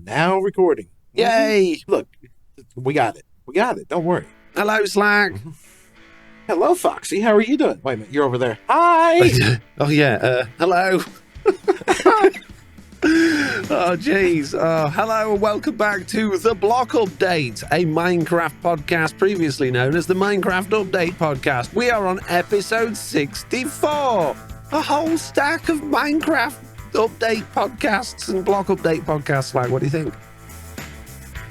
Now recording. Yay! Look, we got it. We got it. Don't worry. Hello, Slack. Hello, Foxy. How are you doing? Wait a minute. You're over there. Hi. Oh, yeah. Hello. Oh, jeez. Hello and welcome back to The Block Update, a Minecraft podcast previously known as the Minecraft Update podcast. We are on episode 64. A whole stack of Minecraft Update podcasts and Block Update podcasts. Like, what do you think?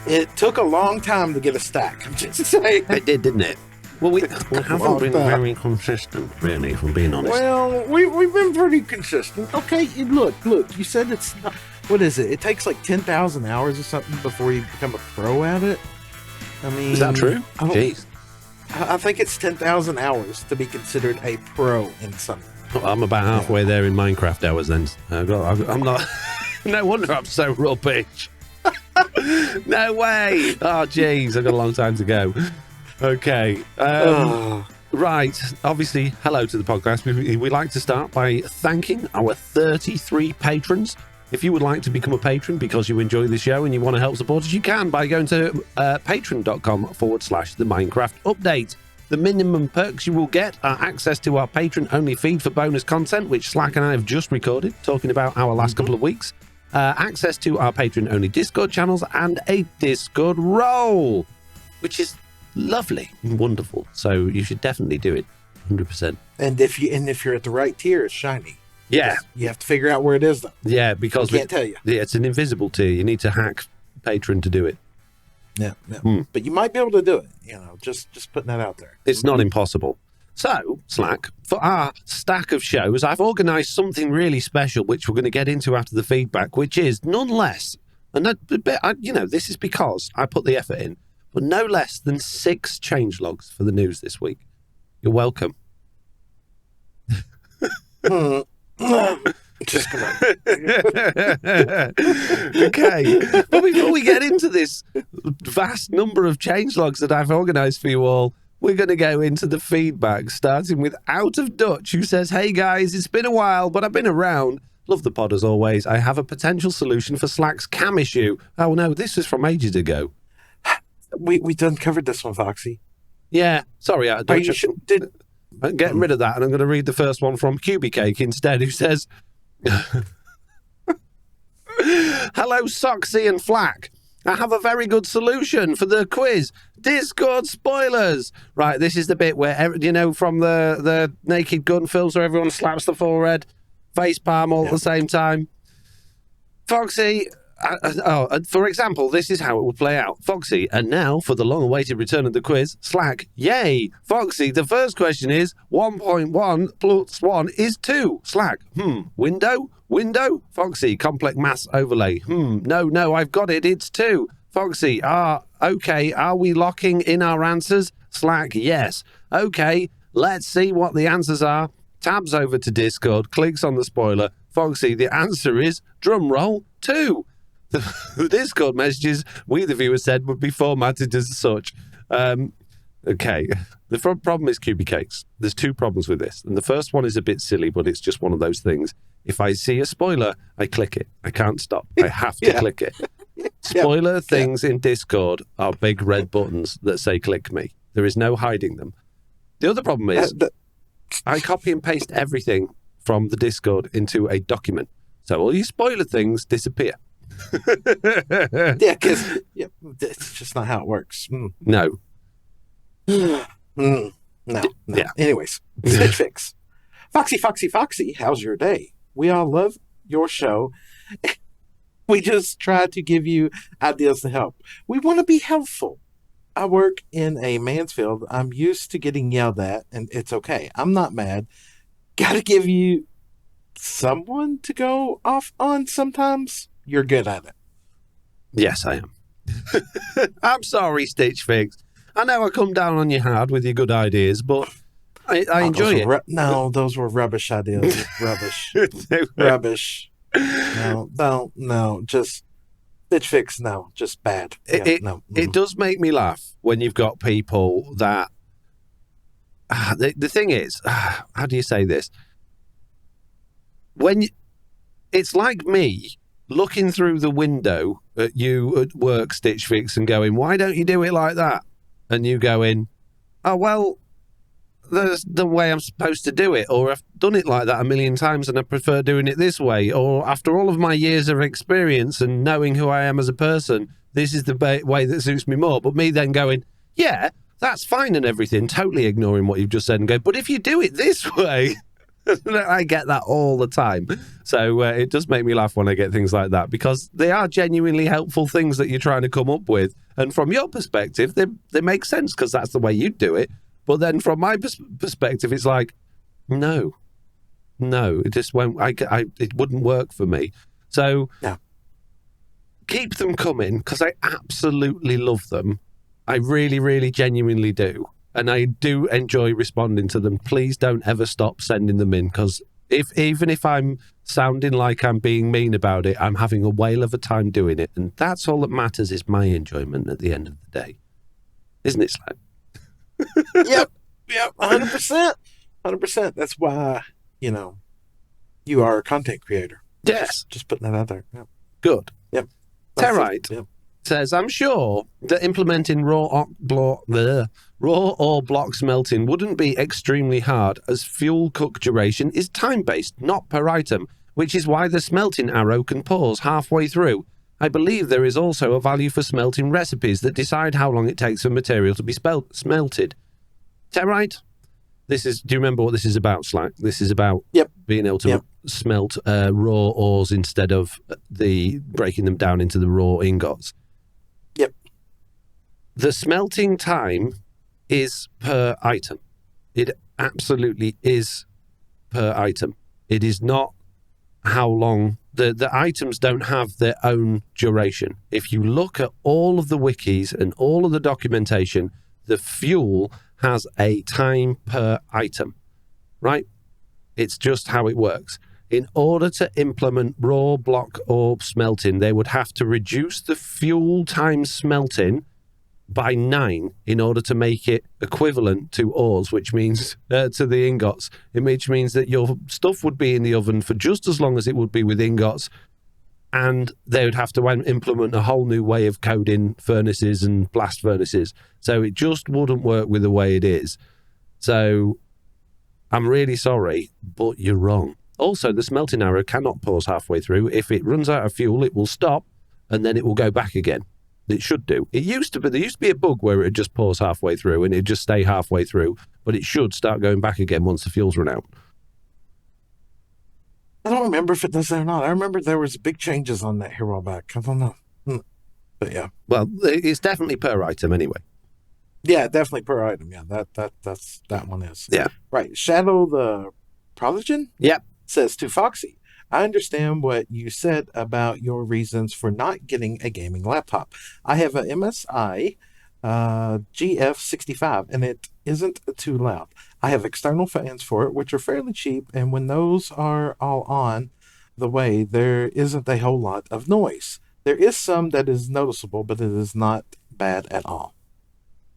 It took a long time to get a stack. I'm just saying. It did, didn't it? Well, we haven't been very consistent, really, if I'm being honest. Well, we've been pretty consistent. Okay, look. You said it's not... What is it? It takes like 10,000 hours or something before you become a pro at it? I mean... Is that true? Jeez. I think it's 10,000 hours to be considered a pro in something. Well, I'm about halfway there in Minecraft hours then. I'm not... No wonder I'm so rubbish. No way. Oh, jeez. I've got a long time to go. Okay. Right. Obviously, hello to the podcast. We like to start by thanking our 33 patrons. If you would like to become a patron because you enjoy the show and you want to help support us, you can by going to patreon.com/the Minecraft Update. The minimum perks you will get are access to our patron-only feed for bonus content, which Slack and I have just recorded, talking about our last couple of weeks. Access to our patron-only Discord channels and a Discord role, which is lovely and wonderful. So you should definitely do it, 100%. And if you're at the right tier, it's shiny. Yeah, you have to figure out where it is, though. Yeah, because I can't tell you. Yeah, it's an invisible tier. You need to hack Patreon to do it. Yeah. But you might be able to do it. Just putting that out there. It's not impossible. So, Slack, for our stack of shows, I've organised something really special, which we're going to get into after the feedback, which is none less, and this is because I put the effort in, but no less than 6 changelogs for the news this week. You're welcome. Just come on. Okay. But before we get into this vast number of changelogs that I've organised for you all, we're going to go into the feedback, starting with Out of Dutch, who says, "Hey guys, it's been a while, but I've been around. Love the pod as always. I have a potential solution for Slack's cam issue." Oh no, this was from ages ago. We done covered this one, Foxy. Yeah, sorry, Out of Dutch. I'm getting rid of that, and I'm going to read the first one from Cubicake instead, who says, "Hello, Foxy and Slack. I have a very good solution for the quiz. Discord spoilers." Right, this is the bit where, from the Naked Gun films where everyone slaps the forehead, face palm all at the same time. Foxy, for example, this is how it would play out. Foxy, and now for the long-awaited return of the quiz. Slack, yay. Foxy, the first question is 1.1 plus 1 is 2. Slack, Window? Foxy, complex maths overlay. No, I've got it. It's 2. Foxy, okay. Are we locking in our answers? Slack, yes. Okay, let's see what the answers are. Tabs over to Discord, clicks on the spoiler. Foxy, the answer is, drumroll, 2. The Discord messages we, the viewers, said would be formatted as such. Okay. The problem is Cubicakes. There's 2 problems with this. And the first one is a bit silly, but it's just one of those things. If I see a spoiler, I click it. I can't stop. I have to click it. Spoiler things in Discord are big red buttons that say click me. There is no hiding them. The other problem is I copy and paste everything from the Discord into a document. So all your spoiler things disappear. Because it's just not how it works. No. No. Yeah. Anyways, Stitch Fix. Foxy, how's your day? We all love your show. We just try to give you ideas to help. We want to be helpful. I work in a man's field. I'm used to getting yelled at, and it's okay. I'm not mad. Got to give you someone to go off on sometimes. You're good at it. Yes, I am. I'm sorry, Stitch Fix. I know I come down on you hard with your good ideas, but I enjoy it. Those were rubbish ideas. Rubbish. Rubbish. No. Just Stitch Fix. No, just bad. It does make me laugh when you've got people that. The thing is, how do you say this? It's like me looking through the window at you at work, Stitch Fix, and going, why don't you do it like that? And you going, oh, well, that's the way I'm supposed to do it, or I've done it like that a million times and I prefer doing it this way, or after all of my years of experience and knowing who I am as a person, this is the way that suits me more. But me then going, yeah, that's fine and everything, totally ignoring what you've just said and going, but if you do it this way... I get that all the time. So it does make me laugh when I get things like that, because they are genuinely helpful things that you're trying to come up with. And from your perspective, they make sense because that's the way you do it. But then from my perspective, it's like, no, it just won't. It wouldn't work for me. So keep them coming, because I absolutely love them. I really, really genuinely do. And I do enjoy responding to them. Please don't ever stop sending them in, because even if I'm sounding like I'm being mean about it, I'm having a whale of a time doing it. And that's all that matters, is my enjoyment at the end of the day. Isn't it, Slack? Yep, 100%. 100%. That's why, you are a content creator. Yes. Just putting that out there. Yep. Good. Yep. Territe. Yep. Says, I'm sure that implementing raw or block smelting wouldn't be extremely hard, as fuel cook duration is time-based, not per item, which is why the smelting arrow can pause halfway through. I believe there is also a value for smelting recipes that decide how long it takes for material to be smelted. Territe, do you remember what this is about, Slack? This is about being able to smelt raw ores instead of breaking them down into the raw ingots. Yep. The smelting time is per item. It absolutely is per item. It is not how long. The items don't have their own duration. If you look at all of the wikis and all of the documentation, the fuel has a time per item, right? It's just how it works. In order to implement raw block or smelting, they would have to reduce the fuel time smelting by 9 in order to make it equivalent to ores, which means to the ingots, which means that your stuff would be in the oven for just as long as it would be with ingots, and they would have to implement a whole new way of coding furnaces and blast furnaces. So it just wouldn't work with the way it is. So I'm really sorry, but you're wrong. Also, the smelting arrow cannot pause halfway through. If it runs out of fuel, it will stop, and then it will go back again. It should do. There used to be a bug where it would just pause halfway through, and it'd just stay halfway through, but it should start going back again once the fuel's run out. I don't remember if it does that or not. I remember there was big changes on that here a while back. I don't know. But yeah. Well, it's definitely per item anyway. Yeah, definitely per item. Yeah, that one is. Yeah. Right. Shadow the Prodigen? Yep. Says to Foxy, I understand what you said about your reasons for not getting a gaming laptop. I have a MSI GF65, and it isn't too loud. I have external fans for it, which are fairly cheap, and when those are all on the way, there isn't a whole lot of noise. There is some that is noticeable, but it is not bad at all.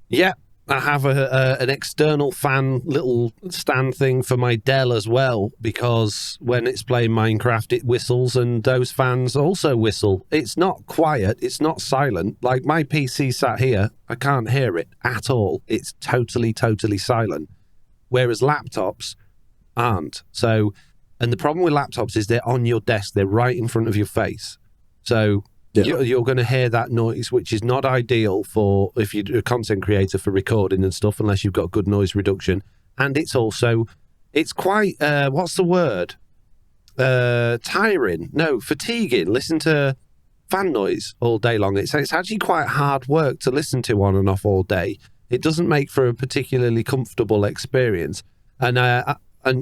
Yeah, I have an external fan little stand thing for my Dell as well, because when it's playing Minecraft, it whistles, and those fans also whistle. It's not quiet. It's not silent. Like my PC sat here, I can't hear it at all. It's totally, totally silent, whereas laptops aren't. So, and the problem with laptops is they're on your desk. They're right in front of your face. So you're going to hear that noise, which is not ideal for if you're a content creator for recording and stuff, unless you've got good noise reduction. And it's quite, what's the word? Tiring. No, fatiguing. Listen to fan noise all day long. It's actually quite hard work to listen to on and off all day. It doesn't make for a particularly comfortable experience. And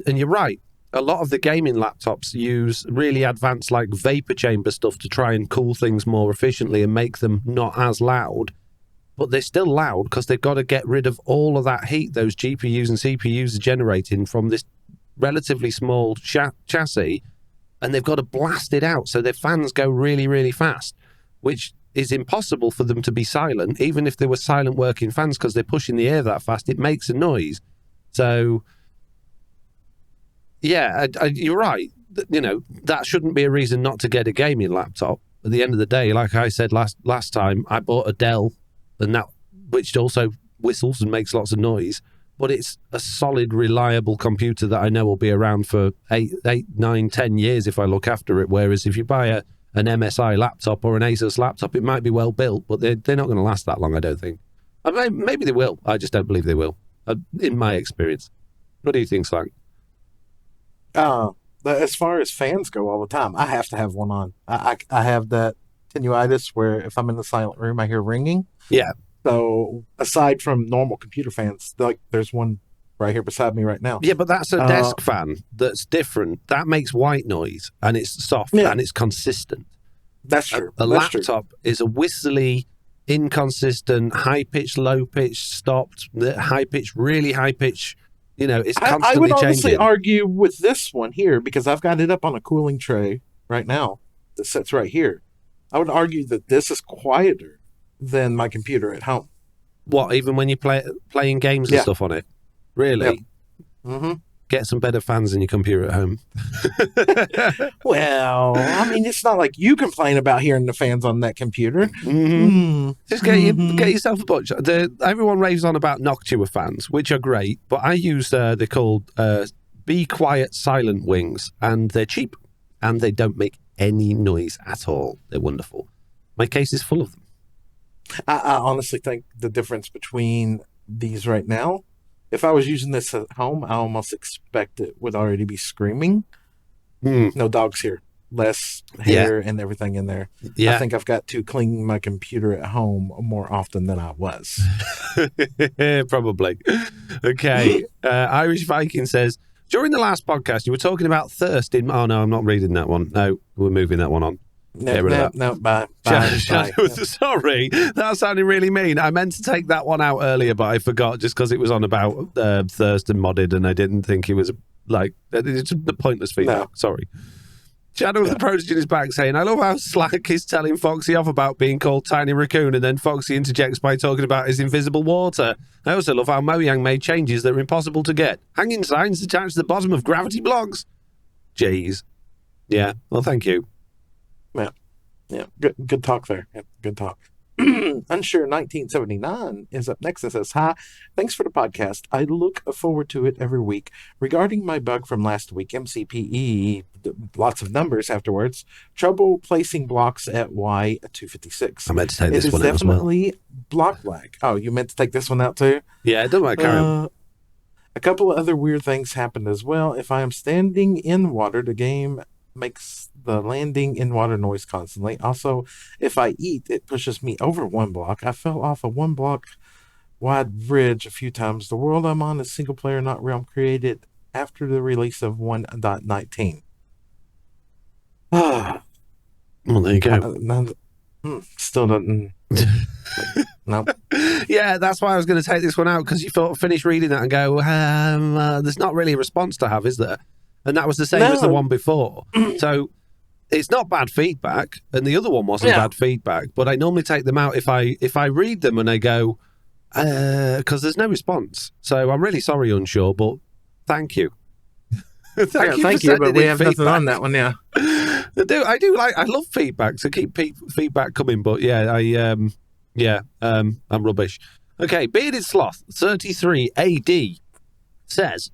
you're right. A lot of the gaming laptops use really advanced like vapor chamber stuff to try and cool things more efficiently and make them not as loud. But they're still loud because they've got to get rid of all of that heat those GPUs and CPUs are generating from this relatively small chassis, and they've got to blast it out so their fans go really, really fast, which is impossible for them to be silent. Even if they were silent working fans, because they're pushing the air that fast, it makes a noise. So... yeah, you're right. that shouldn't be a reason not to get a gaming laptop. At the end of the day, like I said last time, I bought a Dell, which also whistles and makes lots of noise, but it's a solid, reliable computer that I know will be around for 8, 9, 10 years if I look after it. Whereas if you buy an MSI laptop or an Asus laptop, it might be well built, but they're not going to last that long, I don't think. Maybe they will. I just don't believe they will, in my experience. What do you think, Slack? As far as fans go all the time, I have to have one on. I have that tinnitus where if I'm in the silent room, I hear ringing. Yeah. So aside from normal computer fans, there's one right here beside me right now. Yeah, but that's a desk fan that's different. That makes white noise, and it's soft, and it's consistent. That's true. A laptop is a whistly, inconsistent, high-pitched, low-pitched, stopped, high-pitched, really high-pitched. It's constantly I would changing. honestly argue with this one here, because I've got it up on a cooling tray right now that sits right here. I would argue that this is quieter than my computer at home. What, even when you're playing games and stuff on it? Really? Yep. Mm-hmm. Get some better fans in your computer at home. Well, I mean, it's not like you complain about hearing the fans on that computer. Mm-hmm. Just get yourself a bunch. Everyone raves on about Noctua fans, which are great, but I use, they're called Be Quiet Silent Wings, and they're cheap, and they don't make any noise at all. They're wonderful. My case is full of them. I honestly think the difference between these right now, if I was using this at home, I almost expect it would already be screaming. No dogs here. Less hair and everything in there. Yeah. I think I've got to clean my computer at home more often than I was. Probably. Okay. Irish Viking says, during the last podcast, you were talking about thirst in... Oh, no, I'm not reading that one. No, we're moving that one on. No, bye. Sorry, that sounded really mean. I meant to take that one out earlier, but I forgot just because it was on about thirst and modded, and I didn't think it was it's the pointless feedback. No. Sorry. Shadow of the Prodigy is back saying, I love how Slack is telling Foxy off about being called Tiny Raccoon, and then Foxy interjects by talking about his invisible water. I also love how Mojang made changes that are impossible to get. Hanging signs attached to the bottom of gravity blocks. Jeez. Yeah, well, thank you. Yeah. Good talk there. Yeah, good talk. Unsure 1979 is up next and says, hi, thanks for the podcast. I look forward to it every week. Regarding my bug from last week, MCPE, lots of numbers afterwards, trouble placing blocks at Y256. I meant to take this one out as well. It is definitely block lag. Oh, you meant to take this one out too? Yeah, it doesn't matter. Carry on. A couple of other weird things happened as well. If I am standing in water, the game makes the landing in water noise constantly. Also, if I eat, it pushes me over one block. I fell off a 1 block wide bridge a few times. The world I'm on is single player, not realm, created after the release of 1.19. Well, there you go. Still doesn't. No. Yeah, that's why I was going to take this one out, because you thought, finish reading that and go, there's not really a response to have, is there? And that was the same as the one before. So it's not bad feedback, and the other one wasn't bad feedback. But I normally take them out if I read them and I go, because there's no response. So I'm really sorry, Unsure, but thank you. Thank you, but we have nothing on that one now. I love feedback, so keep feedback coming. But I'm rubbish. Okay, Bearded Sloth 33 AD says,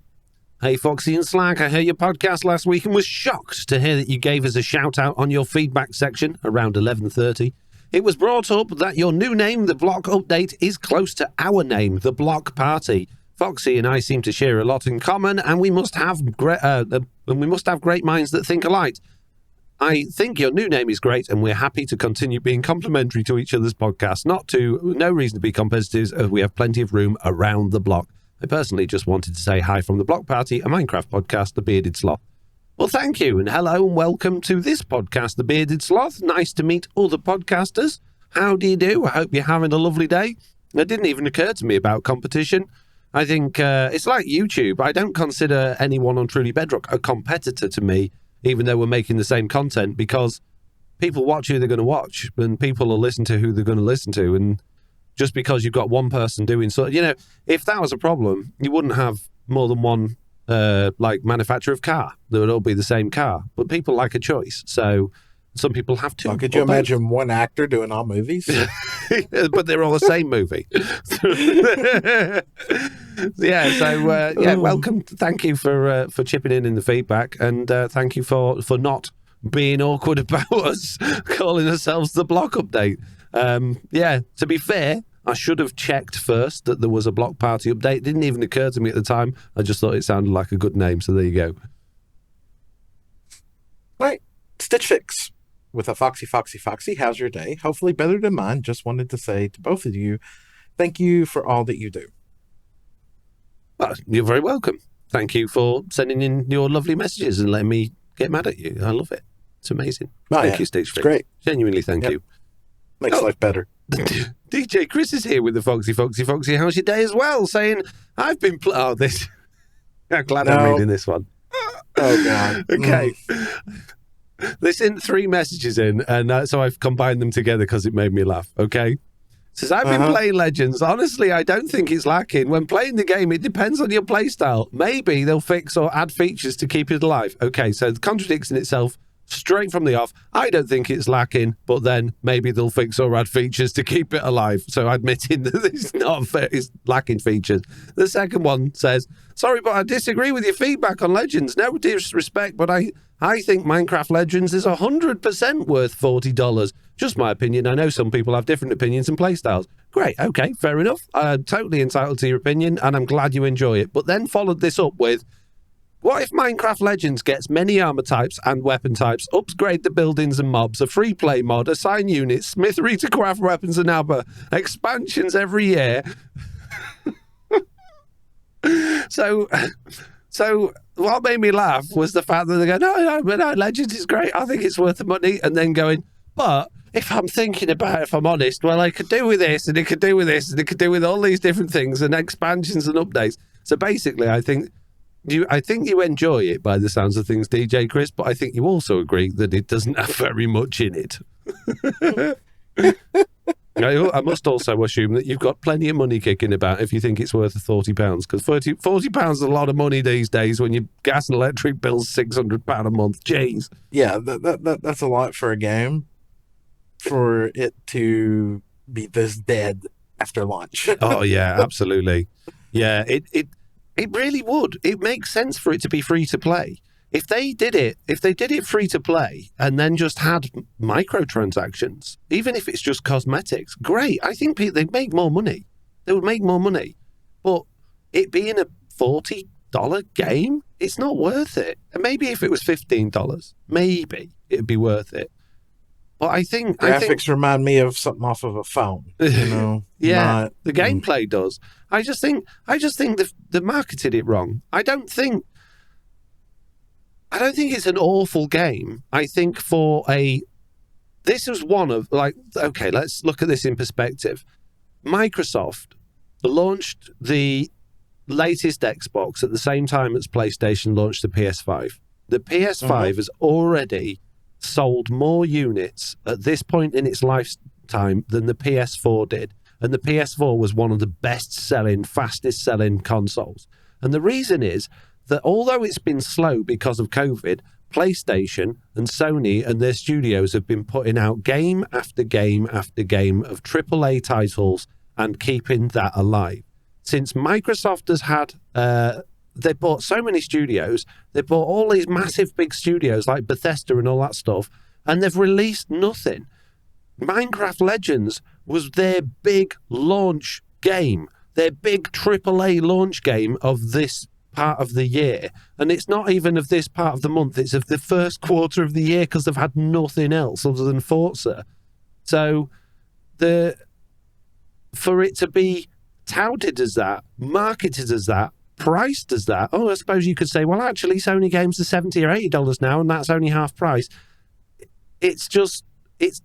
hey, Foxy and Slack, I heard your podcast last week and was shocked to hear that you gave us a shout-out on your feedback section around 11:30. It was brought up that your new name, The Block Update, is close to our name, The Block Party. Foxy and I seem to share a lot in common, and we must have great minds that think alike. I think your new name is great, and we're happy to continue being complimentary to each other's podcasts. No reason to be competitors, as we have plenty of room around the block. I personally just wanted to say hi from the Block Party, a Minecraft podcast, The Bearded Sloth. Well, thank you, and hello, and welcome to this podcast, The Bearded Sloth. Nice to meet other podcasters. How do you do? I hope you're having a lovely day. It didn't even occur to me about competition. I think it's like YouTube. I don't consider anyone on Truly Bedrock a competitor to me, even though we're making the same content, because people watch who they're going to watch, and people will listen to who they're going to listen to, and just because you've got one person doing so, if that was a problem, you wouldn't have more than one like manufacturer of car. They would all be the same car, but people like a choice. So some people have to. Well, could you imagine one actor doing all movies? But they're all the same movie. Welcome. Thank you for chipping in the feedback, and thank you for not being awkward about us calling ourselves the Block Update. To be fair, I should have checked first that there was a Block Party update. It didn't even occur to me at the time. I just thought it sounded like a good name, so there you go. Right. Stitch Fix with a Foxy. How's your day? Hopefully better than mine. Just wanted to say to both of you, thank you for all that you do. Well, you're very welcome. Thank you for sending in your lovely messages and letting me get mad at you. I love it. It's amazing. Thank you, Stitch Fix. It's great. Genuinely, thank you. Makes life better. DJ Chris is here with the Foxy. How's your day as well? Saying, I've been... I'm glad I'm reading this one. Oh, God. Okay. They sent 3 messages in, and so I've combined them together because it made me laugh, okay? Says, I've been playing Legends. Honestly, I don't think it's lacking. When playing the game, it depends on your playstyle. Maybe they'll fix or add features to keep it alive. Okay, so it contradicts in itself straight from the off. I don't think it's lacking, but then maybe they'll fix or add features to keep it alive. So admitting that it's lacking features. The second one says, sorry, but I disagree with your feedback on Legends. No disrespect, but I think Minecraft Legends is 100% worth $40. Just my opinion. I know some people have different opinions and playstyles. Great, okay, fair enough. I'm totally entitled to your opinion, and I'm glad you enjoy it. But then followed this up with, what if Minecraft Legends gets many armor types and weapon types, upgrade the buildings and mobs, a free play mod, assign units, smithery to craft weapons and ammo, expansions every year? So what made me laugh was the fact that they go, no, Legends is great. I think it's worth the money. And then going, but if I'm thinking about it, if I'm honest, well, I could do with this and it could do with this and it could do with all these different things and expansions and updates. So basically, I think you enjoy it by the sounds of things, DJ Chris, but I think you also agree that it doesn't have very much in it. I must also assume that you've got plenty of money kicking about if you think it's worth £40, because £40 is a lot of money these days when your gas and electric bill's £600 a month. Jeez. Yeah, that's a lot for a game, for it to be this dead after launch. Oh, yeah, absolutely. Yeah, it really would. It makes sense for it to be free to play. If they did it free to play and then just had microtransactions, even if it's just cosmetics, great. I think they'd make more money. They would make more money. But it being a $40 game, it's not worth it. And maybe if it was $15, maybe it'd be worth it. But I think graphics remind me of something off of a phone. You know, yeah, the gameplay does. I just think they marketed it wrong. I don't think it's an awful game. I think this is one of, okay, let's look at this in perspective. Microsoft launched the latest Xbox at the same time as PlayStation launched the PS5. The PS5 has already sold more units at this point in its lifetime than the PS4 did. And the PS4 was one of the best-selling, fastest-selling consoles. And the reason is that although it's been slow because of COVID, PlayStation and Sony and their studios have been putting out game after game after game of AAA titles and keeping that alive. Since Microsoft has had, they bought so many studios, they bought all these massive big studios like Bethesda and all that stuff, and they've released nothing. Minecraft Legends was their big launch game, their big AAA launch game of this part of the year. And it's not even of this part of the month, it's of the first quarter of the year because they've had nothing else other than Forza. So for it to be touted as that, marketed as that, priced as that, I suppose you could say, well, actually, Sony games are $70 or $80 now, and that's only half price. It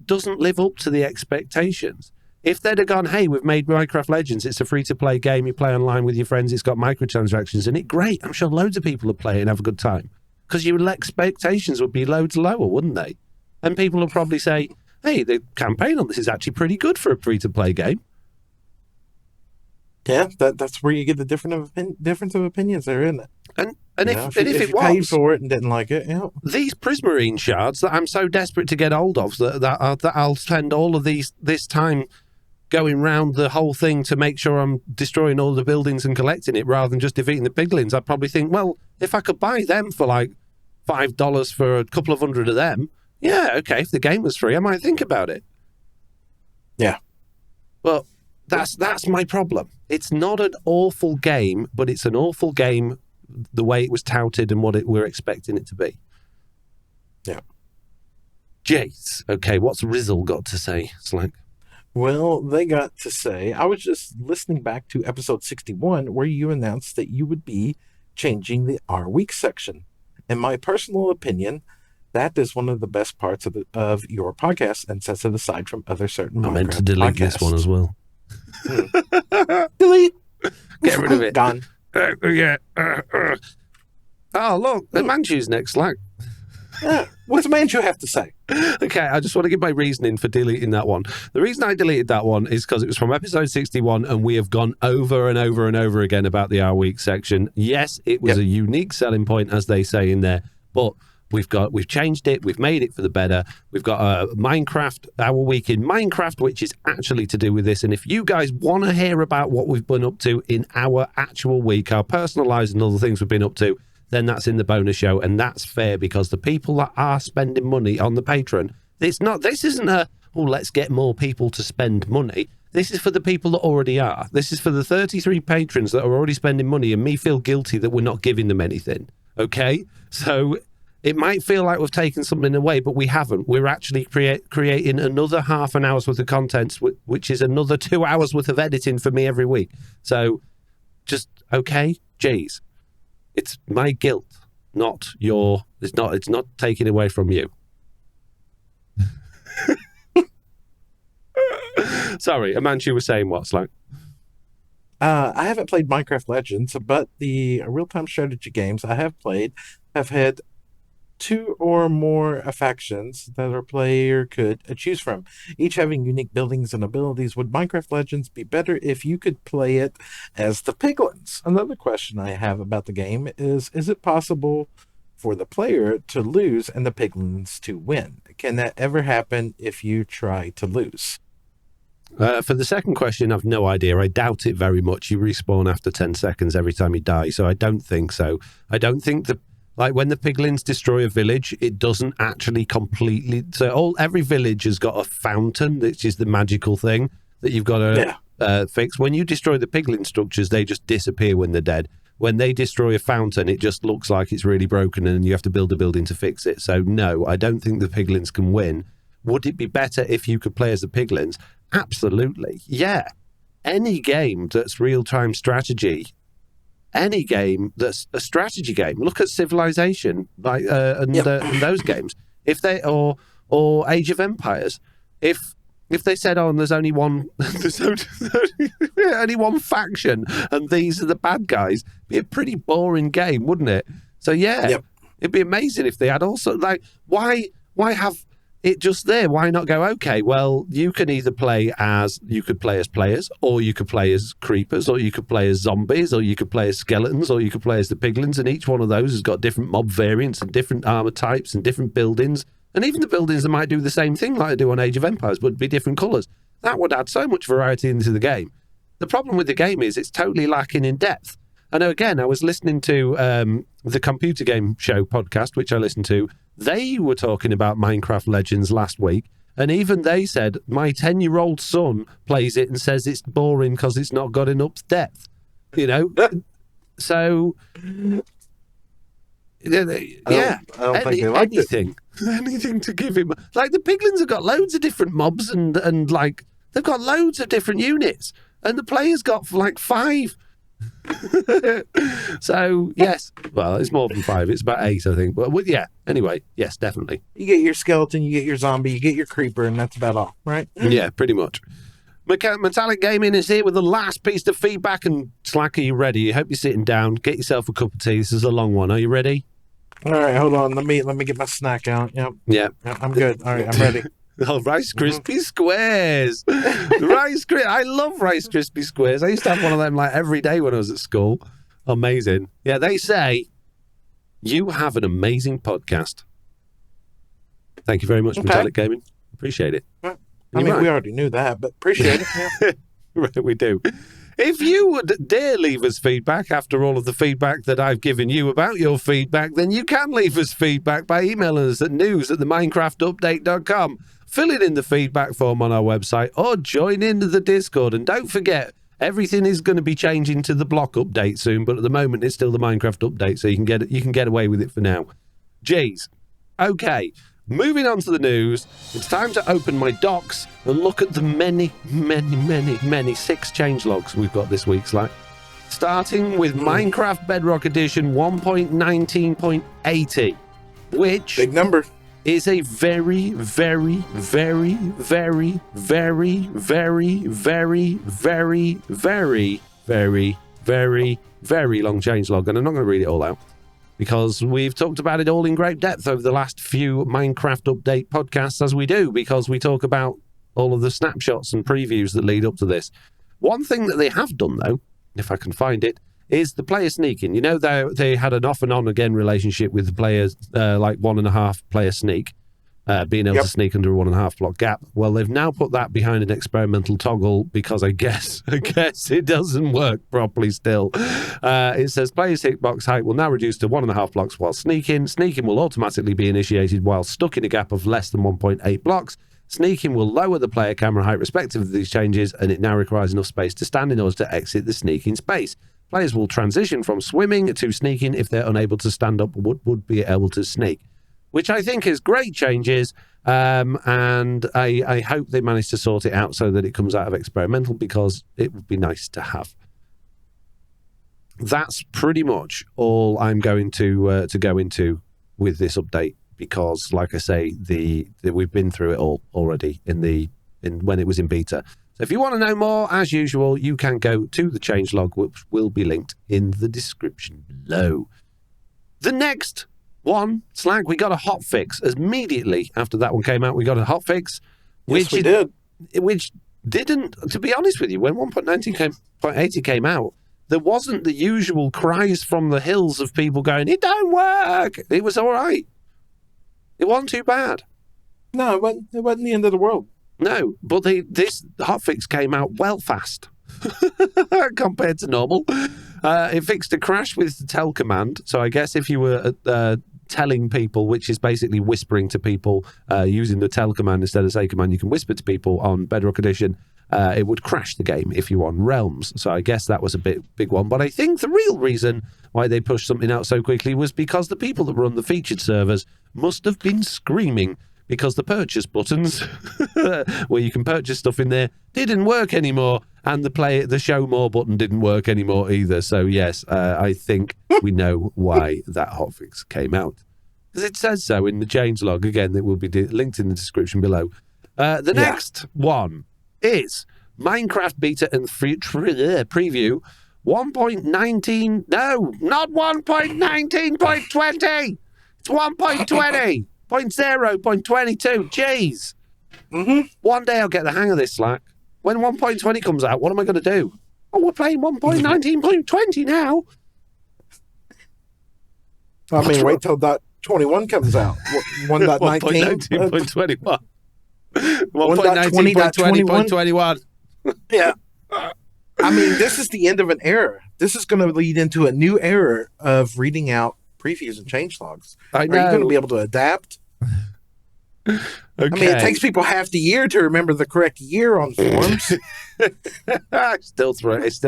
doesn't live up to the expectations. If they'd have gone, hey, we've made Minecraft Legends, it's a free-to-play game, you play online with your friends, it's got microtransactions in it, great. I'm sure loads of people would play it and have a good time. Because your expectations would be loads lower, wouldn't they? And people will probably say, hey, the campaign on this is actually pretty good for a free-to-play game. Yeah, that's where you get the difference of opinions there, isn't it? And And if if it you paid was for it and didn't like it, these prismarine shards that I'm so desperate to get hold of that I'll spend all of this time going round the whole thing to make sure I'm destroying all the buildings and collecting it rather than just defeating the piglins, I'd probably think, well, if I could buy them for like $5 for a couple of hundred of them, yeah, okay, if the game was free, I might think about it. Yeah. Well, that's my problem. It's not an awful game, but it's an awful game the way it was touted and what we're expecting it to be. Yeah. Jace, okay, what's Rizzle got to say, Slack? Well, they got to say, I was just listening back to episode 61 where you announced that you would be changing the R Week section. In my personal opinion, that is one of the best parts of your podcast and sets it aside from other certain I meant to delete podcasts. this one as well. Delete. Get rid of it. Gone. Yeah. Oh, look, the Manchu's next, Slack. What's Manchu have to say? Okay, I just want to give my reasoning for deleting that one. The reason I deleted that one is because it was from episode 61 and we have gone over and over and over again about the Our Week section. Yes, it was a unique selling point, as they say in there, but we've changed it, we've made it for the better. We've got a Minecraft, Our Week in Minecraft, which is actually to do with this. And if you guys want to hear about what we've been up to in our actual week, our personal lives and other things we've been up to, then that's in the bonus show, and that's fair because the people that are spending money on the Patreon, this isn't let's get more people to spend money. This is for the people that already are. This is for the 33 patrons that are already spending money and me feel guilty that we're not giving them anything. Okay? So it might feel like we've taken something away, but we haven't. We're actually creating another half an hour's worth of content, which is another 2 hours worth of editing for me every week. So just, okay, geez. It's my guilt, not your. It's not taken away from you. Sorry, Amanchu was saying what's like. I haven't played Minecraft Legends, but the real-time strategy games I have played have had 2 or more factions that a player could choose from, each having unique buildings and abilities. Would Minecraft Legends be better if you could play it as the piglins? Another question I have about the game is it possible for the player to lose and the piglins to win? Can that ever happen if you try to lose? For the second question, I've no idea. I doubt it very much. You respawn after 10 seconds every time you die, so I don't think so. I don't think like when the piglins destroy a village, it doesn't actually completely. So every village has got a fountain, which is the magical thing that you've got to fix. When you destroy the piglin structures, they just disappear when they're dead. When they destroy a fountain, it just looks like it's really broken and you have to build a building to fix it. So no, I don't think the piglins can win. Would it be better if you could play as the piglins? Absolutely, yeah. Any game that's real-time strategy. Any game that's a strategy game. Look at Civilization, and those games. If they or Age of Empires. If they said, and there's only one, only one faction, and these are the bad guys, it'd be a pretty boring game, wouldn't it? So yeah, it'd be amazing if they had also why have it just there? Why not go, okay, well, you can either play as players, or you could play as creepers, or you could play as zombies, or you could play as skeletons, or you could play as the piglins, and each one of those has got different mob variants and different armor types and different buildings, and even the buildings that might do the same thing like they do on Age of Empires, but be different colours. That would add so much variety into the game. The problem with the game is it's totally lacking in depth. I know, again, I was listening to the Computer Game Show podcast, which I listened to. They were talking about Minecraft Legends last week, and even they said, my 10-year-old son plays it and says it's boring because it's not got enough depth. You know? So, yeah. I don't think they liked anything. Anything to give him. Like, the piglins have got loads of different mobs and like, they've got loads of different units, and the player's got like 5. So yes, well, it's more than 5, it's about 8, I think, but yeah, anyway, yes, definitely. You get your skeleton, you get your zombie, you get your creeper, and that's about all, right? Yeah, pretty much. Metallic Gaming is here with the last piece of feedback, and Slack, are you ready? I hope you're sitting down, get yourself a cup of tea. This is a long one. Are you ready? All right, hold on, let me get my snack out. Yep, I'm good. All right, I'm ready. Oh, Rice Krispie Squares. I love Rice Krispie Squares. I used to have one of them like every day when I was at school. Amazing. Yeah, they say you have an amazing podcast. Thank you very much, Metallic Gaming. Appreciate it. I mean, we already knew that, but appreciate it. Yeah. Right, we do. If you would dare leave us feedback after all of the feedback that I've given you about your feedback, then you can leave us feedback by emailing us at news@theminecraftupdate.com, fill it in the feedback form on our website, or join into the Discord. And don't forget, everything is going to be changing to the block update soon, but at the moment it's still the Minecraft update, so you can get away with it for now. Jeez. Okay. Moving on to the news, it's time to open my docs and look at the many 6 changelogs we've got this week, Slack. Starting with Minecraft Bedrock Edition 1.19.80, which big number is a very long changelog, and I'm not going to read it all out, because we've talked about it all in great depth over the last few Minecraft Update podcasts, as we do, because we talk about all of the snapshots and previews that lead up to this. One thing that they have done, though, if I can find it, is the player sneaking. You know, they had an off and on again relationship with the players, like 1.5 player sneak, being able to sneak under a 1.5 block gap. Well, they've now put that behind an experimental toggle, because I guess it doesn't work properly still. It says player's hitbox height will now reduce to 1.5 blocks while sneaking. Sneaking will automatically be initiated while stuck in a gap of less than 1.8 blocks. Sneaking will lower the player camera height respective of these changes, and it now requires enough space to stand in order to exit the sneaking space. Players will transition from swimming to sneaking if they're unable to stand up would be able to sneak, which I think is great changes, and I hope they manage to sort it out so that it comes out of experimental, because it would be nice to have. That's pretty much all I'm going to go into with this update, because, like I say, we've been through it all already when it was in beta. So if you want to know more, as usual, you can go to the changelog, which will be linked in the description below. The next one, Slack, we got a hotfix. Immediately after that one came out, we got a hotfix. Which didn't, to be honest with you, when 1.19.80 came out, there wasn't the usual cries from the hills of people going, it don't work. It was all right. It wasn't too bad. No, it wasn't the end of the world. No, but this hotfix came out well fast compared to normal. It fixed a crash with the tell command. So I guess if you were telling people, which is basically whispering to people using the tell command instead of say command, you can whisper to people on Bedrock Edition, it would crash the game if you're on Realms. So I guess that was a big one. But I think the real reason why they pushed something out so quickly was because the people that run the featured servers must have been screaming, because the purchase buttons, where you can purchase stuff in there, didn't work anymore, and the show more button didn't work anymore either. So yes, I think we know why that hotfix came out, because it says so in the changelog. Again, that will be linked in the description below. The next one is Minecraft beta and preview 1.19. No, not 1.19.20. It's 1.20. 0.22. Jeez. One day I'll get the hang of this, Slack. When 1.20 comes out, what am I going to do? Oh, we're playing 1.19.20 now. I mean, wait till .21 comes out. 1.19. 1.19.21. 1.19.20.21. Yeah. I mean, this is the end of an era. This is going to lead into a new era of reading out previews and changelogs. I know. Are you going to be able to adapt? Okay. I mean, it takes people half the year to remember the correct year on forums. It's still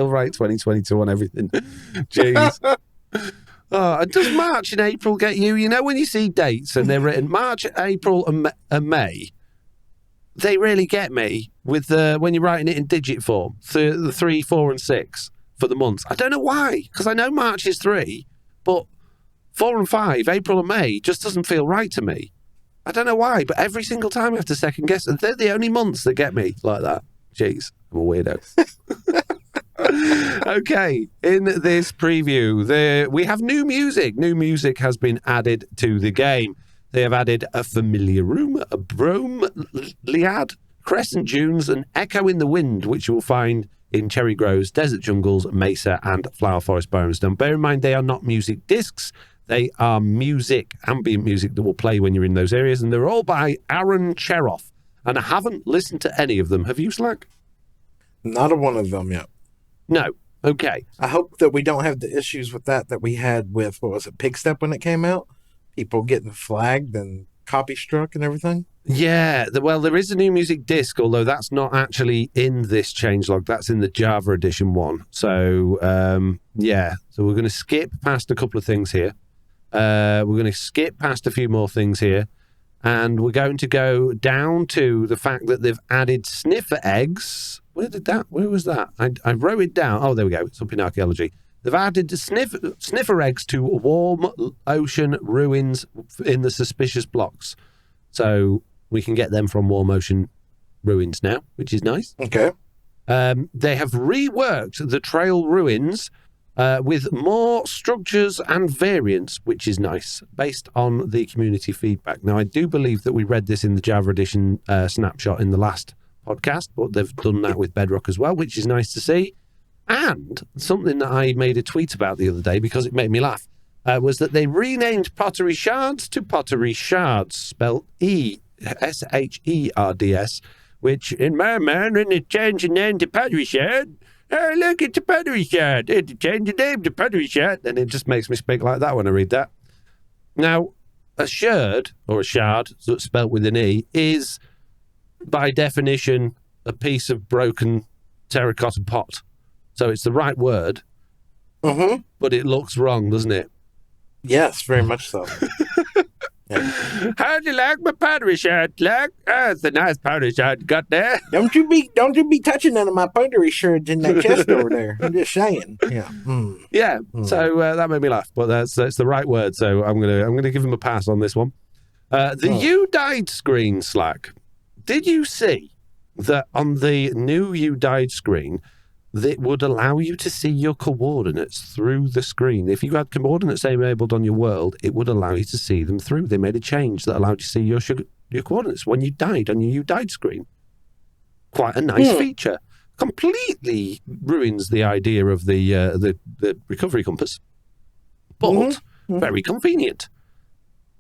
right 2022 on everything. Jeez. Does March and April get you? You know, when you see dates and they're written March, April, and May, they really get me with when you're writing it in digit form, the 3, 4, and 6 for the months. I don't know why, because I know March is 3, but 4 and 5, April and May, just doesn't feel right to me. I don't know why, but every single time I have to second guess, and they're the only months that get me like that. Jeez, I'm a weirdo. Okay, in this preview, we have new music. New music has been added to the game. They have added a familiar room, a bromeliad, crescent dunes, and echo in the wind, which you will find in cherry groves, desert jungles, mesa, and flower forest biomes. Now, bear in mind, they are not music discs. They are ambient music that will play when you're in those areas, and they're all by Aaron Cheroff. And I haven't listened to any of them. Have you, Slack? Not a one of them yet. No. Okay. I hope that we don't have the issues with that we had with, what was it, Pig Step when it came out? People getting flagged and copy struck and everything. Yeah. Well, there is a new music disc, although that's not actually in this changelog. That's in the Java Edition one. So, yeah. So we're going to skip past a couple of things here. We're going to skip past a few more things here. And we're going to go down to the fact that they've added sniffer eggs. Where was that? I wrote it down. Oh, there we go. It's up in archaeology. They've added sniffer eggs to warm ocean ruins in the suspicious blocks. So we can get them from warm ocean ruins now, which is nice. Okay. They have reworked the trail ruins with more structures and variants, which is nice, based on the community feedback. Now, I do believe that we read this in the Java Edition snapshot in the last podcast, but they've done that with Bedrock as well, which is nice to see. And something that I made a tweet about the other day because it made me laugh was that they renamed pottery shards to pottery shards, spelled Sherds, which in my mind, when they change the name to pottery shard, oh, look, it's a pottery shard. It changed the name to pottery shard. And it just makes me speak like that when I read that. Now, a shard, or a shard, spelt with an E, is, by definition, a piece of broken terracotta pot. So it's the right word, but it looks wrong, doesn't it? Yes, very much so. Yeah. How do you like my pottery shard, Slack? Oh, it's a nice pottery shard you got there. Don't you be touching none of my pottery shards in that chest over there. I'm just saying. Yeah. Yeah. So that made me laugh, but that's the right word. So I'm gonna give him a pass on this one. The You Died screen, Slack. Did you see that on the new You Died screen, that would allow you to see your coordinates through the screen? If you had coordinates enabled on your world, it would allow you to see them through. They made a change that allowed you to see your coordinates when you died on your You Died screen. Quite a nice feature. Completely ruins the idea of the recovery compass, but very convenient.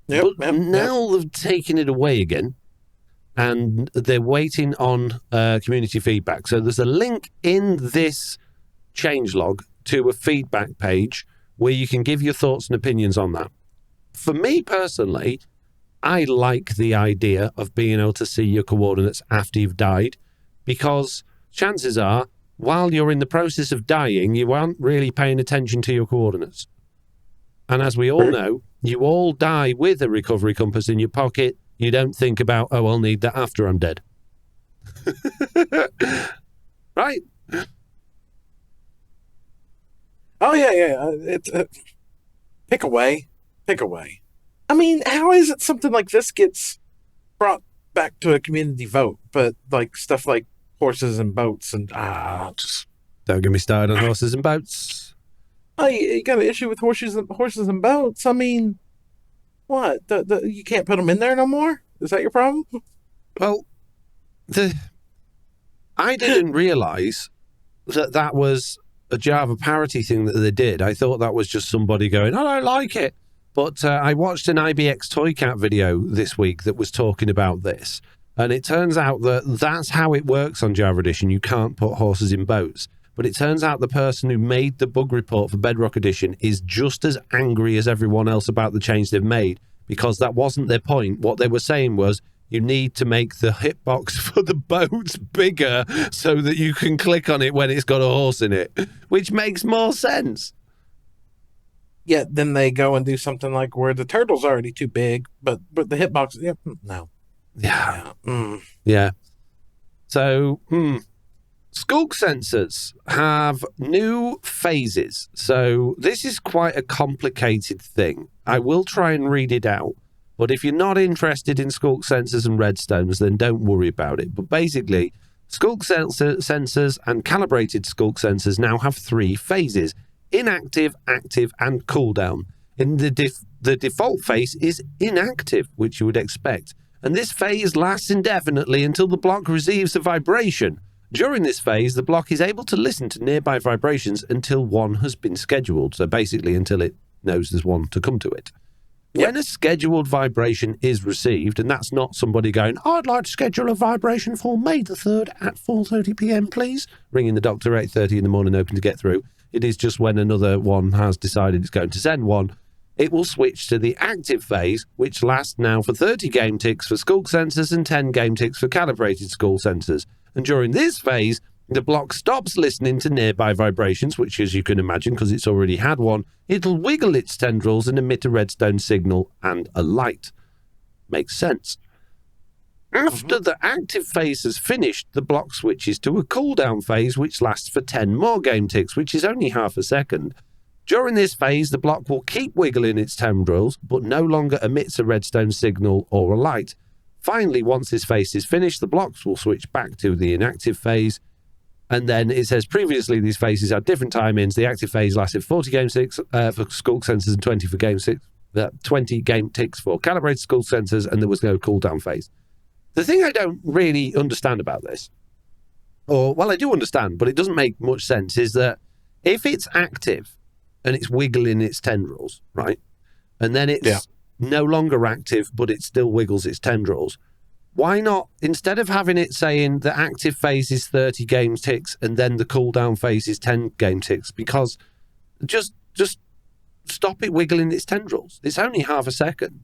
But now they've taken it away again, and they're waiting on community feedback. So there's a link in this changelog to a feedback page where you can give your thoughts and opinions on that. For me personally, I like the idea of being able to see your coordinates after you've died, because chances are, while you're in the process of dying, you aren't really paying attention to your coordinates. And as we all know, you all die with a recovery compass in your pocket. You don't think about, oh, I'll need that after I'm dead. Right? Oh, yeah. It's pick away. I mean, how is it something like this gets brought back to a community vote, but like stuff like horses and boats and just don't get me started on horses and boats. Oh, you got an issue with horses and boats? I mean, what? You can't put them in there no more? Is that your problem? Well, I didn't realize that was a Java parity thing that they did. I thought that was just somebody going, I don't like it. But I watched an IBX Toycat video this week that was talking about this. And it turns out that that's how it works on Java Edition. You can't put horses in boats. But it turns out the person who made the bug report for Bedrock Edition is just as angry as everyone else about the change they've made, because that wasn't their point. What they were saying was, you need to make the hitbox for the boats bigger so that you can click on it when it's got a horse in it, which makes more sense. Yeah, then they go and do something like where the turtle's already too big, but the hitbox, no. Yeah. So, Skulk sensors have new phases. So this is quite a complicated thing. I will try and read it out. But if you're not interested in Skulk sensors and redstones, then don't worry about it. But basically, Skulk sensors and calibrated Skulk sensors now have 3 phases: inactive, active, and cooldown. In the default phase is inactive, which you would expect. And this phase lasts indefinitely until the block receives a vibration. During this phase, the block is able to listen to nearby vibrations until one has been scheduled. So basically until it knows there's one to come to it. Yep. When a scheduled vibration is received, and that's not somebody going, I'd like to schedule a vibration for May the 3rd at 4:30 p.m, please, ringing the doctor at 8:30 in the morning hoping to get through. It is just when another one has decided it's going to send one, it will switch to the active phase, which lasts now for 30 game ticks for skull sensors and 10 game ticks for calibrated skull sensors. And during this phase, the block stops listening to nearby vibrations, which, as you can imagine, because it's already had one, it'll wiggle its tendrils and emit a redstone signal and a light. Makes sense. After the active phase has finished, the block switches to a cooldown phase, which lasts for 10 more game ticks, which is only half a second. During this phase, the block will keep wiggling its tendrils, but no longer emits a redstone signal or a light. Finally, once this phase is finished, the blocks will switch back to the inactive phase. And then it says previously these phases had different timings. The active phase lasted 40 game ticks for skull sensors and 20 for 20 game ticks for calibrated skull sensors, and there was no cooldown phase. The thing I don't really understand about this, I do understand, but it doesn't make much sense, is that if it's active and it's wiggling its tendrils, right, and then it's no longer active but it still wiggles its tendrils, why not, instead of having it saying the active phase is 30 game ticks and then the cooldown phase is 10 game ticks, because just stop it wiggling its tendrils. It's only half a second.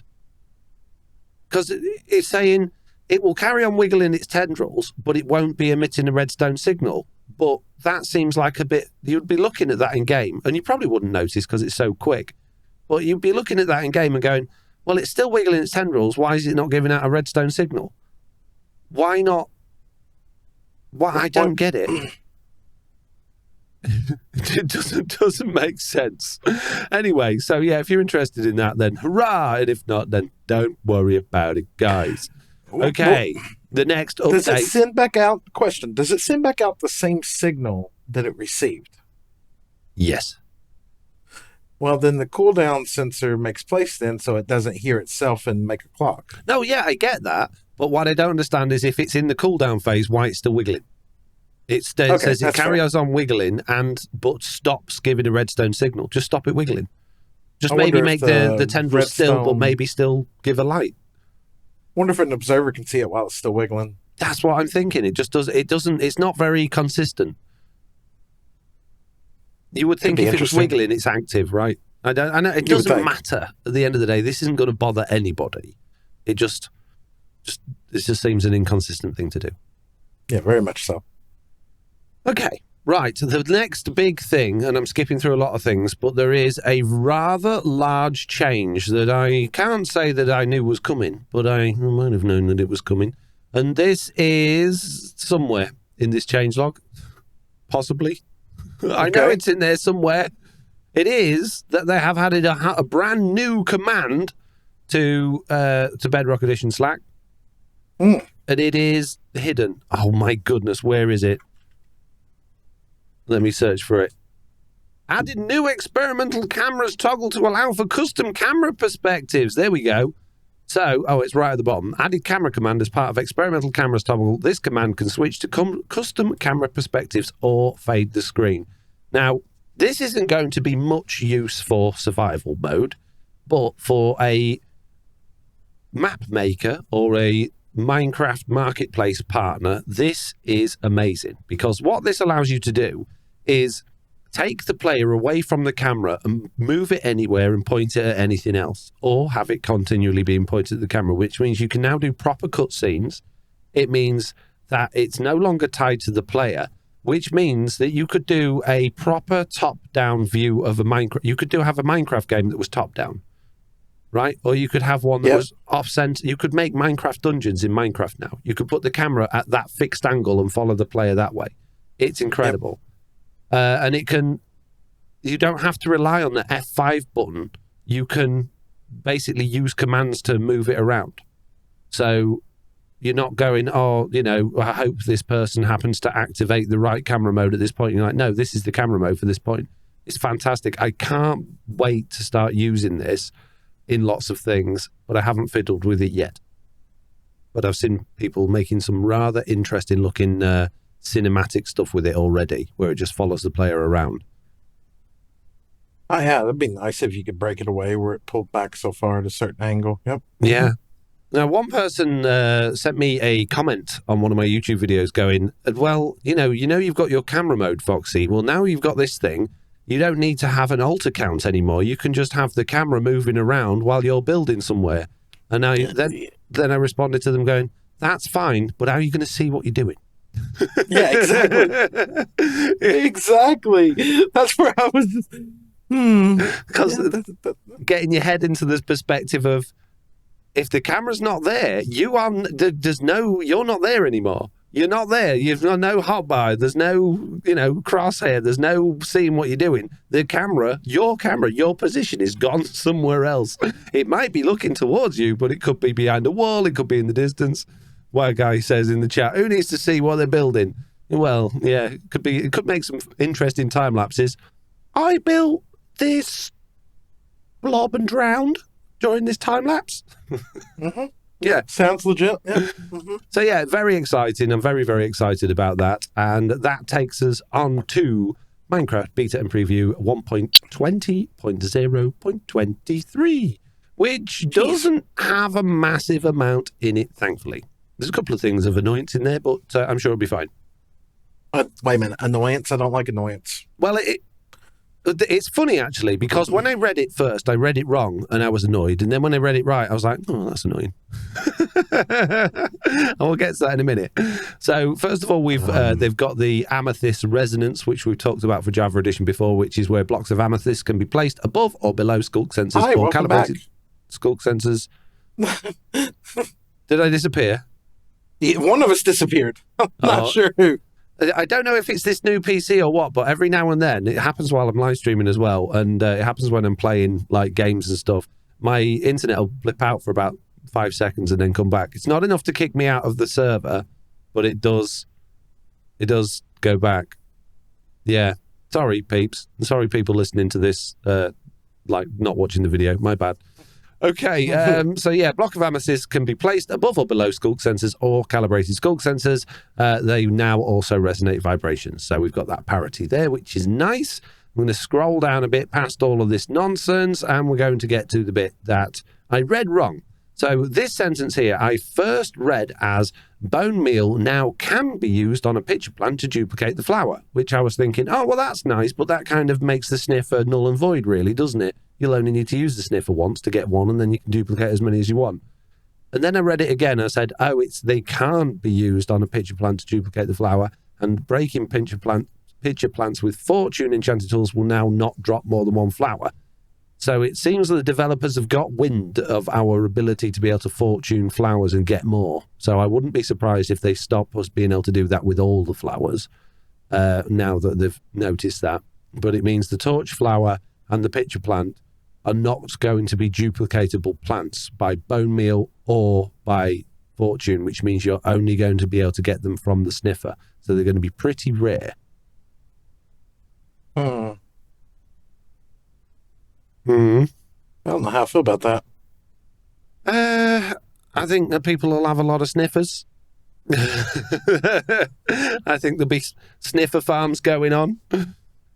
Because it's saying it will carry on wiggling its tendrils, but it won't be emitting a redstone signal. But that seems like a bit, you'd be looking at that in game, and you probably wouldn't notice because it's so quick, but you'd be looking at that in game and going, well, it's still wiggling its tendrils. Why is it not giving out a redstone signal? Why not? Why? I don't get it. It doesn't make sense. Anyway, so yeah, if you're interested in that, then hurrah! And if not, then don't worry about it, guys. Okay, the next update. Does it send back out? Question: does it send back out the same signal that it received? Yes. Well, then the cooldown sensor makes place then, so it doesn't hear itself and make a clock. No, yeah, I get that. But what I don't understand is if it's in the cooldown phase, why it's still wiggling. It says it carries on wiggling but stops giving a redstone signal. Just stop it wiggling. Just maybe make the tendrils still, but maybe still give a light. Wonder if an observer can see it while it's still wiggling. That's what I'm thinking. It just does. It doesn't. It's not very consistent. You would think if it was wiggling, it's active, right? I know it doesn't matter at the end of the day. This isn't going to bother anybody. It just seems an inconsistent thing to do. Yeah, very much so. Okay, right. The next big thing, and I'm skipping through a lot of things, but there is a rather large change that I can't say that I knew was coming, but I might have known that it was coming. And this is somewhere in this changelog, possibly. Okay. I know it's in there somewhere. It is that they have added a brand new command to Bedrock Edition Slack. And it is hidden. Oh my goodness, where is it? Let me search for it. Added new experimental cameras toggle to allow for custom camera perspectives. There we go. So, it's right at the bottom. Added camera command as part of experimental cameras toggle. This command can switch to custom camera perspectives or fade the screen. Now, this isn't going to be much use for survival mode, but for a map maker or a Minecraft marketplace partner, this is amazing, because what this allows you to do is take the player away from the camera and move it anywhere and point it at anything else, or have it continually being pointed at the camera, which means you can now do proper cutscenes. It means that it's no longer tied to the player, which means that you could do a proper top-down view of a Minecraft. You could have a Minecraft game that was top-down, right? Or you could have one that was off-center. You could make Minecraft dungeons in Minecraft now. You could put the camera at that fixed angle and follow the player that way. It's incredible. And you don't have to rely on the F5 button. You can basically use commands to move it around. So you're not going, I hope this person happens to activate the right camera mode at this point. You're like, no, this is the camera mode for this point. It's fantastic. I can't wait to start using this in lots of things, but I haven't fiddled with it yet. But I've seen people making some rather interesting looking cinematic stuff with it already, where it just follows the player around. Oh yeah, that'd be nice if you could break it away where it pulled back so far at a certain angle. Yep. Yeah. Now, one person sent me a comment on one of my YouTube videos going, well, you've got your camera mode, Foxy. Well, now you've got this thing. You don't need to have an alter count anymore. You can just have the camera moving around while you're building somewhere. And now then I responded to them going, that's fine, but how are you going to see what you're doing? Yeah, exactly. Exactly. That's where I was just, Because getting your head into this perspective of, if the camera's not there, you're not there anymore. You're not there. You've got no hotbar. There's no, crosshair. There's no seeing what you're doing. The camera, your position is gone somewhere else. It might be looking towards you, but it could be behind a wall. It could be in the distance. One guy says in the chat, who needs to see what they're building? Well, yeah, it could make some interesting time lapses. I built this blob and drowned during this time lapse. Mm-hmm. Yeah. Sounds legit. Yeah. Mm-hmm. So yeah, very exciting. I'm very, very excited about that. And that takes us on to Minecraft Beta and Preview 1.20.0.23, which doesn't have a massive amount in it, thankfully. There's a couple of things of annoyance in there, but I'm sure it'll be fine. Wait a minute. Annoyance? I don't like annoyance. Well, it's funny, actually, because when I read it first, I read it wrong and I was annoyed. And then when I read it right, I was like, oh, that's annoying. And we'll get to that in a minute. So, first of all, they've got the Amethyst Resonance, which we've talked about for Java Edition before, which is where blocks of amethyst can be placed above or below sculk sensors or calibrated sculk sensors. Did I disappear? Yeah, one of us disappeared. I'm not sure who. I don't know if it's this new PC or what, but every now and then, it happens while I'm live streaming as well, and it happens when I'm playing like games and stuff. My internet will blip out for about 5 seconds and then come back. It's not enough to kick me out of the server, but it does go back. Yeah. Sorry, peeps. Sorry, people listening to this, not watching the video. My bad. Okay, so yeah, block of amethyst can be placed above or below sculk sensors or calibrated sculk sensors. They now also resonate vibrations. So we've got that parity there, which is nice. I'm going to scroll down a bit past all of this nonsense, and we're going to get to the bit that I read wrong. So this sentence here, I first read as bone meal now can be used on a pitcher plant to duplicate the flower, which I was thinking, oh, well, that's nice, but that kind of makes the sniffer null and void, really, doesn't it? You'll only need to use the sniffer once to get one, and then you can duplicate as many as you want. And then I read it again, and I said, oh, they can't be used on a pitcher plant to duplicate the flower, and breaking pitcher plants with fortune enchanted tools will now not drop more than one flower. So it seems that the developers have got wind of our ability to be able to fortune flowers and get more. So I wouldn't be surprised if they stop us being able to do that with all the flowers now that they've noticed that. But it means the torch flower and the pitcher plant are not going to be duplicatable plants by bone meal or by fortune, which means you're only going to be able to get them from the sniffer. So they're going to be pretty rare. I don't know how I feel about that. I think that people will have a lot of sniffers. I think there'll be sniffer farms going on.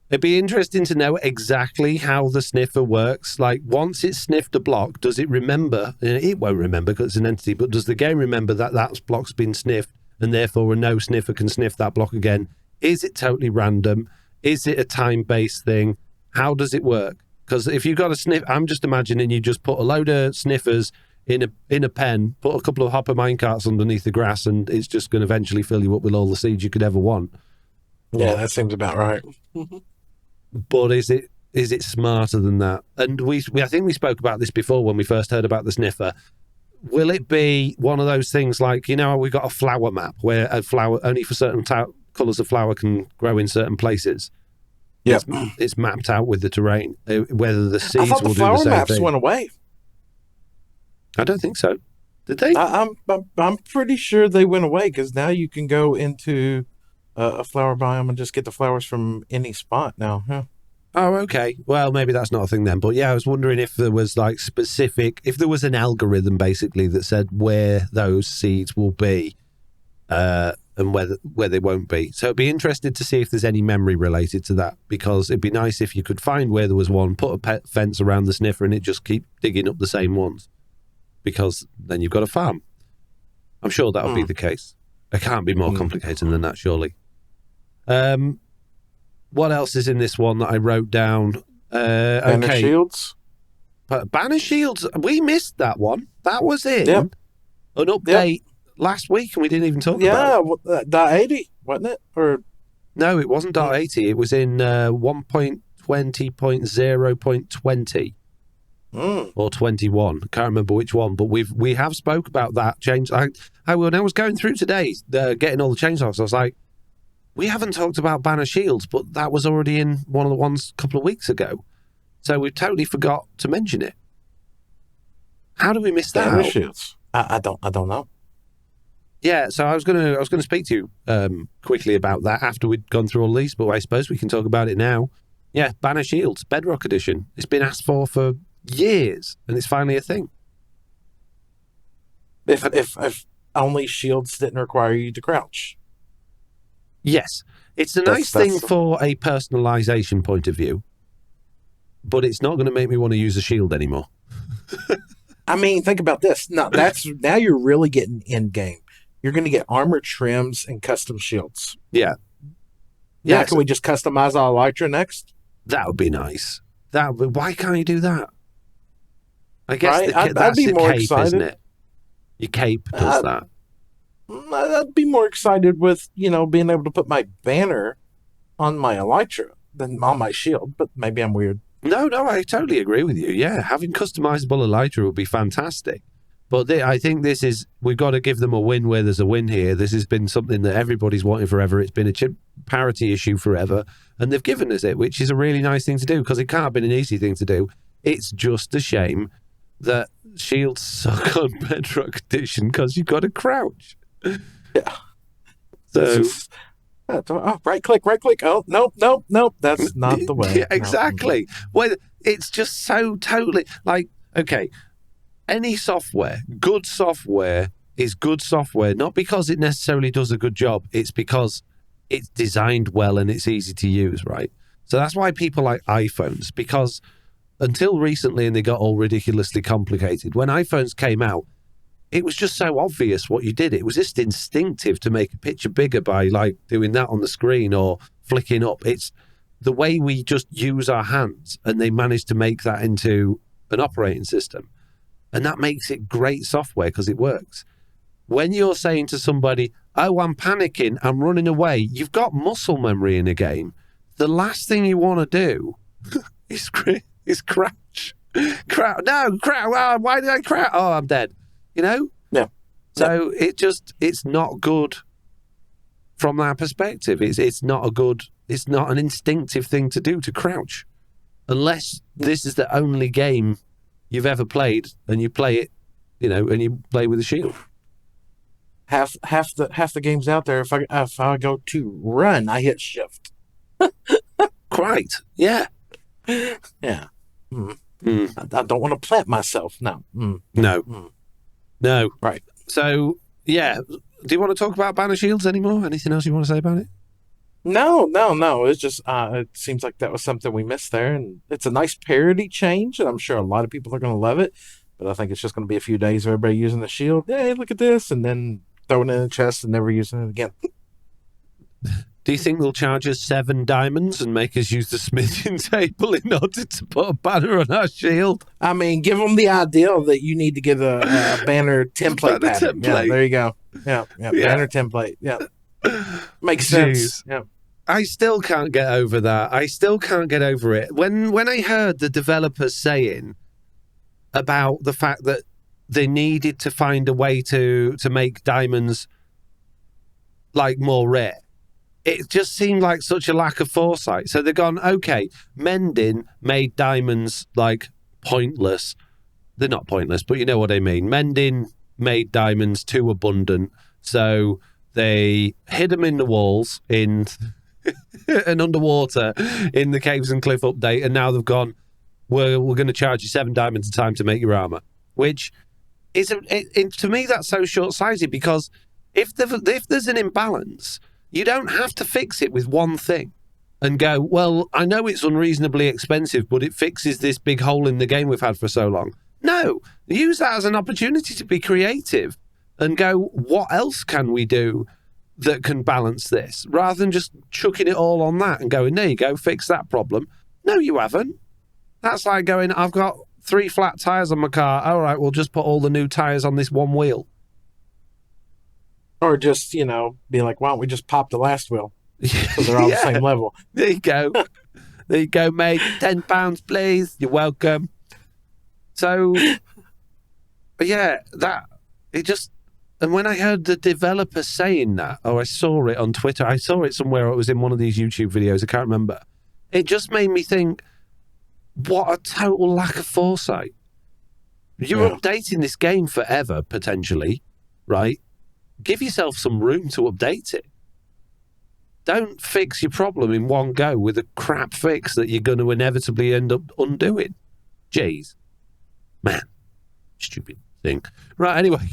It'd be interesting to know exactly how the sniffer works. Like, once it's sniffed a block, does it remember? It won't remember because it's an entity, but does the game remember that that block's been sniffed and therefore no sniffer can sniff that block again? Is it totally random? Is it a time-based thing? How does it work? Because if you've got a sniff, I'm just imagining you just put a load of sniffers in a pen, put a couple of hopper minecarts underneath the grass, and it's just going to eventually fill you up with all the seeds you could ever want. Yeah, that seems about right. But is it smarter than that? And I think we spoke about this before when we first heard about the sniffer. Will it be one of those things like, we got a flower map where a flower only for certain colours of flower can grow in certain places? Yeah, it's mapped out with the terrain. Whether the seeds I thought will the do the flower same maps thing. went away. I don't think so. Did they? I'm pretty sure they went away because now you can go into a flower biome and just get the flowers from any spot now. Huh? Oh, okay. Well, maybe that's not a thing then. But yeah, I was wondering if there was if there was an algorithm basically that said where those seeds will be. And and where they won't be. So it'd be interested to see if there's any memory related to that, because it'd be nice if you could find where there was one, put a pet fence around the sniffer, and it just keep digging up the same ones, because then you've got a farm. I'm sure that'll be the case. It can't be more complicated than that, surely. What else is in this one that I wrote down? Banner shields. But banner shields, we missed that one. That was in an update last week, and we didn't even talk about it. Yeah, .80, wasn't it? Or no, it wasn't .80. It was in 1.20.0.20 or 21. I can't remember which one, but we have spoke about that change. When I was going through today, getting all the change logs, I was like, we haven't talked about banner shields, but that was already in one of the ones a couple of weeks ago. So we totally forgot to mention it. How do we miss that? Banner shields. I don't know. Yeah, so I was gonna speak to you quickly about that after we'd gone through all these, but I suppose we can talk about it now. Yeah, banner shields, Bedrock Edition. It's been asked for years, and it's finally a thing. If only shields didn't require you to crouch. Yes, it's a nice thing for a personalization point of view, but it's not going to make me want to use a shield anymore. I mean, think about this. Now you're really getting in game. You're going to get armor trims and custom shields. Yeah. Yeah. Can we just customize our elytra next? That would be nice. Why can't you do that? I guess I'd be more cape, excited. Isn't it? Your cape does that. I'd be more excited with, being able to put my banner on my elytra than on my shield, but maybe I'm weird. No, I totally agree with you. Yeah, having customizable elytra would be fantastic. But I think we've got to give them a win where there's a win here. This has been something that everybody's wanted forever. It's been a chip parity issue forever, and they've given us it, which is a really nice thing to do, because it can't have been an easy thing to do. It's just a shame that shields suck on Bedrock Edition because you've got to crouch. Yeah. So right click. Oh, nope. That's not the way. Yeah, exactly. No. Well, it's just so totally like, okay, any software, good software is good software, not because it necessarily does a good job. It's because it's designed well and it's easy to use, right? So that's why people like iPhones, because until recently, and they got all ridiculously complicated, when iPhones came out, it was just so obvious what you did. It was just instinctive to make a picture bigger by like doing that on the screen or flicking up. It's the way we just use our hands, and they managed to make that into an operating system. And that makes it great software because it works. When you're saying to somebody, oh, I'm panicking, I'm running away, you've got muscle memory in a game. The last thing you want to do is crouch. No, crouch. Why did I crouch? Oh, I'm dead. Yeah. So it's not good from that perspective. It's not an instinctive thing to do, to crouch, unless this is the only game you've ever played and you play it, and you play with a shield. Half the games out there, if I go to run, I hit shift. Quite. Yeah. Yeah. I don't want to plant myself. No. No. Right. So, yeah. Do you want to talk about banner shields anymore? Anything else you want to say about it? No. It's just, it seems like that was something we missed there. And it's a nice parody change, and I'm sure a lot of people are going to love it. But I think it's just going to be a few days of everybody using the shield. Hey, look at this. And then throwing it in the chest and never using it again. Do you think they'll charge us 7 diamonds and make us use the smithing table in order to put a banner on our shield? I mean, give them the idea that you need to get a banner template pattern. Yeah, there you go. Yeah, banner template. Yeah. Makes sense. Yeah. I still can't get over that. I still can't get over it. When I heard the developers saying about the fact that they needed to find a way to make diamonds like more rare, it just seemed like such a lack of foresight. So they've gone, okay, Mending made diamonds like pointless. They're not pointless, but you know what I mean. Mending made diamonds too abundant, so they hid them in the walls and underwater in the Caves and Cliff update, and now they've gone, we're going to charge you 7 diamonds a time to make your armor, which is to me that's so short-sighted, because If there's an imbalance, you don't have to fix it with one thing and go, well, I know it's unreasonably expensive, but it fixes this big hole in the game we've had for so long. No, use that as an opportunity to be creative and go, what else can we do that can balance this? Rather than just chucking it all on that and going, there you go, fix that problem. No, you haven't. That's like going, I've got 3 flat tyres on my car. All right, we'll just put all the new tyres on this one wheel. Or just, be like, why don't we just pop the last wheel? So they're all the same level. There you go. There you go, mate. £10, please. You're welcome. So, yeah, and when I heard the developer saying that, or I saw it on Twitter, I saw it somewhere, or it was in one of these YouTube videos, I can't remember. It just made me think, what a total lack of foresight. You're updating this game forever, potentially, right? Give yourself some room to update it. Don't fix your problem in one go with a crap fix that you're going to inevitably end up undoing. Jeez. Man. Stupid thing. Right, anyway,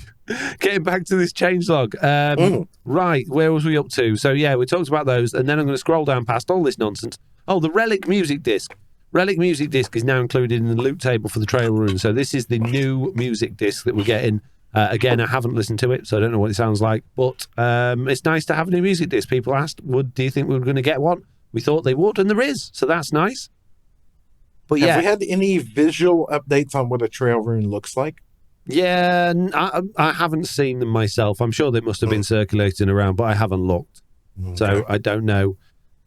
getting back to this changelog. Right, where was we up to? So, yeah, we talked about those, and then I'm going to scroll down past all this nonsense. Oh, the Relic music disc. Relic music disc is now included in the loot table for the trail rune. So this is the new music disc that we're getting. Again, I haven't listened to it, so I don't know what it sounds like. But it's nice to have a new music disc. People asked, do you think we were going to get one? We thought they would, and there is. So that's nice. But yeah. Have we had any visual updates on what a trail rune looks like? Yeah, I haven't seen them myself. I'm sure they must have been circulating around, but I haven't looked. Okay. So I don't know.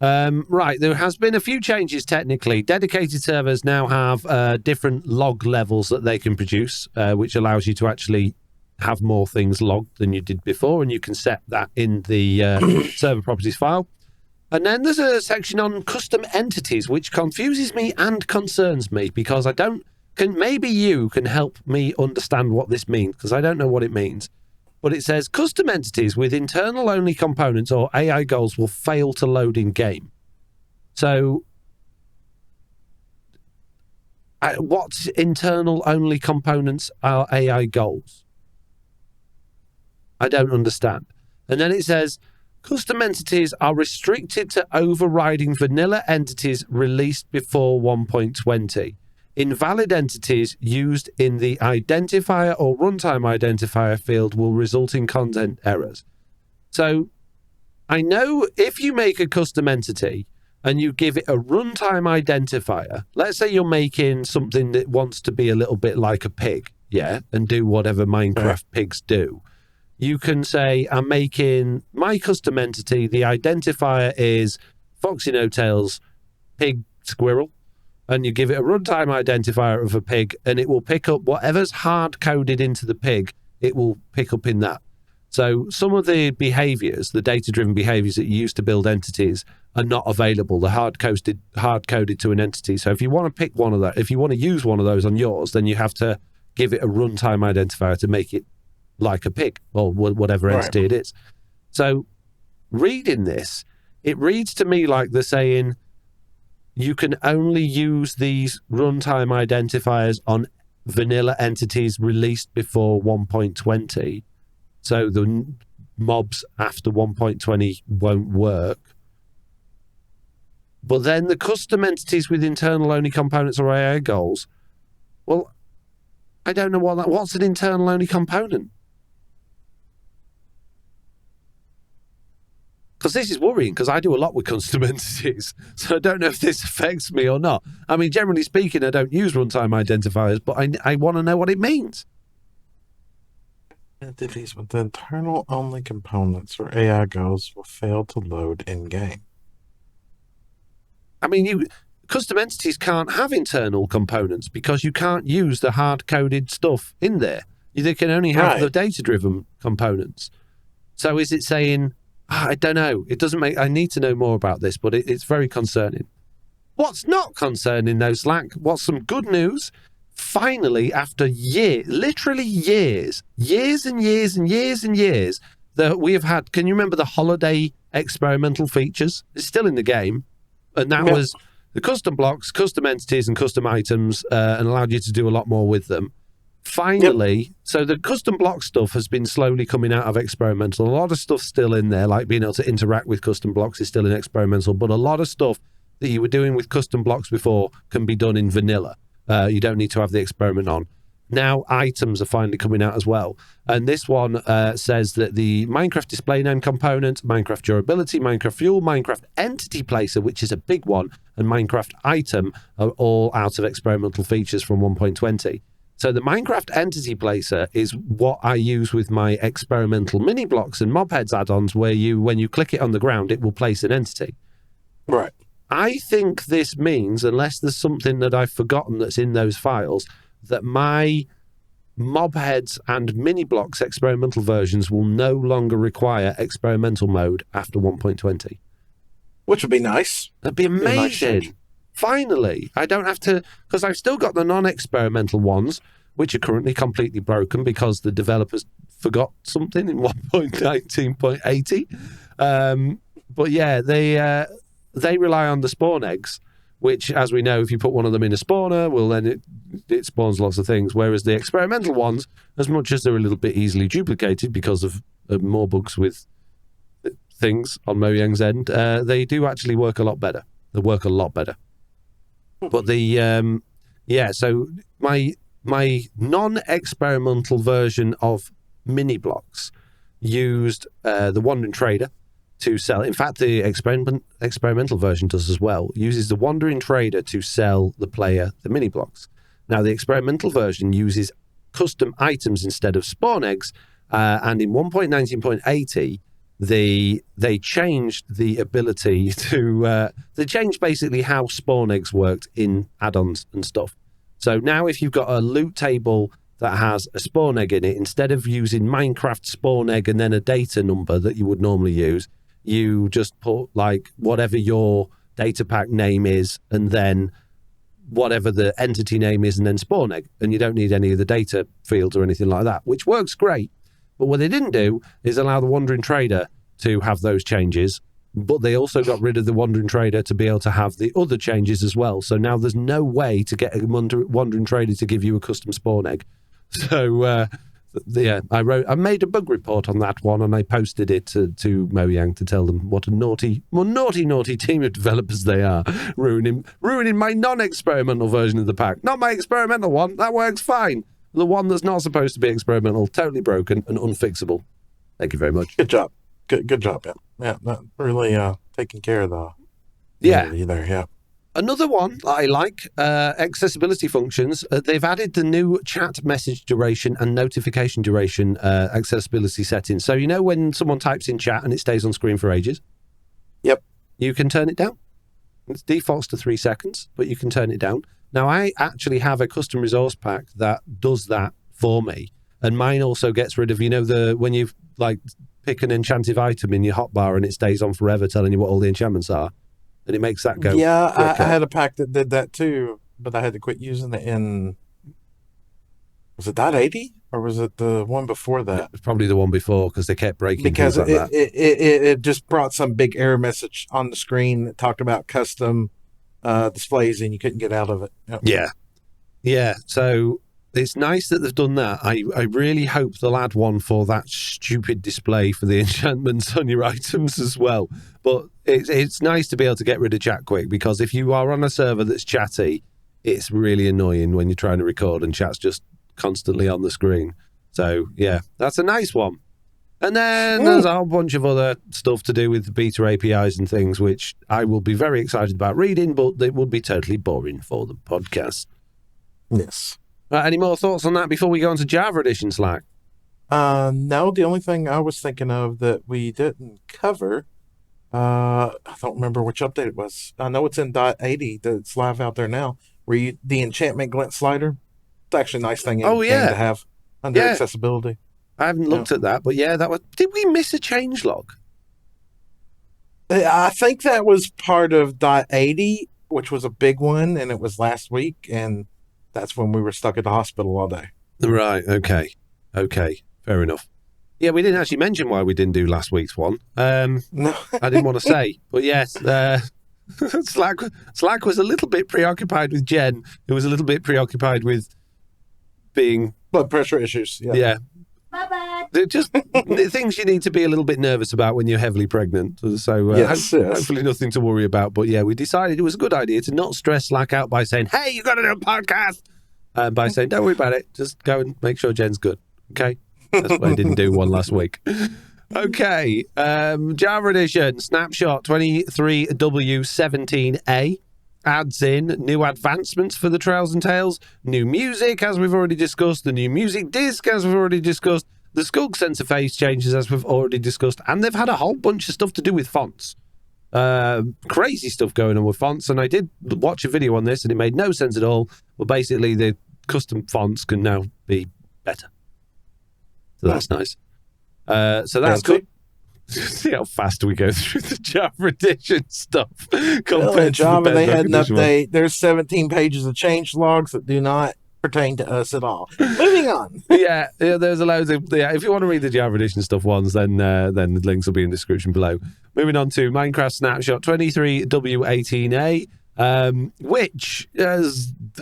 Right, there has been a few changes technically. Dedicated servers now have different log levels that they can produce, which allows you to actually have more things logged than you did before, and you can set that in the server properties file. And then there's a section on custom entities, which confuses me and concerns me, because maybe you can help me understand what this means, because I don't know what it means. But it says custom entities with internal-only components or AI goals will fail to load in-game. So, what's internal-only components are AI goals? I don't understand. And then it says custom entities are restricted to overriding vanilla entities released before 1.20. Invalid entities used in the identifier or runtime identifier field will result in content errors. So I know if you make a custom entity and you give it a runtime identifier, let's say you're making something that wants to be a little bit like a pig, and do whatever Minecraft pigs do. You can say, I'm making my custom entity, the identifier is Foxy No Tails pig squirrel. And you give it a runtime identifier of a pig, and it will pick up whatever's hard-coded into the pig, it will pick up in that. So some of the behaviors, the data-driven behaviors that you use to build entities are not available. They're hard-coded to an entity. So if you want to pick one of that, if you want to use one of those on yours, then you have to give it a runtime identifier to make it like a pig or whatever entity it is. So reading this, it reads to me like they're saying, you can only use these runtime identifiers on vanilla entities released before 1.20. So the mobs after 1.20 won't work. But then the custom entities with internal-only components or AI goals, well, I don't know what's an internal-only component? Because this is worrying, because I do a lot with custom entities, so I don't know if this affects me or not. I mean, generally speaking, I don't use runtime identifiers, but I want to know what it means. Entities with internal-only components or AI goals will fail to load in-game. I mean, custom entities can't have internal components because you can't use the hard-coded stuff in there. They can only have the data-driven components. So is it saying... I don't know. It doesn't make... I need to know more about this, but it's very concerning. What's not concerning, though, Slack? What's some good news? Finally, after literally years and years that we have had... Can you remember the holiday experimental features? It's still in the game. And that was the custom blocks, custom entities, and custom items, and allowed you to do a lot more with them. finally, so the custom block stuff has been slowly coming out of experimental. A lot of stuff's still in there, like being able to interact with custom blocks is still in experimental, but a lot of stuff that you were doing with custom blocks before can be done in vanilla. You don't need to have the experiment on. Now items are finally coming out as well. And this one says that the Minecraft display name component, Minecraft durability, Minecraft fuel, Minecraft entity placer, which is a big one, and Minecraft item are all out of experimental features from 1.20. So the Minecraft entity placer is what I use with my experimental mini blocks and mob heads add-ons, where when you click it on the ground, it will place an entity. Right. I think this means, unless there's something that I've forgotten that's in those files, that my mob heads and mini blocks experimental versions will no longer require experimental mode after 1.20. Which would be nice. That'd be amazing. Nice. Finally, I don't have to, because I've still got the non-experimental ones, which are currently completely broken because the developers forgot something in 1.19.80. But yeah, they rely on the spawn eggs, which, as we know, if you put one of them in a spawner, well, then it spawns lots of things. Whereas the experimental ones, as much as they're a little bit easily duplicated because of more bugs with things on Mojang's end, they do actually work a lot better. They work a lot better. But so my non-experimental version of mini blocks used the Wandering Trader to sell. In fact, the experimental version does as well. Uses the Wandering Trader to sell the player the mini blocks. Now, the experimental version uses custom items instead of spawn eggs, and in 1.19.80, they changed the ability to... they changed basically how spawn eggs worked in add-ons and stuff. So now if you've got a loot table that has a spawn egg in it, instead of using Minecraft spawn egg and then a data number that you would normally use, you just put like whatever your data pack name is and then whatever the entity name is and then spawn egg. And you don't need any of the data fields or anything like that, which works great. But what they didn't do is allow the Wandering Trader to have those changes, but they also got rid of the Wandering Trader to be able to have the other changes as well. So now there's no way to get a Wandering Trader to give you a custom spawn egg. So I made a bug report on that one and I posted it to Mojang to tell them what a naughty team of developers they are, ruining my non-experimental version of the pack. Not my experimental one, that works fine. The one that's not supposed to be experimental, totally broken and unfixable. Thank you very much. Good job. Good job, yeah. Yeah, that really taking care of the there, yeah. Another one that I like, accessibility functions. They've added the new chat message duration and notification duration accessibility settings. So, you know when someone types in chat and it stays on screen for ages? Yep. You can turn it down. It defaults to 3 seconds, but you can turn it down. Now, I actually have a custom resource pack that does that for me. And mine also gets rid of, when you pick an enchanted item in your hotbar and it stays on forever telling you what all the enchantments are. And it makes that go. Yeah, I had a pack that did that too, but I had to quit using it in... Was it .80? Or was it the one before that? It's probably the one before because they kept breaking because things like that. It just brought some big error message on the screen that talked about custom displays and you couldn't get out of it. Yep. Yeah. So it's nice that they've done that. I really hope they'll add one for that stupid display for the enchantments on your items as well. But it's nice to be able to get rid of chat quick, because if you are on a server that's chatty, it's really annoying when you're trying to record and chat's just constantly on the screen. So yeah, that's a nice one. And then there's a whole bunch of other stuff to do with the beta APIs and things, which I will be very excited about reading, but it would be totally boring for the podcast. Yes. Any more thoughts on that before we go on to Java Edition, Slack? No, the only thing I was thinking of that we didn't cover, I don't remember which update it was. I know it's in .80 that's live out there now, where the enchantment glint slider. It's actually a nice thing to have under accessibility. I haven't looked at that, but did we miss a changelog? I think that was part of .80, which was a big one, and it was last week, and that's when we were stuck at the hospital all day. Right, okay, fair enough. Yeah, we didn't actually mention why we didn't do last week's one. No. I didn't want to say, but yes, Slack was a little bit preoccupied with Jen, who was a little bit preoccupied with being Blood pressure issues. Yeah. Yeah. They're just things you need to be a little bit nervous about when you're heavily pregnant. So Yes. hopefully nothing to worry about. But yeah, we decided it was a good idea to not stress Slack out by saying, hey, you got to do a podcast. By saying, don't worry about it. Just go and make sure Jen's good. Okay? That's why I didn't do one last week. Okay. Java Edition, Snapshot 23W17A. Adds in new advancements for the Trails and Tales, new music, as we've already discussed, the new music disc, as we've already discussed, the Skug interface changes, as we've already discussed, and they've had a whole bunch of stuff to do with fonts. Crazy stuff going on with fonts, and I did watch a video on this, and it made no sense at all, but basically the custom fonts can now be better. So that's nice. So that's good. See how fast we go through the Java Edition stuff. In Java, they had an update. There's 17 pages of change logs that do not pertain to us at all. Moving on. yeah, there's a loads of. Yeah, if you want to read the Java Edition stuff ones, then the links will be in the description below. Moving on to Minecraft Snapshot 23W18A, which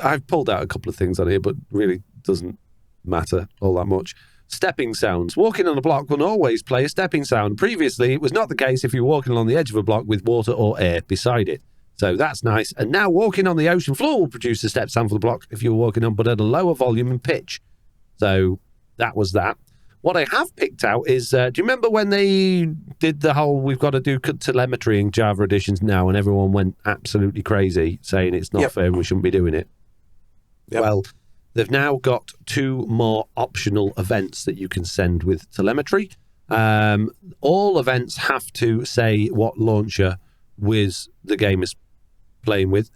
I've pulled out a couple of things on here, but really doesn't matter all that much. Stepping sounds. Walking on a block will always play a stepping sound. Previously, it was not the case if you're walking along the edge of a block with water or air beside it. So that's nice. And now walking on the ocean floor will produce a step sound for the block if you're walking on, but at a lower volume and pitch. So that was that. What I have picked out is, do you remember when they did the whole, we've got to do telemetry in Java Editions now, and everyone went absolutely crazy saying it's not fair and we shouldn't be doing it? Yep. Well, they've now got 2 more optional events that you can send with telemetry. All events have to say what launcher the game is playing with.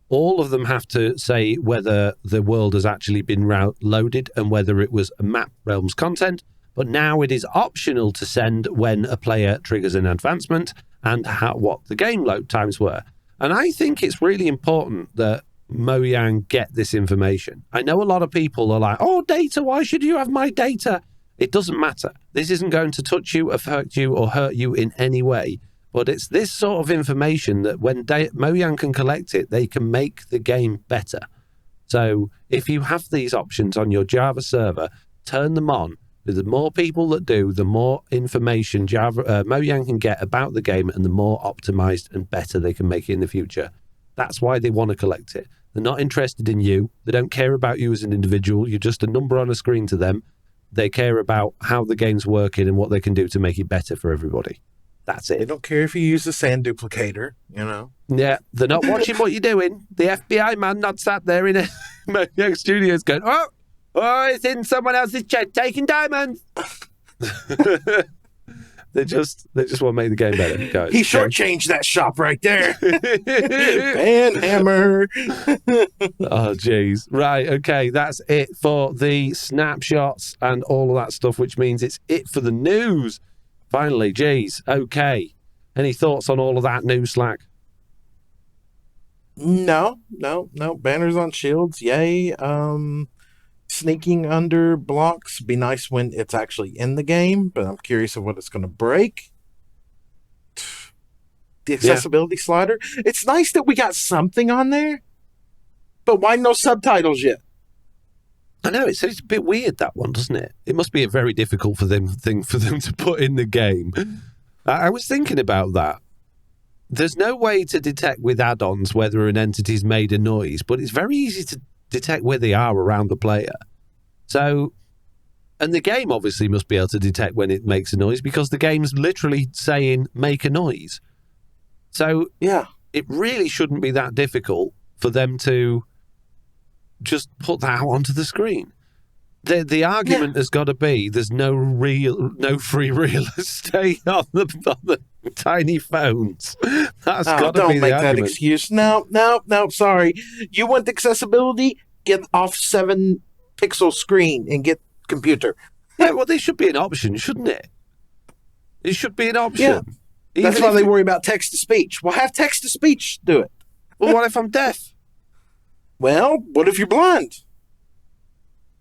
All of them have to say whether the world has actually been loaded and whether it was map realms content. But now it is optional to send when a player triggers an advancement and what the game load times were. And I think it's really important that Mojang get this information. I know a lot of people are like, oh, data, why should you have my data? It doesn't matter. This isn't going to touch you, affect you, or hurt you in any way. But it's this sort of information that when Mojang can collect it, they can make the game better. So if you have these options on your Java server, turn them on. The more people that do, the more information Mojang can get about the game, and the more optimized and better they can make it in the future. That's why they want to collect it. They're not interested in you. They don't care about you as an individual. You're just a number on a screen to them. They care about how the game's working and what they can do to make it better for everybody. That's it. They don't care if you use the sand duplicator, you know? Yeah, they're not watching what you're doing. The FBI man not sat there in a Mojang Studios going, oh, it's in someone else's chat taking diamonds. They just want to make the game better, guys. He shortchanged that shop right there. Banhammer. Oh, jeez. Right, okay, that's it for the snapshots and all of that stuff, which means it's it for the news. Finally, jeez. Okay. Any thoughts on all of that news, Slack? No. Banners on shields, yay. Sneaking under blocks be nice when it's actually in the game, but I'm curious of what it's going to break. The accessibility slider. It's nice that we got something on there, but why no subtitles yet? I know, it's a bit weird, that one, doesn't it? It must be a very difficult thing for them to put in the game. I was thinking about that. There's no way to detect with add-ons whether an entity's made a noise, but it's very easy to detect where they are around the player. So, and the game obviously must be able to detect when it makes a noise because the game's literally saying, make a noise. So, yeah, it really shouldn't be that difficult for them to just put that out onto the screen. The argument has got to be there's no free real estate on the tiny phones. That's got to be the argument. Don't make that excuse. No, sorry. You want accessibility? Get off 7-pixel screen and get computer. Yeah, well, there should be an option, shouldn't it? It should be an option. Yeah. That's why they worry about text-to-speech. Well, have text-to-speech do it. Well, what if I'm deaf? Well, what if you're blind?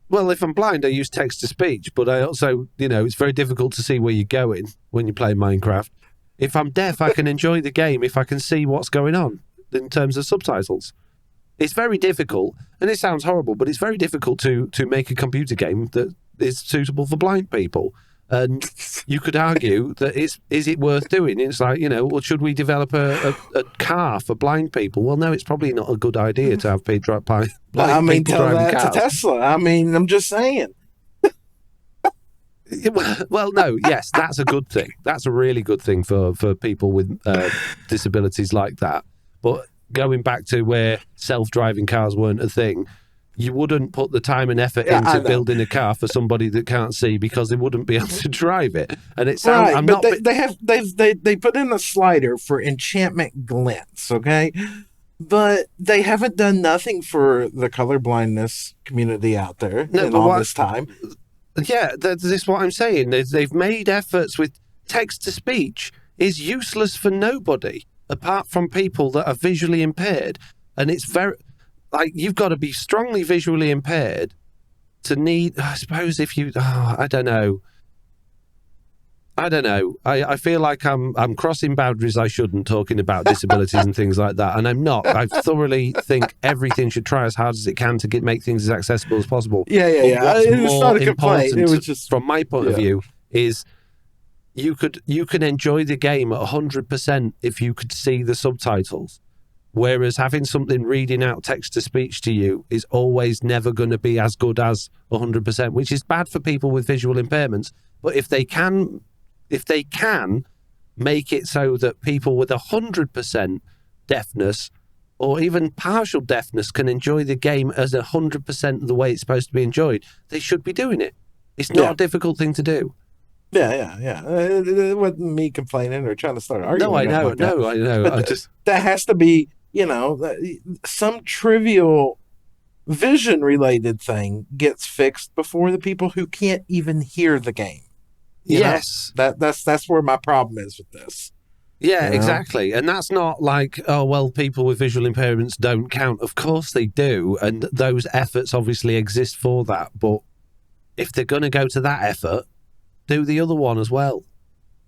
Well, if I'm blind, I use text-to-speech, but I also, it's very difficult to see where you're going when you play Minecraft. If I'm deaf, I can enjoy the game if I can see what's going on in terms of subtitles. It's very difficult, and it sounds horrible, but it's very difficult to make a computer game that is suitable for blind people. And you could argue that is it worth doing? It's like, well, should we develop a car for blind people? Well, no, it's probably not a good idea to have blind people driving tell that cars. to Tesla. I'm just saying. Well, no, yes, that's a good thing. That's a really good thing for people with disabilities like that. But going back to where self-driving cars weren't a thing, you wouldn't put the time and effort into building a car for somebody that can't see because they wouldn't be able to drive it. And it sounds they put in a slider for enchantment glints, okay? But they haven't done nothing for the colorblindness community out there this time. Yeah, this is what I'm saying. They've made efforts with text-to-speech is useless for nobody apart from people that are visually impaired. And it's very... Like, you've got to be strongly visually impaired to need... I suppose if you... I don't know. I feel like I'm crossing boundaries I shouldn't, talking about disabilities and things like that, and I'm not. I thoroughly think everything should try as hard as it can to make things as accessible as possible. Yeah. It's not a complaint. It was just... From my point of view, is you can enjoy the game at 100% if you could see the subtitles. Whereas having something reading out text-to-speech to you is always never going to be as good as 100%, which is bad for people with visual impairments. But if they can make it so that people with 100% deafness or even partial deafness can enjoy the game as 100% the way it's supposed to be enjoyed, they should be doing it. It's not a difficult thing to do. Yeah. It wasn't me complaining or trying to start arguing. I know. But that has to be, some trivial vision-related thing gets fixed before the people who can't even hear the game. Yes. That's where my problem is with this. Yeah, exactly. And that's not like, people with visual impairments don't count. Of course they do. And those efforts obviously exist for that. But if they're going to go to that effort, do the other one as well.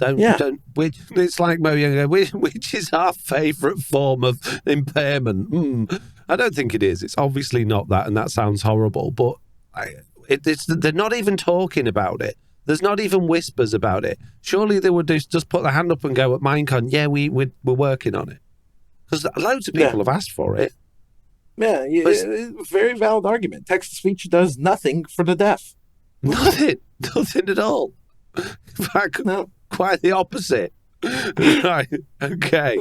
It's like which is our favourite form of impairment? I don't think it is. It's obviously not that, and that sounds horrible. But they're not even talking about it. There's not even whispers about it. Surely they would just put their hand up and go at Minecon. Yeah, we're working on it, because loads of people have asked for it. Yeah, it's a very valid argument. Text-to-speech does nothing for the deaf. Nothing at all. In fact, quite the opposite. Right, okay.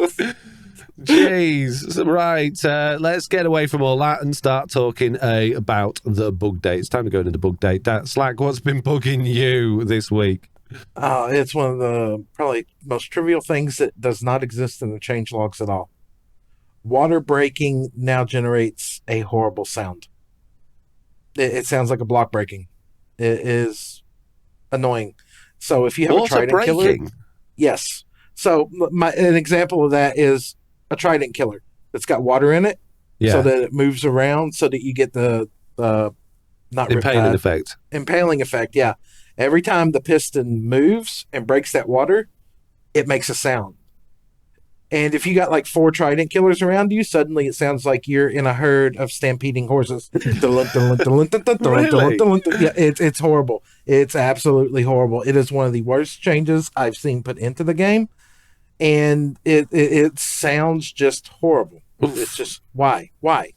Jeez. Right, let's get away from all that and start talking about the Bugdate. It's time to go into the Bugdate. Slack, what's been bugging you this week? It's one of the probably most trivial things that does not exist in the changelogs at all. Water breaking now generates a horrible sound. It sounds like a block breaking. It is annoying. So if you have a trident killer, yes. So an example of that is a trident killer that's got water in it, so that it moves around, so that you get the impaling effect. Impaling effect, yeah. Every time the piston moves and breaks that water, it makes a sound. And if you got like 4 trident killers around you, suddenly it sounds like you're in a herd of stampeding horses. Really? Yeah, it's horrible. It's absolutely horrible. It is one of the worst changes I've seen put into the game. And it sounds just horrible. It's just, why? Why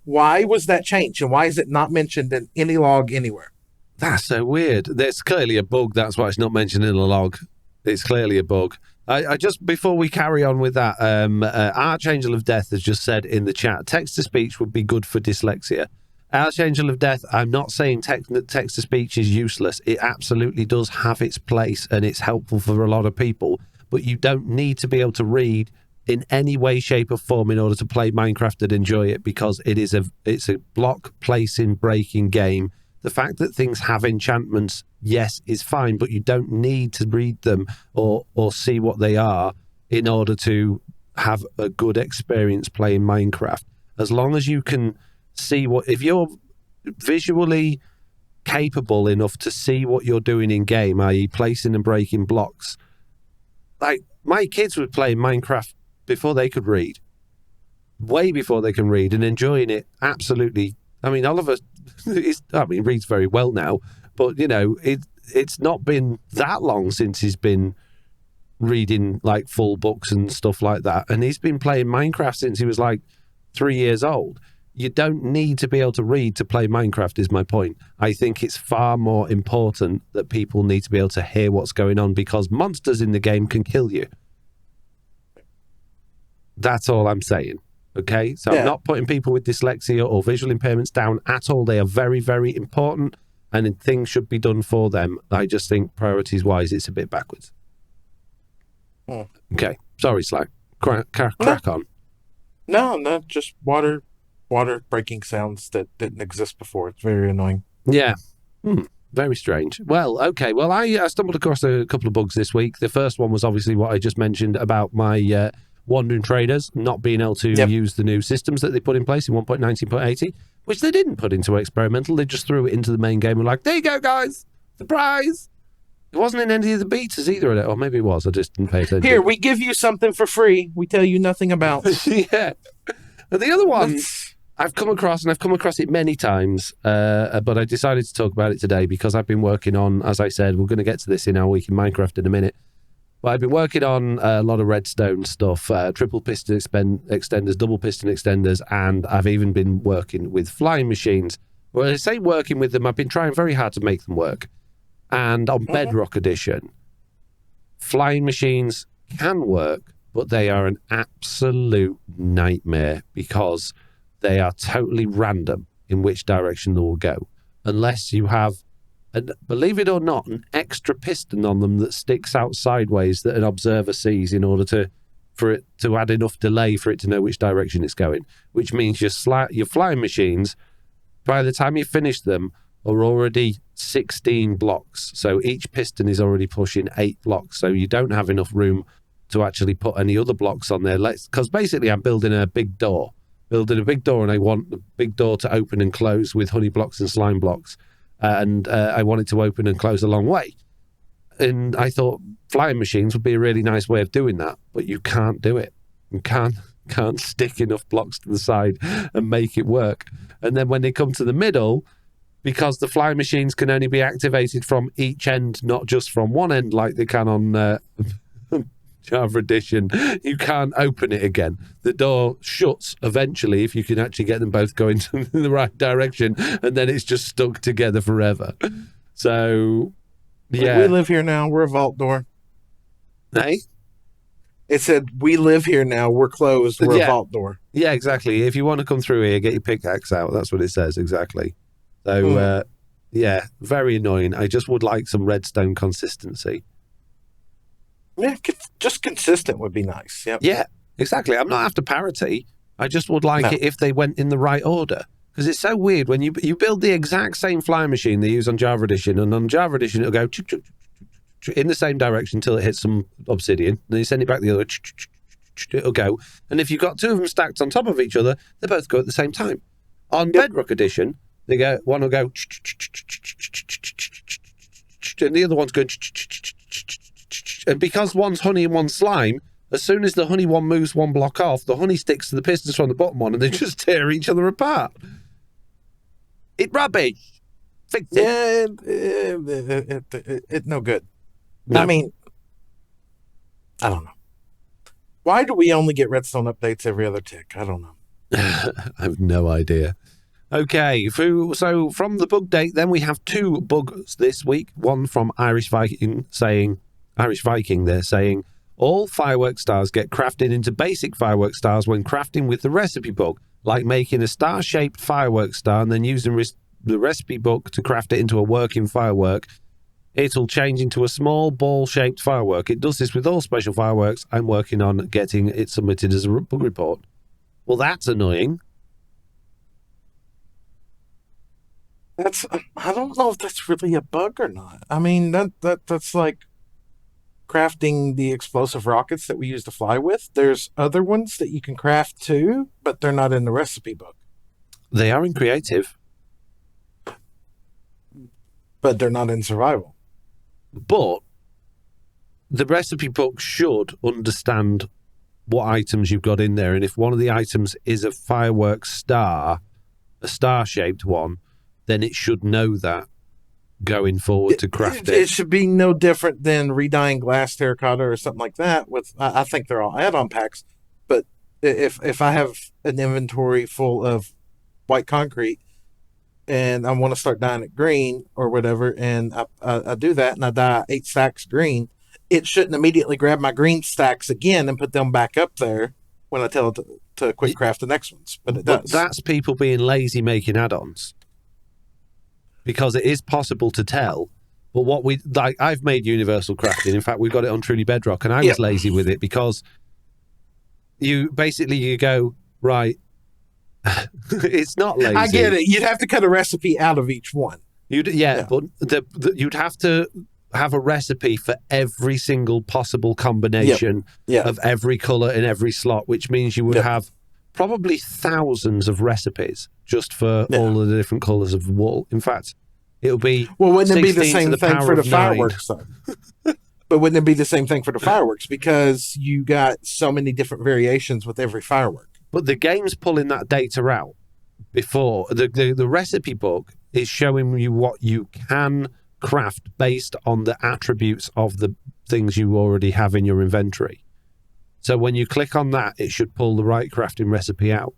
was that changed? And why is it not mentioned in any log anywhere? That's so weird. There's clearly a bug. That's why it's not mentioned in a log. It's clearly a bug. I just, before we carry on with that, Archangel of Death has just said in the chat, text-to-speech would be good for dyslexia. Archangel of Death, I'm not saying text-to-speech is useless. It absolutely does have its place, and it's helpful for a lot of people. But you don't need to be able to read in any way, shape, or form in order to play Minecraft and enjoy it, because it's a block placing breaking game. The fact that things have enchantments, yes, is fine, but you don't need to read them or see what they are in order to have a good experience playing Minecraft. As long as you can see if you're visually capable enough to see what you're doing in game, i.e. placing and breaking blocks. Like, my kids were playing Minecraft before they could read. way before they can read and enjoying it absolutely. I mean, Oliver, reads very well now, but, it's not been that long since he's been reading, like, full books and stuff like that. And he's been playing Minecraft since he was, like, 3 years old. You don't need to be able to read to play Minecraft, is my point. I think it's far more important that people need to be able to hear what's going on, because monsters in the game can kill you. That's all I'm saying. Okay? So I'm not putting people with dyslexia or visual impairments down at all. They are very, very important, and things should be done for them. I just think priorities-wise, it's a bit backwards. Okay. Sorry, Slack. Crack on. No, just water breaking sounds that didn't exist before. It's very annoying. Yeah. Very strange. Well, okay. Well, I stumbled across a couple of bugs this week. The first one was obviously what I just mentioned about my wandering traders not being able to use the new systems that they put in place in 1.19.80, which they didn't put into experimental. They just threw it into the main game and like, there you go, guys. Surprise. It wasn't in any of the betas either, or maybe it was. I just didn't pay attention. Here, we give you something for free we tell you nothing about. Yeah. And the other one I've come across, and I've come across it many times, but I decided to talk about it today because I've been working on, as I said, we're going to get to this in our week in Minecraft in a minute, but I've been working on a lot of redstone stuff, triple piston extenders, double piston extenders, and I've even been working with flying machines. Well, I say working with them, I've been trying very hard to make them work. And on Bedrock Edition, flying machines can work, but they are an absolute nightmare because they are totally random in which direction they will go. Unless you have, believe it or not, an extra piston on them that sticks out sideways that an observer sees in order for it to add enough delay for it to know which direction it's going. Which means your flying machines, by the time you finish them, are already 16 blocks. So each piston is already pushing 8 blocks. So you don't have enough room to actually put any other blocks on there. Because basically I'm building a big door. And I want the big door to open and close with honey blocks and slime blocks. And I want it to open and close a long way. And I thought flying machines would be a really nice way of doing that. But you can't do it. You can't stick enough blocks to the side and make it work. And then when they come to the middle, because the flying machines can only be activated from each end, not just from one end like they can on Java Edition, you can't open it again. The door shuts eventually if you can actually get them both going in the right direction, and then it's just stuck together forever. So, yeah. We live here now. We're a vault door. Hey? It said, we live here now. We're closed. We're a vault door. Yeah, exactly. If you want to come through here, get your pickaxe out. That's what it says, exactly. So, yeah, very annoying. I just would like some redstone consistency. Yeah, just consistent would be nice. Yep. Yeah, exactly. I'm not after parity. I just would like it if they went in the right order. Because it's so weird when you build the exact same flying machine they use on Java Edition, and on Java Edition it'll go in the same direction until it hits some obsidian. Then you send it back the other, it'll go. And if you've got two of them stacked on top of each other, they both go at the same time. On Bedrock Edition, one will go, and the other one's going, and because one's honey and one's slime, as soon as the honey one moves one block off, the honey sticks to the pistons from the bottom one, and they just tear each other apart. It's rubbish. Fix it. Yeah, it's no good. No. I mean, I don't know. Why do we only get redstone updates every other tick? I don't know. I have no idea. Okay, so from the Bugdate, then we have 2 bugs this week. One from Irish Viking saying, all firework stars get crafted into basic firework stars when crafting with the recipe book, like making a star-shaped firework star and then using the recipe book to craft it into a working firework. It'll change into a small ball-shaped firework. It does this with all special fireworks. I'm working on getting it submitted as a bug report. Well, that's annoying. I don't know if that's really a bug or not. I mean, that's like crafting the explosive rockets that we use to fly with. There's other ones that you can craft too, but they're not in the recipe book. They are in creative. But they're not in survival. But the recipe book should understand what items you've got in there, and if one of the items is a fireworks star, a star-shaped one, then it should know that going forward to craft it. It should be no different than redying glass terracotta or something like that. I think they're all add-on packs, but if I have an inventory full of white concrete and I want to start dyeing it green or whatever, and I do that and I dye 8 stacks green, it shouldn't immediately grab my green stacks again and put them back up there when I tell it to quick craft the next ones. But it does. That's people being lazy making add-ons. Because it is possible to tell. But what we like, I've made universal crafting. In fact, we've got it on Truly Bedrock, and I was lazy with it because you go, right, it's not lazy. I get it. You'd have to cut a recipe out of each one. But you'd have to have a recipe for every single possible combination of every color in every slot, which means you would have probably thousands of recipes just for all of the different colors of wool. In fact, it'll be wouldn't it be the same thing for the fireworks though? But wouldn't it be the same thing for the fireworks, because you got so many different variations with every firework? But the game's pulling that data out before the recipe book is showing you what you can craft based on the attributes of the things you already have in your inventory. So when you click on that, it should pull the right crafting recipe out.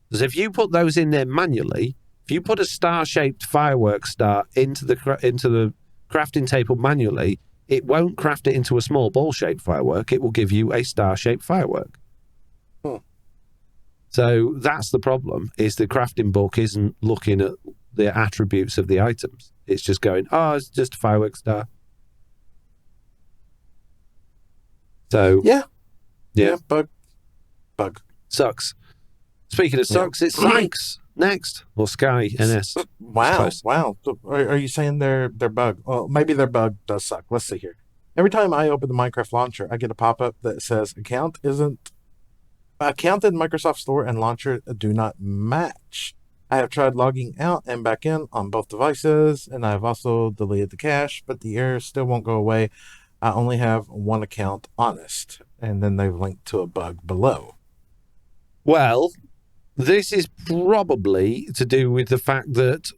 Because if you put those in there manually, if you put a star-shaped fireworks star into the crafting table manually, it won't craft it into a small ball-shaped firework. It will give you a star-shaped firework. So that's the problem, is the crafting book isn't looking at the attributes of the items. It's just going, it's just a fireworks star. So yeah, bug. Sucks. Speaking of sucks, it's Sykes next, or Sky NS. Wow. Are you saying their bug? Well, maybe their bug does suck. Let's see here. Every time I open the Minecraft launcher, I get a pop-up that says account in Microsoft Store and launcher do not match. I have tried logging out and back in on both devices, and I have also deleted the cache, but the error still won't go away. I only have one account honest. And then they've linked to a bug below. Well, this is probably to do with the fact that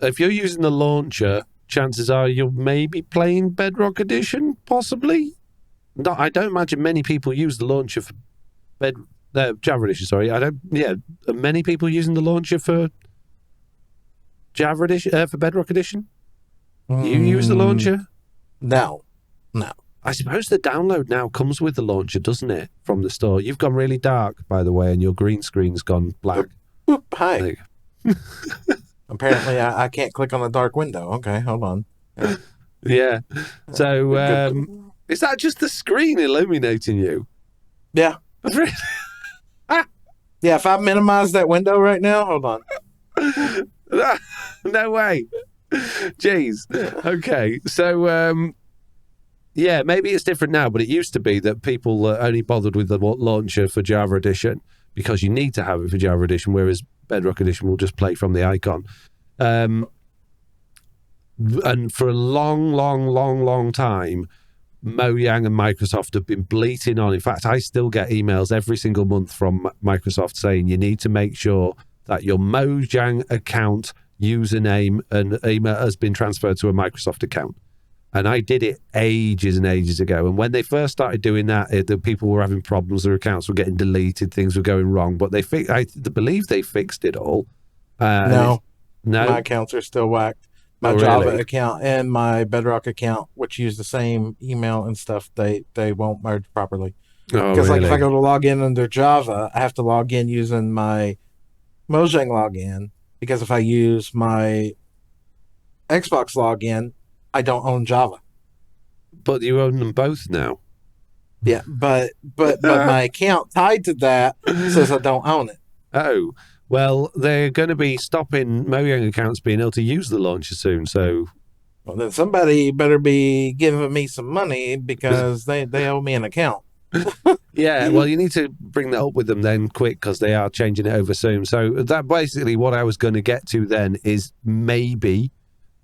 if you're using the launcher, chances are you're maybe playing Bedrock Edition, possibly. No, I don't imagine many people use the launcher for Java Edition, sorry. Many people using the launcher for Java Edition, for Bedrock Edition? You use the launcher? No. I suppose the download now comes with the launcher, doesn't it, from the store? You've gone really dark, by the way, and your green screen's gone black. Hi. Apparently, I can't click on a dark window. Okay, hold on. Yeah. So, is that just the screen illuminating you? Yeah. Yeah, if I minimize that window right now, hold on. No way. Jeez. Okay, so... yeah, maybe it's different now, but it used to be that people only bothered with the launcher for Java Edition because you need to have it for Java Edition, whereas Bedrock Edition will just play from the icon. And for a long time, Mojang and Microsoft have been bleating on. In fact, I still get emails every single month from Microsoft saying you need to make sure that your Mojang account username and email has been transferred to a Microsoft account. And I did it ages and ages ago. And when they first started doing that, the people were having problems. Their accounts were getting deleted. Things were going wrong. But I believe they fixed it all. No. My accounts are still whacked. My Java account and my Bedrock account, which use the same email and stuff, they won't merge properly. Because like if I go to log in under Java, I have to log in using my Mojang login. Because if I use my Xbox login, I don't own Java. But you own them both now. Yeah, but my account tied to that says I don't own it. Oh, well, they're going to be stopping Mojang accounts being able to use the launcher soon, so... Well, then somebody better be giving me some money because they owe me an account. Yeah, well, you need to bring that up with them then quick because they are changing it over soon. So that basically what I was going to get to then is maybe...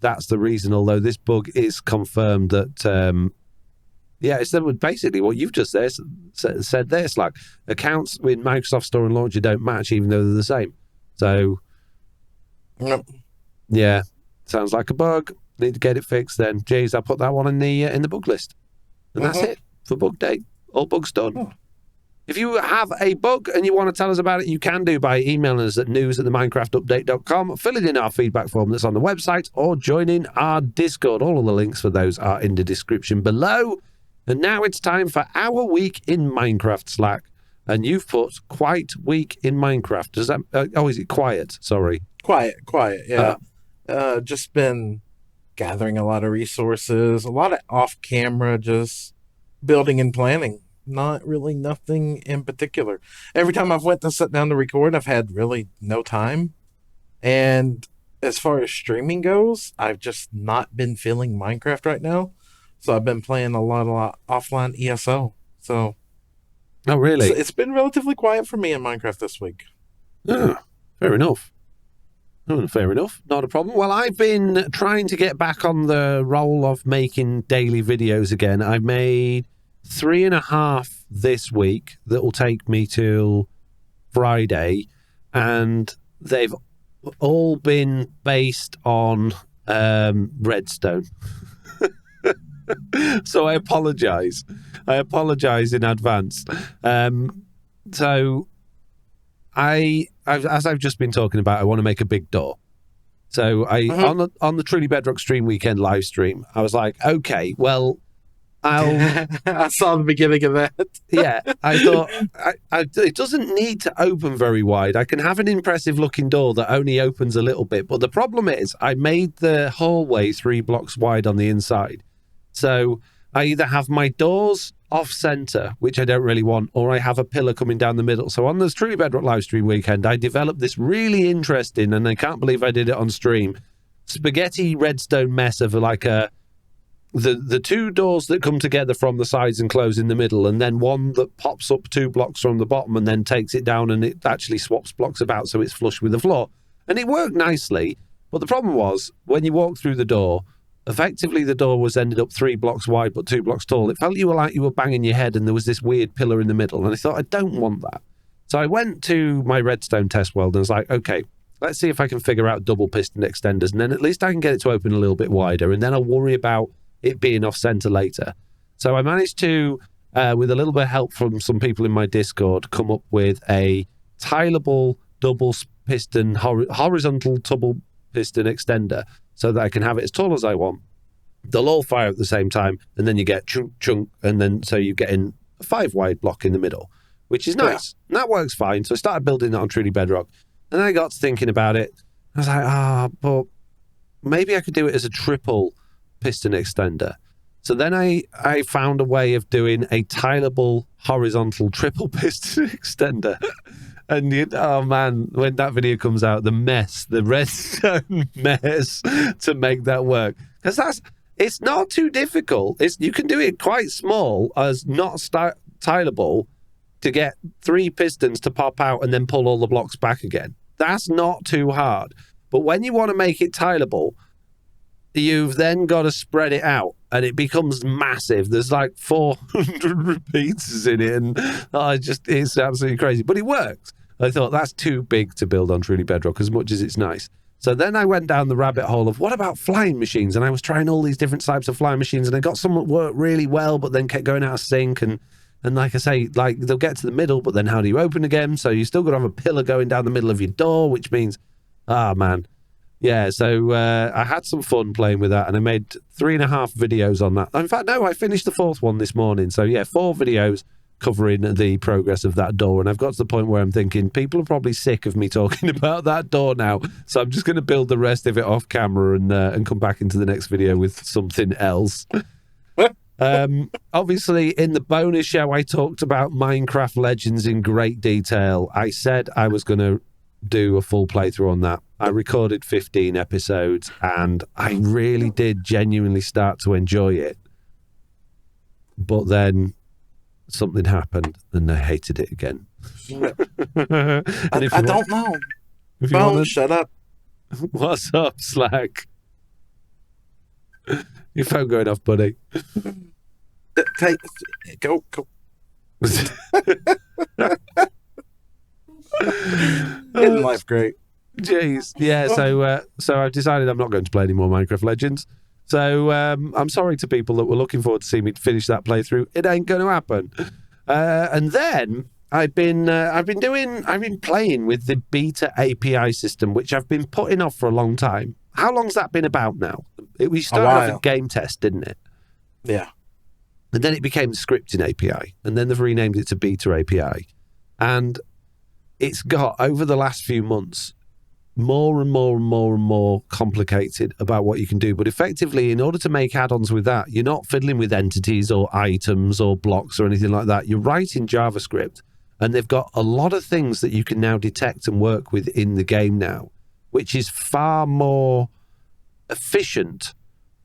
That's the reason, although this bug is confirmed that Yeah, it's basically what you've just said there, Slack. Accounts in Microsoft Store and Launcher don't match even though they're the same. So, Nope. yeah, sounds like a bug. Need to get it fixed then. Jeez, I put that one in the bug list. And that's it for Bugdate. All bugs done. Oh. If you have a bug and you want to tell us about it, you can do by emailing us at news@theminecraftupdate.com, filling in our feedback form that's on the website, or joining our Discord. All of the links for those are in the description below. And now it's time for our week in Minecraft, Slack. And you've put quite week in Minecraft. Does that? Is it quiet? Sorry. Quiet. Yeah. Just been gathering a lot of resources, a lot of off-camera, just building and planning. Not really nothing in particular. Every time I've went to sit down to record, I've had really no time. And as far as streaming goes, I've just not been feeling Minecraft right now. So I've been playing a lot of offline ESO. So, oh, really? It's been relatively quiet for me in Minecraft this week. Oh, fair enough. Oh, fair enough. Not a problem. Well, I've been trying to get back on the roll of making daily videos again. I've made 3.5 this week that will take me till Friday, and they've all been based on redstone. So I apologize in advance. So as I've just been talking about, I want to make a big door. So on the Truly Bedrock Stream Weekend live stream, I was like, okay, well, I saw the beginning of that. Yeah, I thought it doesn't need to open very wide. I can have an impressive looking door that only opens a little bit. But the problem is I made the hallway 3 blocks wide on the inside. So I either have my doors off center, which I don't really want, or I have a pillar coming down the middle. So on this Truly Bedrock live stream weekend, I developed this really interesting, and I can't believe I did it on stream, spaghetti redstone mess of like the 2 doors that come together from the sides and close in the middle, and then one that pops up 2 blocks from the bottom and then takes it down, and it actually swaps blocks about so it's flush with the floor. And it worked nicely, but the problem was when you walk through the door, effectively the door was ended up 3 blocks wide but 2 blocks tall. It felt like you were banging your head and there was this weird pillar in the middle, and I thought, I don't want that. So I went to my redstone test world and was like, okay, let's see if I can figure out double piston extenders, and then at least I can get it to open a little bit wider, and then I'll worry about it being off center later. So I managed to, with a little bit of help from some people in my Discord, come up with a tileable double piston, horizontal double piston extender so that I can have it as tall as I want. They'll all fire at the same time, and then you get chunk, chunk, and then so you get in a 5 wide block in the middle, which is nice. Yeah. And that works fine. So I started building that on Truly Bedrock, and then I got to thinking about it. I was like, but maybe I could do it as a triple piston extender. So then I found a way of doing a tileable horizontal triple piston extender. And oh man, when that video comes out, the redstone mess to make that work. Because it's not too difficult. You can do it quite small as not tileable to get 3 pistons to pop out and then pull all the blocks back again. That's not too hard. But when you want to make it tileable, you've then got to spread it out, and it becomes massive. There's like 400 repeaters in it, and it's absolutely crazy. But it works. I thought that's too big to build on Truly Bedrock, as much as it's nice. So then I went down the rabbit hole of what about flying machines? And I was trying all these different types of flying machines, and I got some that worked really well, but then kept going out of sync. And like I say, like they'll get to the middle, but then how do you open again? So you still got to have a pillar going down the middle of your door, which means, man. Yeah, so I had some fun playing with that, and I made 3.5 videos on that. In fact, no, I finished the 4th one this morning. So yeah, 4 videos covering the progress of that door, and I've got to the point where I'm thinking people are probably sick of me talking about that door now, so I'm just going to build the rest of it off camera and come back into the next video with something else. Obviously, in the bonus show, I talked about Minecraft Legends in great detail. I said I was going to do a full playthrough on that. I recorded 15 episodes, and I really did genuinely start to enjoy it. But then something happened, and I hated it again. I don't know. Bone, shut up. What's up, Slack? Your phone going off, buddy. Take, go. Isn't life great? Jeez. Yeah, so I've decided I'm not going to play any more Minecraft Legends. So I'm sorry to people that were looking forward to see me finish that playthrough. It ain't going to happen. And then I've been playing with the beta API system, which I've been putting off for a long time. How long's that been about now? We started off a game test, didn't it? Yeah. And then it became the scripting API, and then they've renamed it to beta API. And it's got, over the last few months, more and more complicated about what you can do. But effectively, in order to make add-ons with that, you're not fiddling with entities or items or blocks or anything like that. You're writing JavaScript, and they've got a lot of things that you can now detect and work with in the game now, which is far more efficient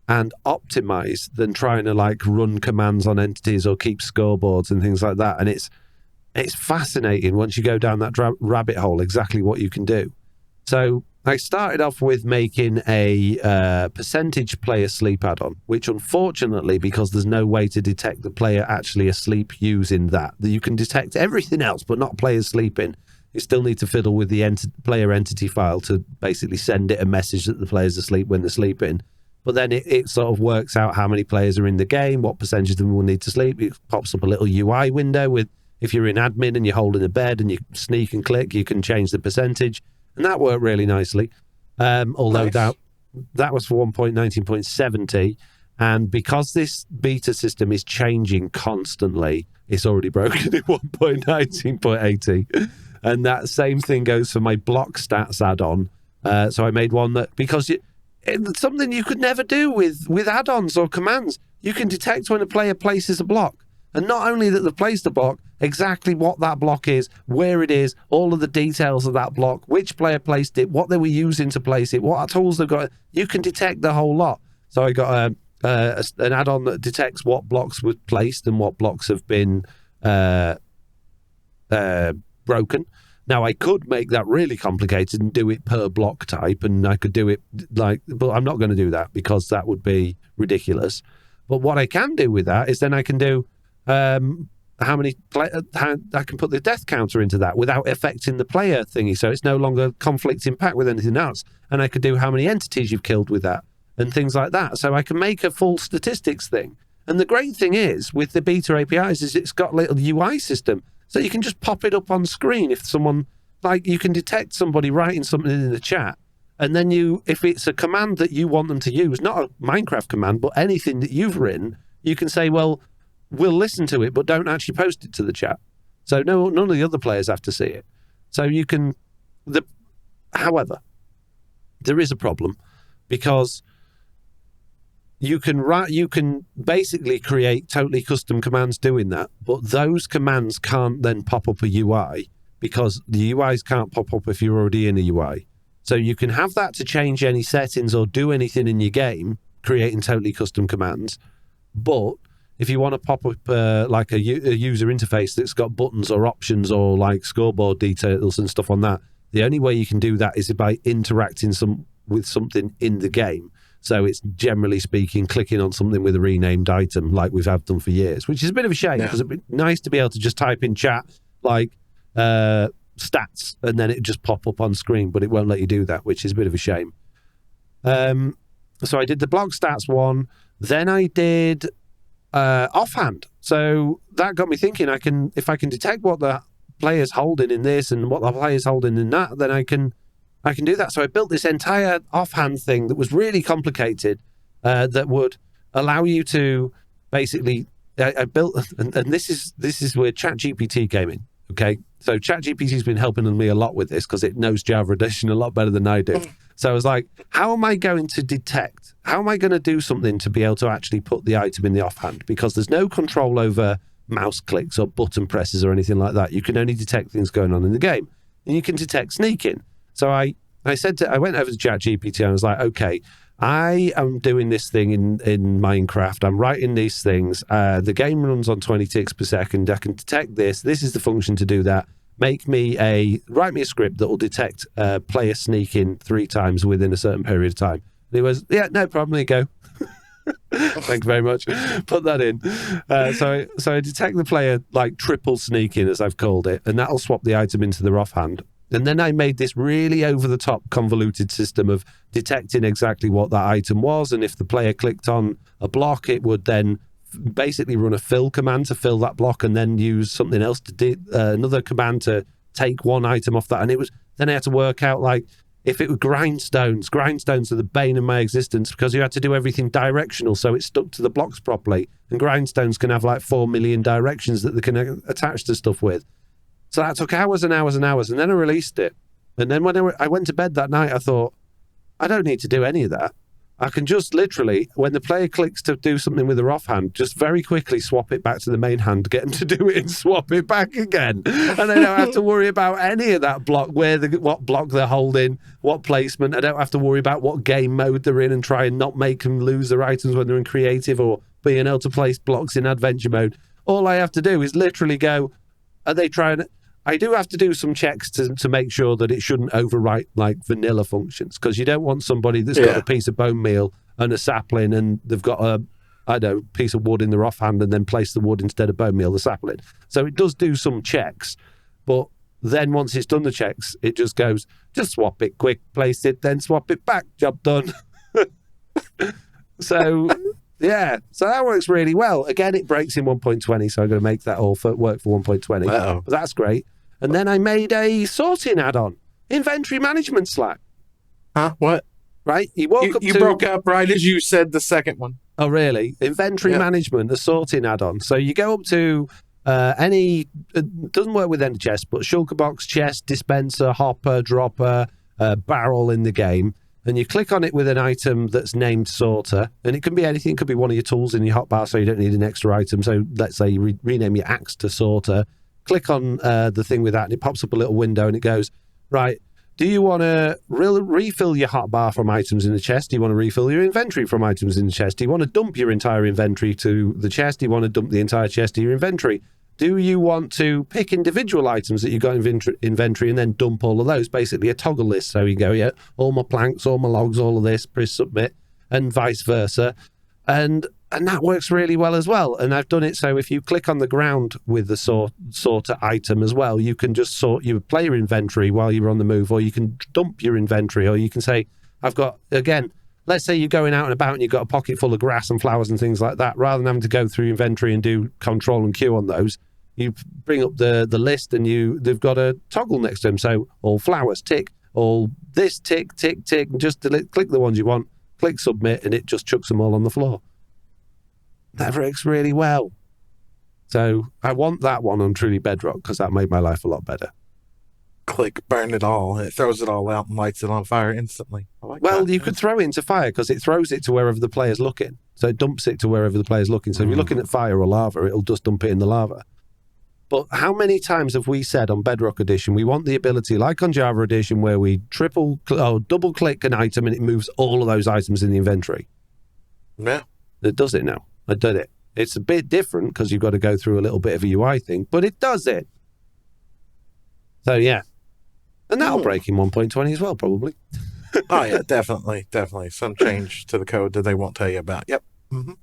and optimized than trying to like run commands on entities or keep scoreboards and things like that. And it's fascinating once you go down that rabbit hole exactly what you can do. So I started off with making a percentage player sleep add-on, which unfortunately, because there's no way to detect the player actually asleep using that you can detect everything else but not players sleeping, you still need to fiddle with the player entity file to basically send it a message that the player's asleep when they're sleeping. But then it sort of works out how many players are in the game, what percentage of them will need to sleep. It pops up a little UI window with, if you're in admin and you're holding a bed and you sneak and click, you can change the percentage. And that worked really nicely. Although Nice. that was for 1.19.70. And because this beta system is changing constantly, it's already broken in 1.19.80. And that same thing goes for my block stats add-on. So I made one that, because it's something you could never do with add-ons or commands. You can detect when a player places a block. And not only that they've placed a block, exactly what that block is, where it is, all of the details of that block, which player placed it, what they were using to place it, what tools they've got. You can detect the whole lot. So I got an add-on that detects what blocks were placed and what blocks have been broken. Now, I could make that really complicated and do it per block type, and I could do it but I'm not going to do that because that would be ridiculous. But what I can do with that is then I can do how I can put the death counter into that without affecting the player thingy, so it's no longer conflicting back with anything else. And I could do how many entities you've killed with that and things like that. So I can make a full statistics thing. And the great thing is with the beta APIs is it's got a little UI system. So you can just pop it up on screen if someone, like you can detect somebody writing something in the chat. And then if it's a command that you want them to use, not a Minecraft command, but anything that you've written, you can say, well, we'll listen to it, but don't actually post it to the chat. So none of the other players have to see it. So you can, however, there is a problem because you can basically create totally custom commands doing that, but those commands can't then pop up a UI because the UIs can't pop up if you're already in a UI. So you can have that to change any settings or do anything in your game, creating totally custom commands. But if you want to pop up like a user interface that's got buttons or options or like scoreboard details and stuff on that, the only way you can do that is by interacting with something in the game. So it's generally speaking, clicking on something with a renamed item like we've had done for years, which is a bit of a shame because it'd be nice to be able to just type in chat like stats and then it just pop up on screen, but it won't let you do that, which is a bit of a shame. So I did the blog stats one, then I did offhand. So that got me thinking, if I can detect what the player's holding in this and what the player's holding in that, then I can do that. So I built this entire offhand thing that was really complicated that would allow you to basically, I built, and this is where ChatGPT came in, okay? So ChatGPT's been helping me a lot with this because it knows Java Edition a lot better than I do. So I was like, how am I going to detect? How am I going to do something to be able to actually put the item in the offhand? Because there's no control over mouse clicks or button presses or anything like that. You can only detect things going on in the game. And you can detect sneaking. So I went over to ChatGPT and I was like, okay, I am doing this thing in Minecraft. I'm writing these things. The game runs on 20 ticks per second. I can detect this. This is the function to do that. Write me a script that will detect player sneaking 3 times within a certain period of time. And it was, yeah, no problem. There you go. Thank you very much. Put that in. So I detect the player like triple sneaking, as I've called it, and that'll swap the item into their offhand. And then I made this really over-the-top convoluted system of detecting exactly what that item was, and if the player clicked on a block, it would then basically run a fill command to fill that block, and then use something else to another command to take one item off that. And then I had to work out like if it were grindstones are the bane of my existence because you had to do everything directional so it stuck to the blocks properly. And grindstones can have like 4 million directions that they can attach to stuff with. So that took hours and hours and hours, and then I released it. And then when I went to bed that night, I thought, I don't need to do any of that. I can just literally, when the player clicks to do something with their offhand, just very quickly swap it back to the main hand, get them to do it and swap it back again. And I don't have to worry about any of that block, what block they're holding, what placement. I don't have to worry about what game mode they're in and try and not make them lose their items when they're in creative or being able to place blocks in adventure mode. All I have to do is literally go, are they trying... I do have to do some checks to make sure that it shouldn't overwrite like vanilla functions, because you don't want somebody that's got a piece of bone meal and a sapling and they've got a piece of wood in their offhand and then place the wood instead of bone meal, the sapling. So it does do some checks, but then once it's done the checks, it just goes, just swap it quick, place it, then swap it back, job done. So that works really well. Again, it breaks in 1.20, so I'm going to make that all work for 1.20. Wow. But that's great. And then I made a sorting add-on, inventory management Slack. Huh? What? Right? You broke up right as you said the second one. Oh, really? Inventory management, a sorting add-on. So you go up to it doesn't work with any chest, but shulker box, chest, dispenser, hopper, dropper, barrel in the game. And you click on it with an item that's named sorter. And it can be anything. It could be one of your tools in your hotbar, so you don't need an extra item. So let's say you rename your axe to sorter. Click on the thing with that, and it pops up a little window, and it goes, right, do you want to refill your hotbar from items in the chest? Do you want to refill your inventory from items in the chest? Do you want to dump your entire inventory to the chest? Do you want to dump the entire chest to your inventory? Do you want to pick individual items that you've got in inventory and then dump all of those? Basically a toggle list. So you go, all my planks, all my logs, all of this, press submit, and vice versa. And that works really well as well. And I've done it so if you click on the ground with the sorter item as well, you can just sort your player inventory while you're on the move, or you can dump your inventory, or you can say, I've got, again, let's say you're going out and about and you've got a pocket full of grass and flowers and things like that. Rather than having to go through inventory and do control and Q on those, you bring up the list and they've got a toggle next to them. So all flowers, tick, all this, tick, tick, tick, and just click the ones you want, click submit, and it just chucks them all on the floor. That works really well. So I want that one on Truly Bedrock because that made my life a lot better. Click, burn it all. It throws it all out and lights it on fire instantly. You could throw it into fire because it throws it to wherever the player's looking. So it dumps it to wherever the player's looking. So if you're looking at fire or lava, it'll just dump it in the lava. But how many times have we said on Bedrock Edition, we want the ability, like on Java Edition, where we double click an item and it moves all of those items in the inventory? Yeah. It does it now. I did it. It's a bit different because you've got to go through a little bit of a UI thing, but it does it. So, yeah. And that'll break in 1.20 as well, probably. Oh, yeah, definitely. Some change to the code that they won't tell you about. Yep. Mm-hmm.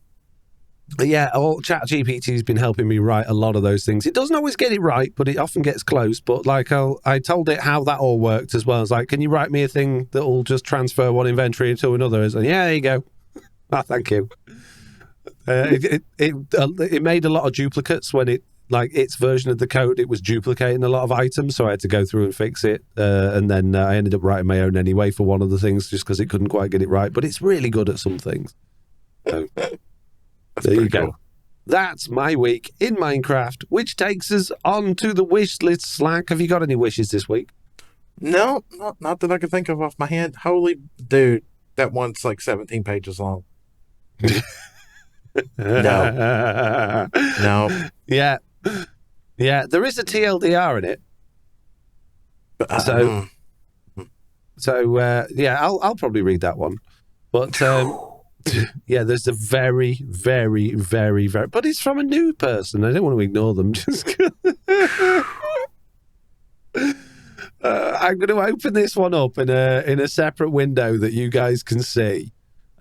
Yeah, ChatGPT's been helping me write a lot of those things. It doesn't always get it right, but it often gets close. But like I told it how that all worked as well. I was like, can you write me a thing that will just transfer one inventory into another? It's like, yeah, there you go. Thank you. It made a lot of duplicates when its version of the code, it was duplicating a lot of items, so I had to go through and fix it, and then I ended up writing my own anyway for one of the things just because it couldn't quite get it right, but it's really good at some things. So there you go. Cool. That's my week in Minecraft, which takes us on to the wish list. Slack, have you got any wishes this week? No, not that I can think of off my head. Holy dude, that one's like 17 pages long. No. Yeah. There is a TLDR in it. I'll probably read that one. But yeah, there's a very, very, very, very. But it's from a new person. I don't want to ignore them. Just I'm going to open this one up in a separate window that you guys can see.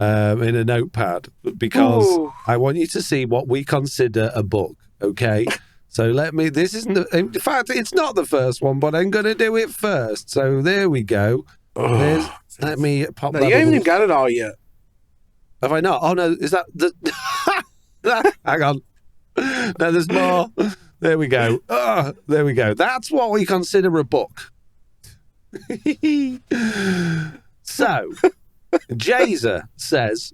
in a notepad because Ooh. I want you to see what we consider a book, okay? So this isn't, in fact, it's not the first one, but I'm going to do it first. So there we go. Let me pop that. You haven't even got it all yet. Have I not? Oh, no, is that the... Hang on. No, there's more. There we go. There we go. That's what we consider a book. So, Jazer says...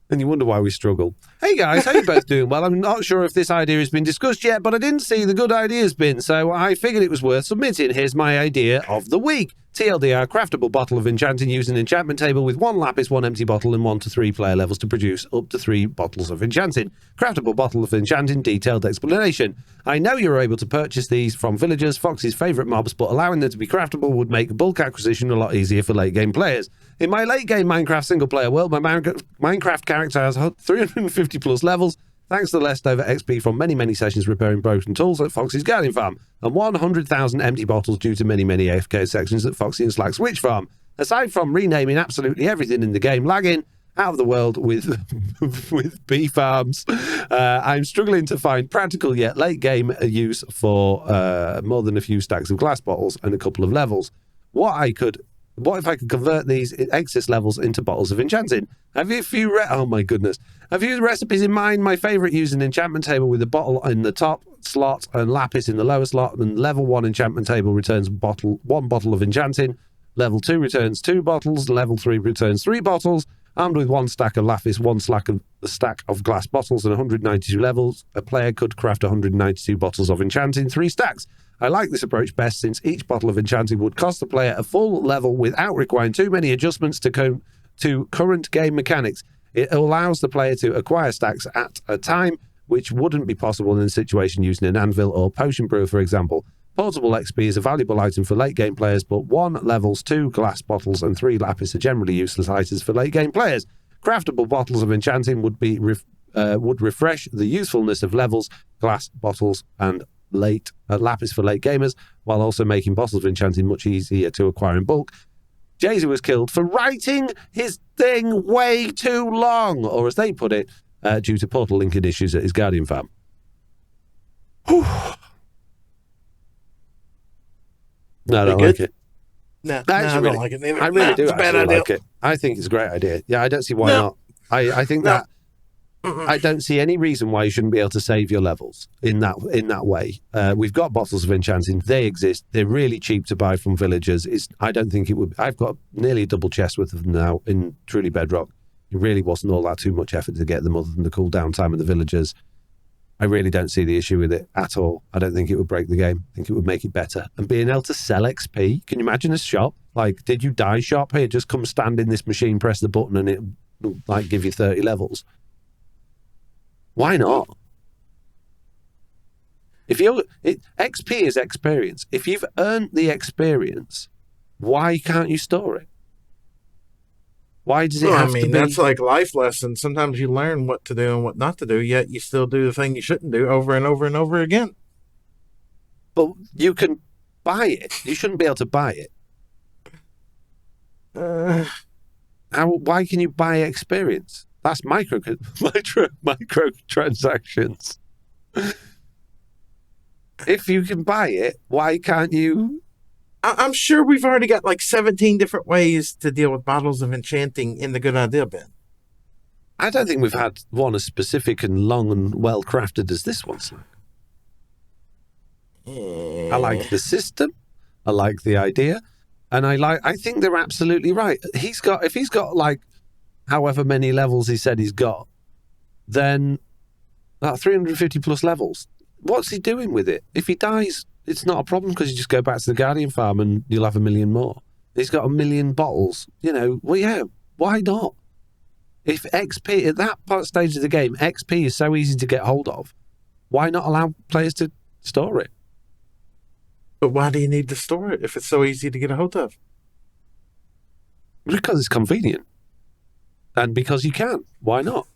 And you wonder why we struggle. Hey guys, how you both doing? Well, I'm not sure if this idea has been discussed yet, but I didn't see the good ideas bin, so I figured it was worth submitting. Here's my idea of the week. TLDR, craftable bottle of enchanting using an enchantment table with 1 lapis, 1 empty bottle, and 1 to 3 player levels to produce up to 3 bottles of enchanting. Craftable bottle of enchanting, detailed explanation. I know you're able to purchase these from villagers, Foxy's favourite mobs, but allowing them to be craftable would make bulk acquisition a lot easier for late game players. In my late game Minecraft single player world, my Minecraft character has 350 plus levels, thanks to the leftover XP from many sessions repairing broken tools at Foxy's Garden Farm, and 100,000 empty bottles due to many AFK sections at Foxy and Slack's Witch Farm. Aside from renaming absolutely everything in the game, lagging out of the world with bee farms, I'm struggling to find practical yet late game use for more than a few stacks of glass bottles and a couple of levels. What if I could convert these excess levels into bottles of enchanting? Have you oh my goodness. Have you recipes in mind? My favourite, use an enchantment table with a bottle in the top slot and lapis in the lower slot, and level 1 enchantment table returns 1 bottle of enchanting, level 2 returns 2 bottles, level 3 returns 3 bottles, armed with 1 stack of lapis, 1 stack of glass bottles, and 192 levels. A player could craft 192 bottles of enchanting, 3 stacks. I like this approach best since each bottle of enchanting would cost the player a full level without requiring too many adjustments to current game mechanics. It allows the player to acquire stacks at a time, which wouldn't be possible in a situation using an anvil or potion brewer, for example. Portable XP is a valuable item for late game players, but 1 levels, 2 glass bottles, and 3 lapis are generally useless items for late game players. Craftable bottles of enchanting would refresh the usefulness of levels, glass bottles, and lapis for late gamers, while also making bottles of enchanting much easier to acquire in bulk. Jazer was killed for writing his thing way too long, or as they put it, due to portal linking issues at his Guardian farm. Whew. No, I don't like it. No, I don't like it either. I really do. It's a bad idea. Like it. I think it's a great idea. Yeah, I don't see why not. I think that I don't see any reason why you shouldn't be able to save your levels in that way. We've got bottles of enchanting. They exist. They're really cheap to buy from villagers. I don't think it would. I've got nearly a double chest worth of them now in Truly Bedrock. It really wasn't all that too much effort to get them other than the cooldown time of the villagers. I really don't see the issue with it at all. I don't think it would break the game. I think it would make it better. And being able to sell XP, can you imagine a shop? Like, did you die shop here? Just come stand in this machine, press the button, and it like give you 30 levels. Why not? XP is experience. If you've earned the experience, why can't you store it? Why does it have to be? That's like life lessons. Sometimes you learn what to do and what not to do, yet you still do the thing you shouldn't do over and over and over again. But you can buy it. You shouldn't be able to buy it. Why can you buy experience? That's microtransactions. If you can buy it, why can't you? I'm sure we've already got like 17 different ways to deal with bottles of enchanting in the good idea bin. I don't think we've had one as specific and long and well crafted as this one. I like the system. I like the idea. And I think they're absolutely right. If he's got like however many levels he said he's got, then that 350 plus levels, what's he doing with it? If he dies, it's not a problem because you just go back to the Guardian farm and you'll have 1 million more. He's got 1 million bottles. Well, yeah, why not? If XP, at that stage of the game, XP is so easy to get hold of, why not allow players to store it? But why do you need to store it if it's so easy to get a hold of? Because it's convenient. And because you can. Why not?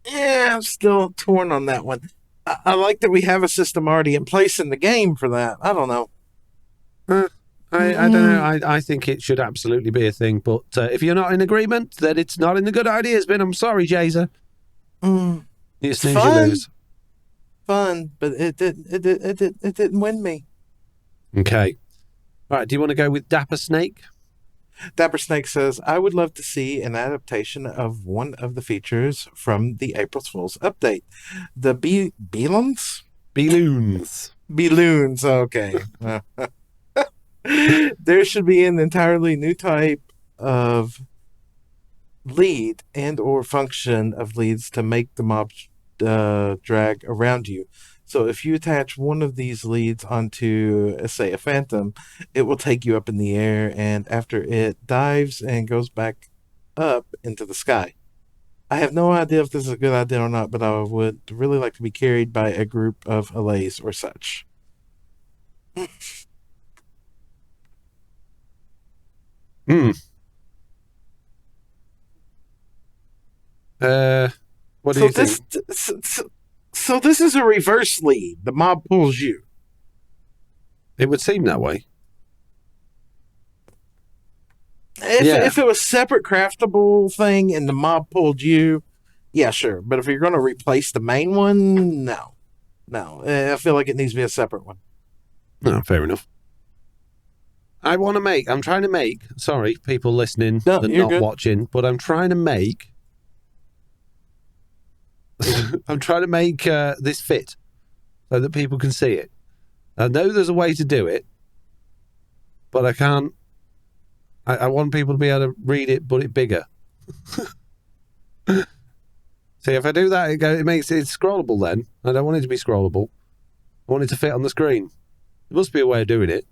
Yeah, I'm still torn on that one. I like that we have a system already in place in the game for that. I don't know. I don't know. I think it should absolutely be a thing. But if you're not in agreement, then it's not in the good ideas bin. I'm sorry, Jaser. You snooze, you lose. Fun, but it didn't win me. Okay. All right. Do you want to go with Dapper Snake? Dapper Snake says, I would love to see an adaptation of one of the features from the April Fool's update. The Beloons? Beloons, okay. There should be an entirely new type of lead and or function of leads to make the mobs drag around you. So if you attach one of these leads onto, say, a phantom, it will take you up in the air, and after it dives and goes back up into the sky. I have no idea if this is a good idea or not, but I would really like to be carried by a group of allays or such. What do you think? So this is a reverse lead. The mob pulls you. It would seem that way. If it was separate craftable thing and the mob pulled you, yeah, sure. But if you're going to replace the main one, no. I feel like it needs to be a separate one. No, fair enough. I'm trying to make, sorry, people listening and not good. watching, but I'm trying to make this fit so that people can see it. I know there's a way to do it, but I can't. I want people to be able to read it, but it bigger. See, if I do that, it makes it scrollable then. I don't want it to be scrollable. I want it to fit on the screen. There must be a way of doing it.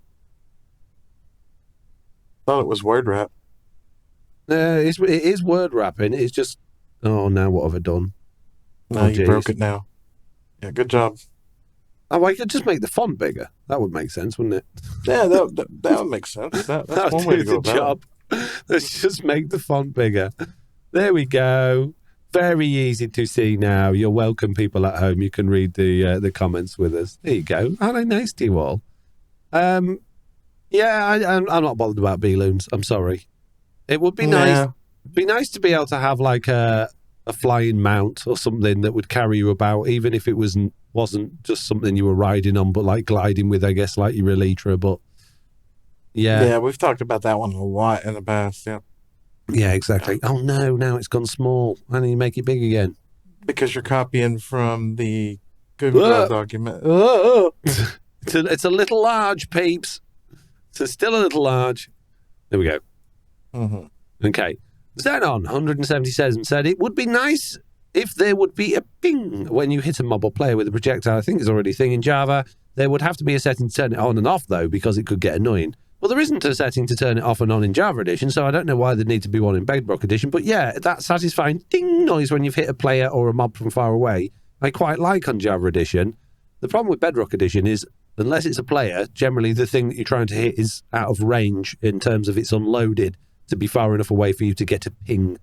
Thought it was word wrap. It is word wrapping. It's just, oh, now what have I done? No, you broke it now. Yeah, good job. Oh, I could just make the font bigger. That would make sense, wouldn't it? Yeah, that would make sense. That's one way to go about it. Let's just make the font bigger. There we go. Very easy to see now. You're welcome, people at home. You can read the comments with us. There you go. Aren't I nice to you all? Yeah, I'm not bothered about B-loons. I'm sorry. It would be nice. It'd be nice to be able to have like a flying mount or something that would carry you about, even if it wasn't just something you were riding on, but like gliding with, I guess, like your Elytra. But yeah, we've talked about that one a lot in the past. Yeah, exactly. Oh no, now it's gone small. Why don't you make it big again? Because you're copying from the Google Drive document. It's a little large, peeps. It's still a little large. There we go. Mm-hmm. Okay. Xenon 177 said it would be nice if there would be a ping when you hit a mob or player with a projectile. I think it's already a thing in Java. There would have to be a setting to turn it on and off, though, because it could get annoying. Well, there isn't a setting to turn it off and on in Java Edition, so I don't know why there'd need to be one in Bedrock Edition. But yeah, that satisfying ding noise when you've hit a player or a mob from far away, I quite like on Java Edition. The problem with Bedrock Edition is, unless it's a player, generally the thing that you're trying to hit is out of range in terms of it's unloaded to be far enough away for you to get a ping.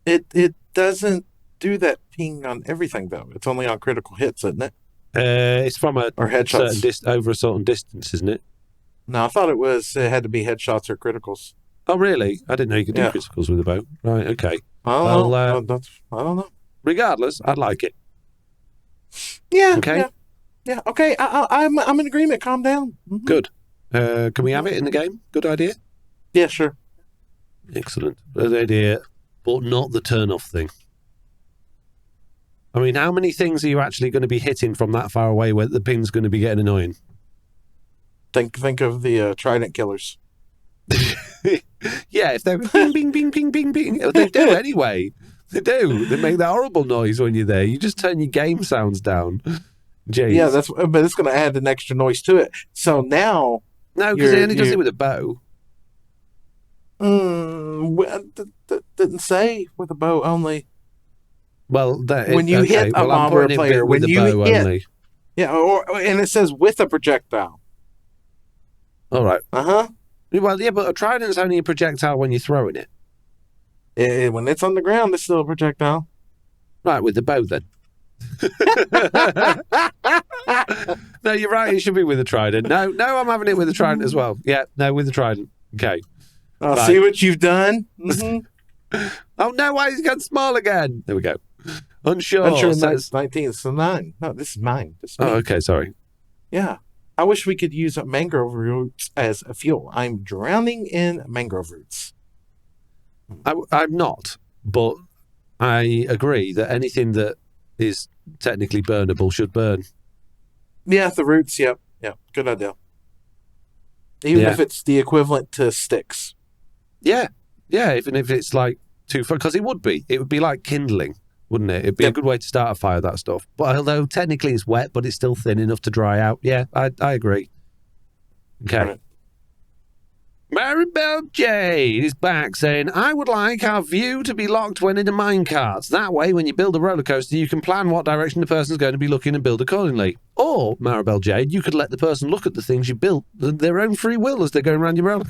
It doesn't do that ping on everything, though. It's only on critical hits, isn't it? It's from or headshots. Over a certain distance, isn't it? No, I thought it had to be headshots or criticals. Oh, really? I didn't know you could do criticals with a bow. Right, okay. I don't know. Regardless, I'd like it. Yeah. Okay. Yeah. Okay. I'm in agreement. Calm down. Mm-hmm. Good. Can we have it in the game? Good idea. Yeah, sure. Excellent. Good idea, but not the turn-off thing. I mean, how many things are you actually going to be hitting from that far away where the ping's going to be getting annoying? Think of the Trident killers. Yeah, if they're bing, bing, bing, bing, bing, bing. They do anyway. They do. They make that horrible noise when you're there. You just turn your game sounds down. Jeez. Yeah, but it's going to add an extra noise to it. So now... No, because it only does it with a bow. Didn't say with a bow only. Well, when you hit a mob or a player, when you hit... Only. Yeah, and it says with a projectile. All right. Uh-huh. Well, yeah, but a trident's only a projectile when you're throwing it. When it's on the ground, it's still a projectile. Right, with the bow then. No, you're right. It should be with a trident. No, I'm having it with a trident as well. Yeah, no, with a trident. Okay. I'll see what you've done. Oh no, why is it gone small again? There we go. Unsure says 19. So 9. No, this is mine. Oh, okay, sorry. Yeah. I wish we could use mangrove roots as a fuel. I'm drowning in mangrove roots. I'm not, but I agree that anything that is technically burnable should burn. Yeah, the roots, yep. Yeah, good idea. Even if it's the equivalent to sticks. Yeah, even if it's like too far, because it would be like kindling, wouldn't it? It'd be a good way to start a fire, that stuff. But although technically it's wet, but it's still thin enough to dry out. Yeah, I agree. Okay. Right. Maribel Jade is back saying, I would like our view to be locked when in a minecart. That way, when you build a roller coaster, you can plan what direction the person's going to be looking and build accordingly. Or, Maribel Jade, you could let the person look at the things you built at their own free will as they're going around your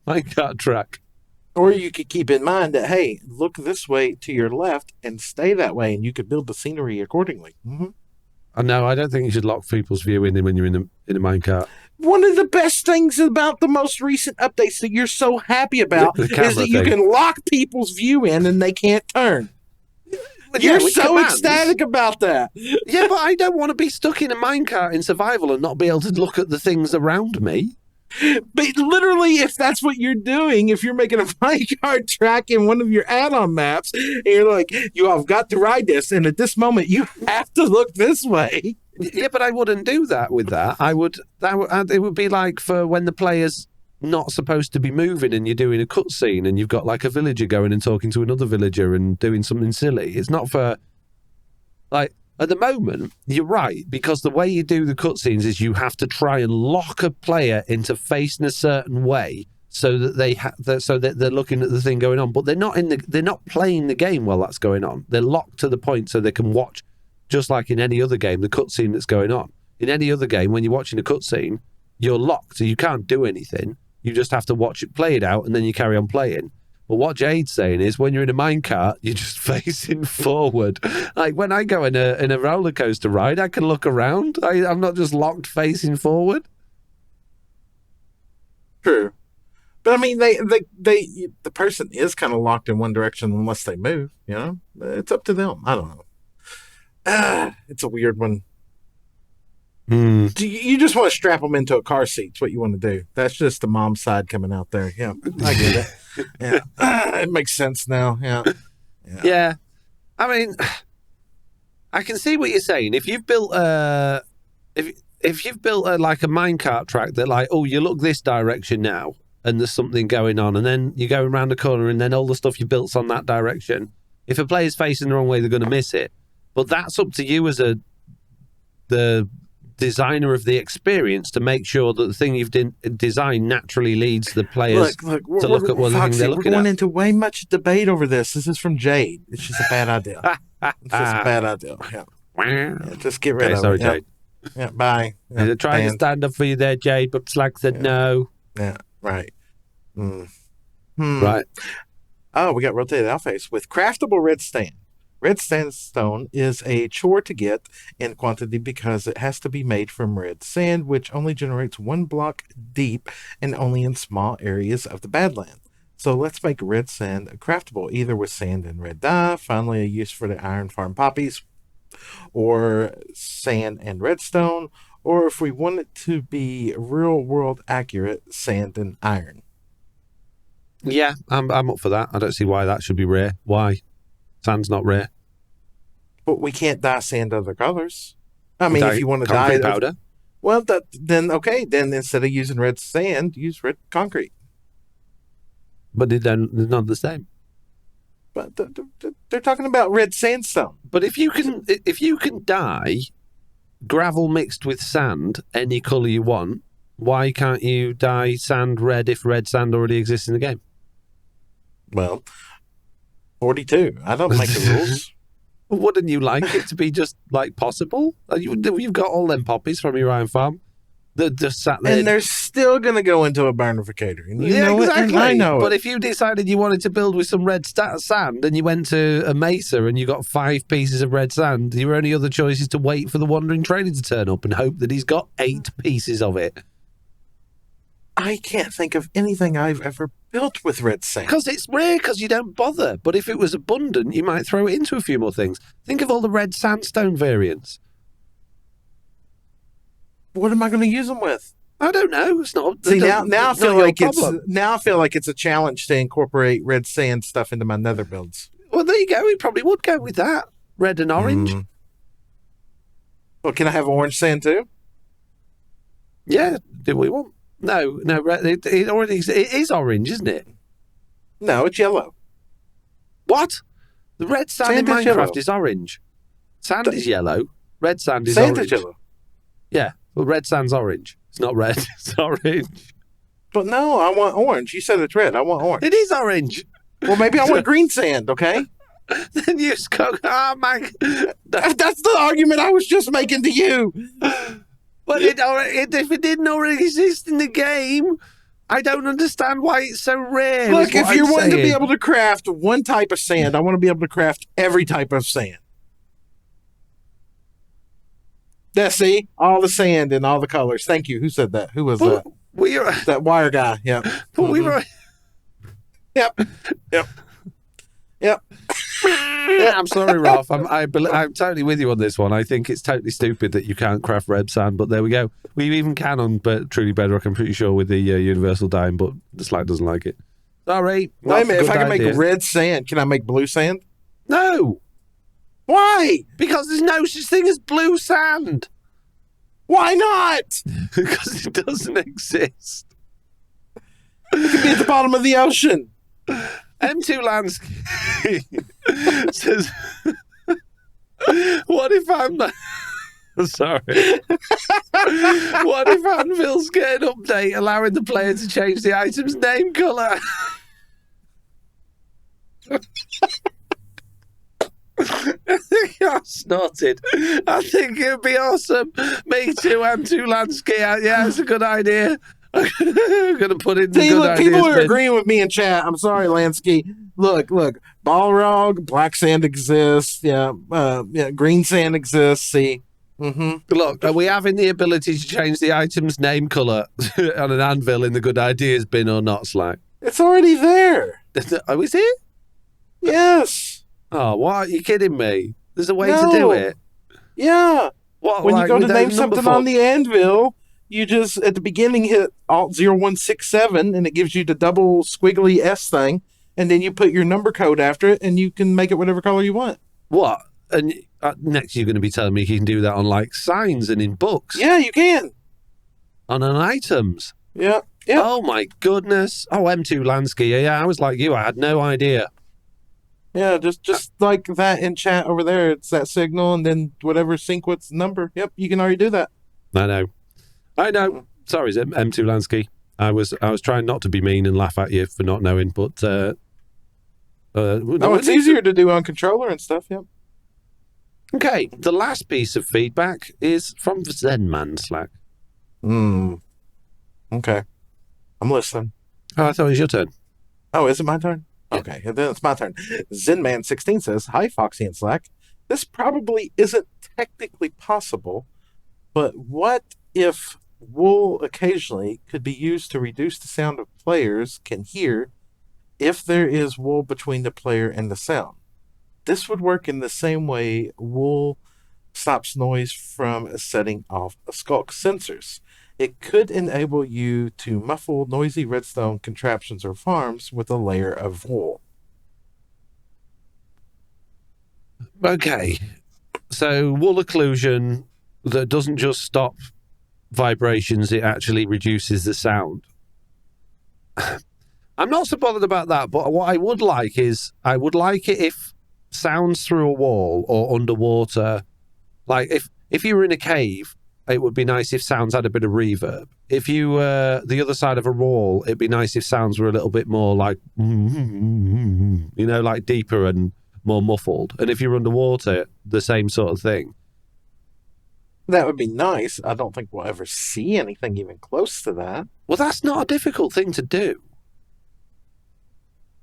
minecart track. Or you could keep in mind that, hey, look this way to your left and stay that way, and you could build the scenery accordingly. Mm-hmm. No, I don't think you should lock people's view in when you're in a minecart. One of the best things about the most recent updates that you're so happy about is that you can lock people's view in and they can't turn. You're so ecstatic about that. Yeah, but I don't want to be stuck in a minecart in survival and not be able to look at the things around me. But literally, if that's what you're doing, if you're making a minecart track in one of your add-on maps, and you're like, I've got to ride this, and at this moment, you have to look this way. Yeah, but I wouldn't do that with that. It would be like for when the player's not supposed to be moving and you're doing a cutscene and you've got like a villager going and talking to another villager and doing something silly. It's not for, like, at the moment, you're right, because the way you do the cutscenes is you have to try and lock a player into facing a certain way so that so that they're looking at the thing going on, but they're not playing the game while that's going on. They're locked to the point so they can watch. Just like in any other game, the cutscene that's going on. In any other game, when you're watching a cutscene, you're locked, so you can't do anything. You just have to watch it play it out, and then you carry on playing. But what Jade's saying is, when you're in a minecart, you're just facing forward. Like when I go in a roller coaster ride, I can look around. I'm not just locked facing forward. True, but I mean, the person is kind of locked in one direction unless they move. You know, it's up to them. I don't know. It's a weird one. You just want to strap them into a car seat. It's what you want to do. That's just the mom side coming out there. Yeah, I get it. Yeah, it makes sense now. Yeah. I mean, I can see what you're saying. If you've built if you've built like a minecart track that, like, oh, you look this direction now, and there's something going on, and then you go around the corner, and then all the stuff you built's on that direction. If a player's facing the wrong way, they're going to miss it. But that's up to you as the designer of the experience to make sure that the thing you've designed naturally leads the players to look at what thing they're looking at. We're going into way much debate over this. This is from Jade. It's just a bad idea. It's just a bad idea. Yeah, just get rid of it. Jade. Yeah, bye. Yeah, trying to stand up for you there, Jade, but Slack said no. Yeah, right. Right. Oh, we got rotated outface with craftable red sand. Red sandstone is a chore to get in quantity because it has to be made from red sand, which only generates 1 block deep and only in small areas of the Badland. So let's make red sand craftable, either with sand and red dye, finally a use for the iron farm poppies, or sand and redstone, or if we want it to be real world accurate, sand and iron. Yeah, I'm up for that. I don't see why that should be rare. Why? Sand's not rare. But we can't dye sand other colors. I mean, if you want to dye powder. Well, then instead of using red sand, use red concrete. But they're not the same. But they're talking about red sandstone. But if you can dye gravel mixed with sand any color you want, why can't you dye sand red if red sand already exists in the game? Well, 42. I don't make the rules. Wouldn't you like it to be just like possible? You've got all them poppies from your iron farm. that just sat there. And they're still going to go into a burnificator. And you Yeah, know exactly. it, and I know but it. if you decided you wanted to build with some red sand and you went to a mesa and you got 5 pieces of red sand, your only other choice is to wait for the wandering trader to turn up and hope that he's got 8 pieces of it. I can't think of anything I've ever built with red sand. Because it's rare, because you don't bother. But if it was abundant, you might throw it into a few more things. Think of all the red sandstone variants. What am I going to use them with? I don't know. It's not. See, now I feel like it's a challenge to incorporate red sand stuff into my nether builds. Well, there you go. We probably would go with that. Red and orange. Well, can I have orange sand too? Yeah, do we want? No. It is orange, isn't it? No, it's yellow. What? The red sand in Minecraft is orange. Sand is yellow. Red sand is orange. Sand is yellow. Yeah, well, red sand's orange. It's not red. It's orange. But no, I want orange. You said it's red. I want orange. It is orange. Well, maybe I want green sand, okay? Then you go, oh my... That's the argument I was just making to you. But if it didn't already exist in the game, I don't understand why it's so rare. Look, if you're wanting to be able to craft one type of sand, I want to be able to craft every type of sand. See, all the sand and all the colors. Thank you. Who said that? Who was that? That wire guy. Yeah. But we were. Yep. Yeah, I'm sorry, Ralph. I'm totally with you on this one. I think it's totally stupid that you can't craft red sand, but there we go. We even can on Truly Bedrock, I'm pretty sure, with the universal dime, but the Slack doesn't like it. Sorry. Wait a minute. If I can make red sand, can I make blue sand? No. Why? Because there's no such thing as blue sand. Why not? Because it doesn't exist. It could be at the bottom of the ocean. M2 Landscape says, what if I'm... Sorry. What if Anvil's get an update allowing the player to change the item's name colour? I snorted. I think it would be awesome. Me too, M2 Landscape. Yeah, it's a good idea. I'm going to put in the good ideas. People are agreeing with me in chat. I'm sorry, Lansky. Look. Balrog, black sand exists. Yeah, green sand exists. See? Mm-hmm. Look, are we having the ability to change the item's name colour on an anvil in the good ideas bin or not, Slack? It's already there. Oh, is it? Yes. Oh, what? Are you kidding me? There's a way to do it. Yeah. What? When like, you go to name something on the anvil, you just, at the beginning, hit Alt 0167, and it gives you the double squiggly S thing, and then you put your number code after it, and you can make it whatever color you want. What? And next you're going to be telling me you can do that on, like, signs and in books? Yeah, you can. On items? Yeah. Oh, my goodness. Oh, M2 Lansky. Yeah, I was like you. I had no idea. Yeah, just like that in chat over there. It's that signal, and then whatever sequence number. Yep, you can already do that. I know. Sorry, M2 Lansky. I was trying not to be mean and laugh at you for not knowing, but no, it's easier to do on controller and stuff. Yep. Okay, the last piece of feedback is from Zenman Slack. Okay, I'm listening. Oh, I thought it was your turn. Oh, is it my turn? Okay, then it's my turn. Zenman16 says, "Hi, Foxy and Slack. This probably isn't technically possible, but what if wool occasionally could be used to reduce the sound of players can hear if there is wool between the player and the sound? This would work in the same way wool stops noise from setting off a skulk sensors. It could enable you to muffle noisy redstone contraptions or farms with a layer of wool." Okay, so wool occlusion that doesn't just stop vibrations, it actually reduces the sound. I'm not so bothered about that, but what I would like is, I would like it if sounds through a wall or underwater, like if you were in a cave, it would be nice if sounds had a bit of reverb. If you were the other side of a wall, it'd be nice if sounds were a little bit more like, like deeper and more muffled. And if you're underwater, the same sort of thing. That would be nice. I don't think we'll ever see anything even close to that. Well, that's not a difficult thing to do.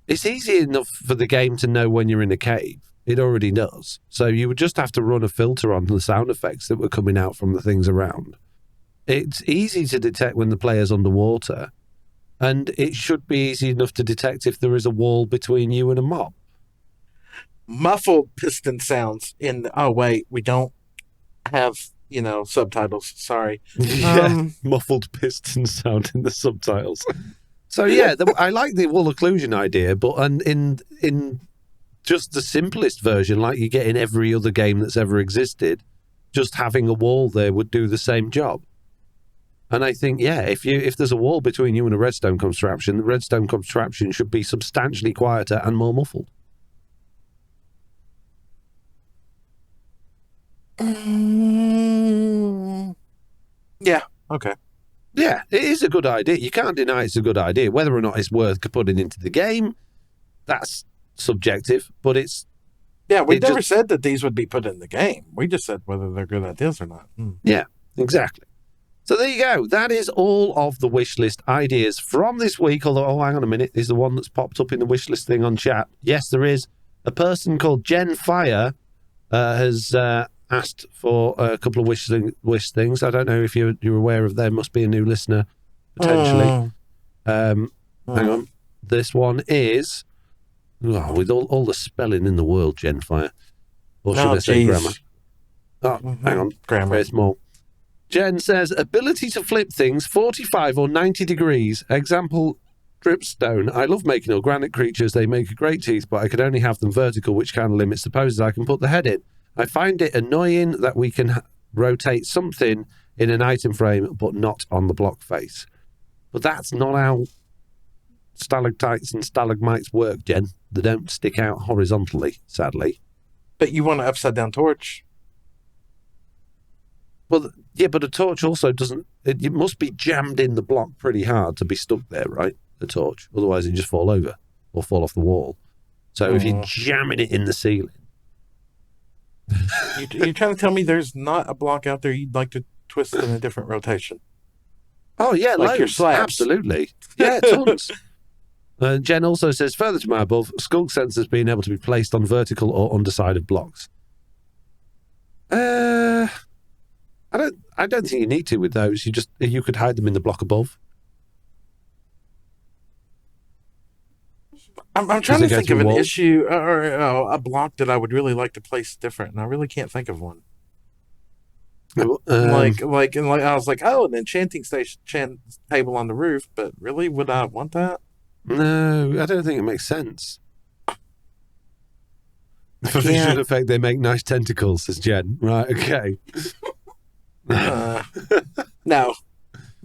It's easy enough for the game to know when you're in a cave. It already does. So you would just have to run a filter on the sound effects that were coming out from the things around. It's easy to detect when the player's underwater, and it should be easy enough to detect if there is a wall between you and a mob. Muffled piston sounds in the... Oh, wait, we don't have, subtitles. Sorry. Muffled piston sound in the subtitles. So, yeah, I like the wall occlusion idea, but in just the simplest version, like you get in every other game that's ever existed, just having a wall there would do the same job. And I think, yeah, if there's a wall between you and a redstone contraption, the redstone contraption should be substantially quieter and more muffled. Yeah, okay. Yeah, it is a good idea. You can't deny it's a good idea. Whether or not it's worth putting into the game, that's subjective, but it's... Yeah, we never said that these would be put in the game. We just said whether they're good ideas or not. Yeah, exactly. So there you go. That is all of the wish list ideas from this week. Although, hang on a minute. Is the one that's popped up in the wish list thing on chat? Yes, there is. A person called Jen Fire has asked for a couple of wish things. I don't know if you're aware of them. Must be a new listener, potentially. Hang on. This one is... Oh, with all the spelling in the world, Jen Fire. Or should I say grammar? Oh, hang on. Grammar. Very small. Jen says, ability to flip things 45 or 90 degrees. Example, dripstone. I love making organic creatures. They make great teeth, but I could only have them vertical, which kind of limits the poses I can put the head in. I find it annoying that we can rotate something in an item frame, but not on the block face. But that's not how stalactites and stalagmites work, Jen. They don't stick out horizontally, sadly. But you want an upside-down torch. Well, yeah, but a torch also doesn't... It must be jammed in the block pretty hard to be stuck there, right? The torch. Otherwise, it'd just fall over or fall off the wall. So if you're jamming it in the ceiling... You're trying to tell me there's not a block out there you'd like to twist in a different rotation? Oh, yeah, like loads. Your slabs. Absolutely. Yeah, tons. Jen also says, further to my above, skulk sensors being able to be placed on vertical or underside of blocks. I don't think you need to with those. You could hide them in the block above. I'm trying to think of an issue or a block that I would really like to place different, and I really can't think of one. Like I was like, oh, an enchanting table on the roof, but really, would I want that? No, I don't think it makes sense. For visual effect, they make nice tentacles, says Jen. Right, okay. No,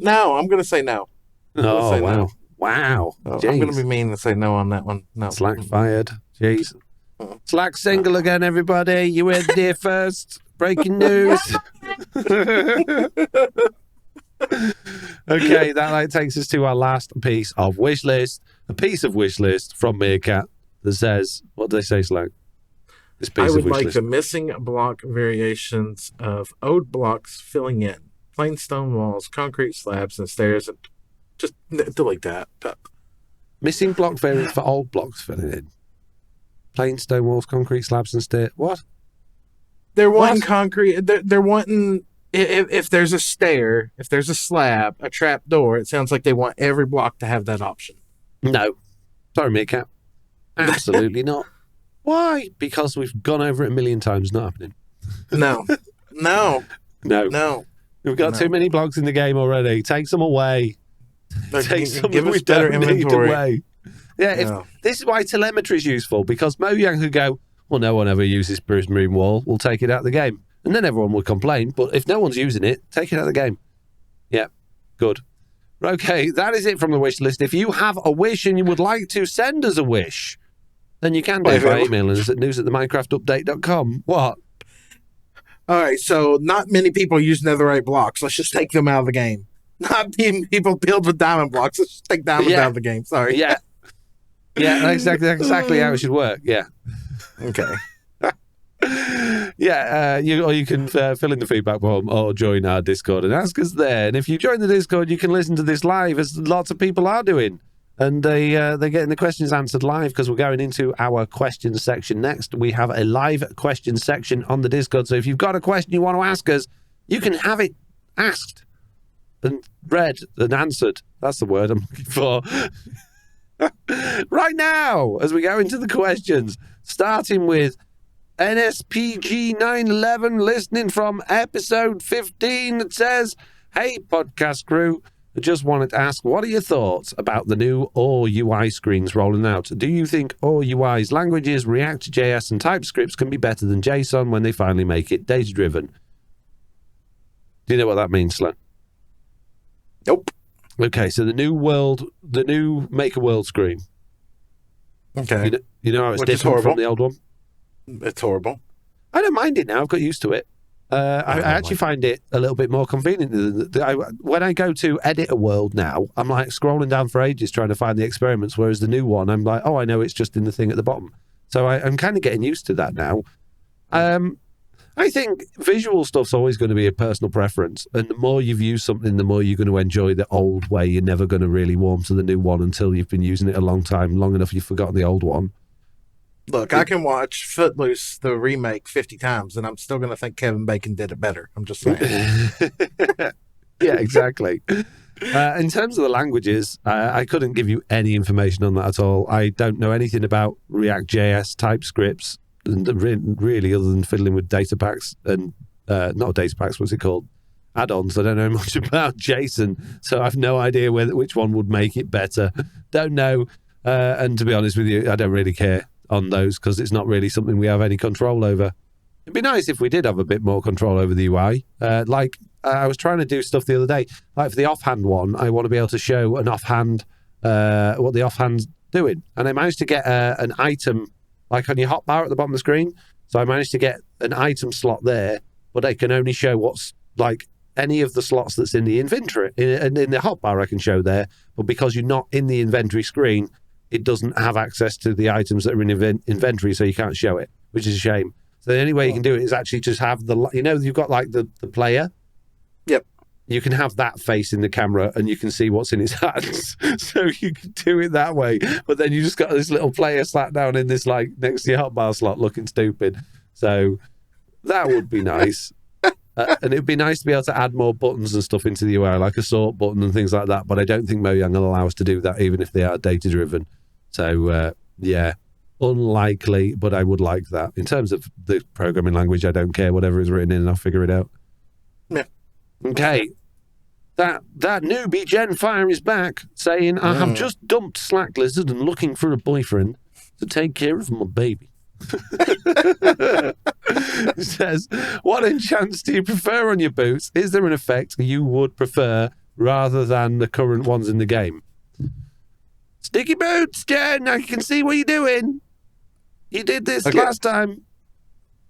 I'm going to say no. Oh, wow. No. Wow. I'm going to be mean and say no on that one. No. Slack fired. Jeez. Slack single again, everybody. You heard it here first. Breaking news. Okay, that takes us to our last piece of wish list. A piece of wish list from Meerkat that says, what do they say, Slack? This piece I would of wish like list. the missing block variations of old blocks filling in. Plain stone walls, concrete slabs, and stairs. And just delete that. Missing block variants for old blocks filling in. Plain stone walls, concrete slabs, and stairs. What? They're wanting concrete. They're wanting... If there's a stair, if there's a slab, a trap door, it sounds like they want every block to have that option. No. Sorry, Meerkat. Absolutely not. Why? Because we've gone over it a million times. Not happening. No. We've got too many blocks in the game already. Take some away. Take some give that us we better don't need inventory. away. Yeah, this is why telemetry is useful, because Mojang could go, well, no one ever uses Prismarine Wall. We'll take it out of the game. And then everyone would complain. But if no one's using it, take it out of the game. Yeah, good. Okay, that is it from the wish list. If you have a wish and you would like to send us a wish, then you can do it by emailing us at news@theminecraftupdate.com. What? All right, so not many people use netherite blocks. Let's just take them out of the game. Not many people build with diamond blocks. Let's just take diamonds out of the game. Sorry. Yeah. Yeah, that's exactly how it should work. Yeah. Okay. or you can fill in the feedback form or join our Discord and ask us there. And if you join the Discord, you can listen to this live, as lots of people are doing. And they're getting the questions answered live because we're going into our questions section next. We have a live question section on the Discord. So if you've got a question you want to ask us, you can have it asked and read and answered. That's the word I'm looking for. Right now, as we go into the questions, starting with NSPG 911 listening from episode 15. It says, "Hey podcast crew, I just wanted to ask, what are your thoughts about the new OR UI screens rolling out? Do you think OR UI's languages, React.js and TypeScript can be better than JSON when they finally make it data driven?" Do you know what that means, Slen? Nope. Okay, so the new Make a World screen. Okay. You know how it's Which is different from horrible. the old one? It's horrible. I don't mind it now. I've got used to it. I actually find it a little bit more convenient. When I go to edit a world now, I'm like scrolling down for ages trying to find the experiments, whereas the new one, I'm like, oh, I know it's just in the thing at the bottom. So I'm kind of getting used to that now. I think visual stuff's always going to be a personal preference, and the more you've used something, the more you're going to enjoy the old way. You're never going to really warm to the new one until you've been using it a long time, long enough you've forgotten the old one. Look, I can watch Footloose, the remake, 50 times, and I'm still going to think Kevin Bacon did it better. I'm just saying. Yeah, exactly. In terms of the languages, I couldn't give you any information on that at all. I don't know anything about React.js, TypeScripts, and really other than fiddling with data packs and not data packs, what's it called? Add-ons. I don't know much about JSON, so I've no idea which one would make it better. Don't know. And to be honest with you, I don't really care on those because it's not really something we have any control over. It'd be nice if we did have a bit more control over the UI. I was trying to do stuff the other day, like for the offhand one, I want to be able to show an offhand, what the offhand's doing. And I managed to get an item, like on your hotbar at the bottom of the screen. So I managed to get an item slot there, but I can only show what's like any of the slots that's in the inventory. In the hotbar I can show there, but because you're not in the inventory screen, it doesn't have access to the items that are in inventory, so you can't show it, which is a shame. So the only way you can do it is actually just have you've got like the player. Yep. You can have that facing the camera and you can see what's in his hands. So you can do it that way. But then you just got this little player sat down in this like next to your hotbar slot looking stupid. So that would be nice. And it'd be nice to be able to add more buttons and stuff into the UI, like a sort button and things like that. But I don't think Mojang will allow us to do that, even if they are data driven. So yeah, unlikely, but I would like that. In terms of the programming language, I don't care. Whatever is written in, I'll figure it out. Yeah. Okay. That newbie Gen Fire is back, saying, I have just dumped Slack Lizard and looking for a boyfriend to take care of my baby. It says, what enchants do you prefer on your boots? Is there an effect you would prefer rather than the current ones in the game? Sticky boots, Jen. I can see what you're doing. You did this last time.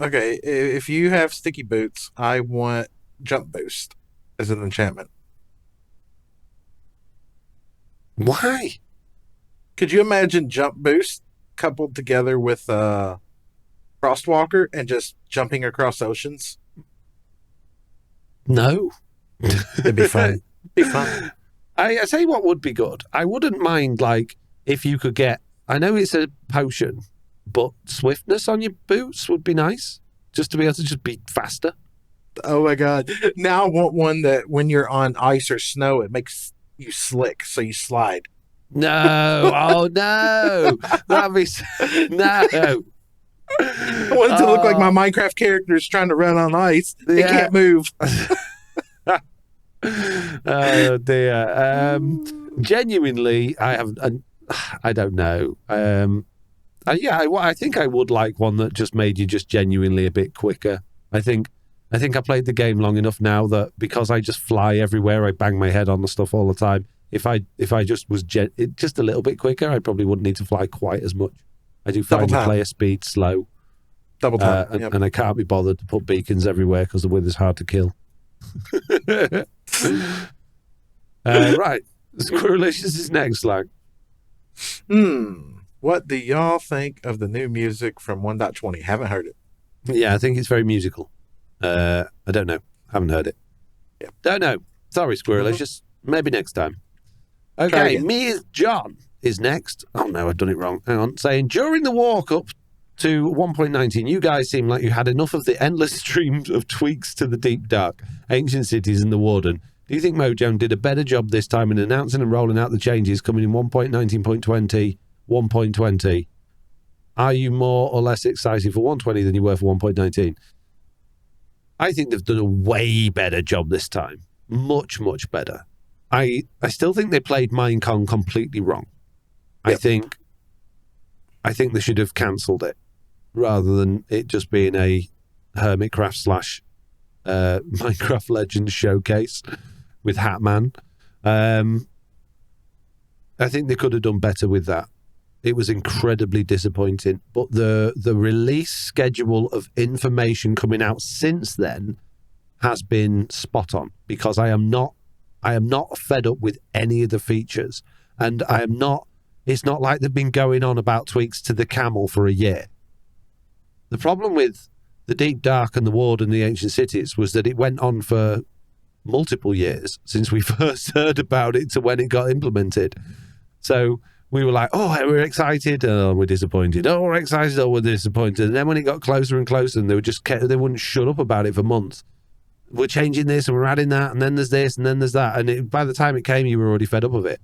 Okay, if you have sticky boots, I want jump boost as an enchantment. Why? Could you imagine jump boost coupled together with Frostwalker and just jumping across oceans? No. It'd be fun. It'd be fun. I tell you what would be good. I wouldn't mind, like, if you could get, I know it's a potion, but swiftness on your boots would be nice. Just to be able to just be faster. Oh my God. Now I want one that when you're on ice or snow, it makes you slick, so you slide. No. Oh, no. That'd be, no. I want it to look like my Minecraft character is trying to run on ice. They can't move. Oh dear. Genuinely, I don't know. I think I would like one that just made you just genuinely a bit quicker. I think I played the game long enough now that because I just fly everywhere, I bang my head on the stuff all the time. If I just was just a little bit quicker, I probably wouldn't need to fly quite as much. I do find the player speed slow. Double time. And I can't be bothered to put beacons everywhere because the wither's hard to kill. Right. Squirrelicious is next, like. What do y'all think of the new music from 1.20? Haven't heard it. Yeah, I think it's very musical. I don't know. Haven't heard it. Yeah. Don't know. Sorry, Squirrelicious. Maybe next time. Okay, me is John is next. Oh no, I've done it wrong. Hang on. Saying, during the walk up to 1.19, you guys seem like you had enough of the endless streams of tweaks to the Deep Dark, Ancient Cities and the Warden. Do you think Mojang did a better job this time in announcing and rolling out the changes coming in 1.19.20, 1.20? Are you more or less excited for 120 than you were for 1.19? I think they've done a way better job this time. Much, much better. I still think they played Minecon completely wrong. Yep. I think they should have cancelled it rather than it just being a Hermitcraft / Minecraft Legends showcase with Hatman. I think they could have done better with that. It was incredibly disappointing. But the release schedule of information coming out since then has been spot on, because I am not fed up with any of the features, and it's not like they've been going on about tweaks to the camel for a year. The problem with the Deep Dark and the Ward and the Ancient Cities was that it went on for multiple years since we first heard about it to when it got implemented. So we were like, oh, we're excited, oh, we're disappointed. Oh, we're excited, oh, we're disappointed. And then when it got closer and closer, and they wouldn't shut up about it for months. We're changing this and we're adding that, and then there's this and then there's that. And by the time it came, you were already fed up of it.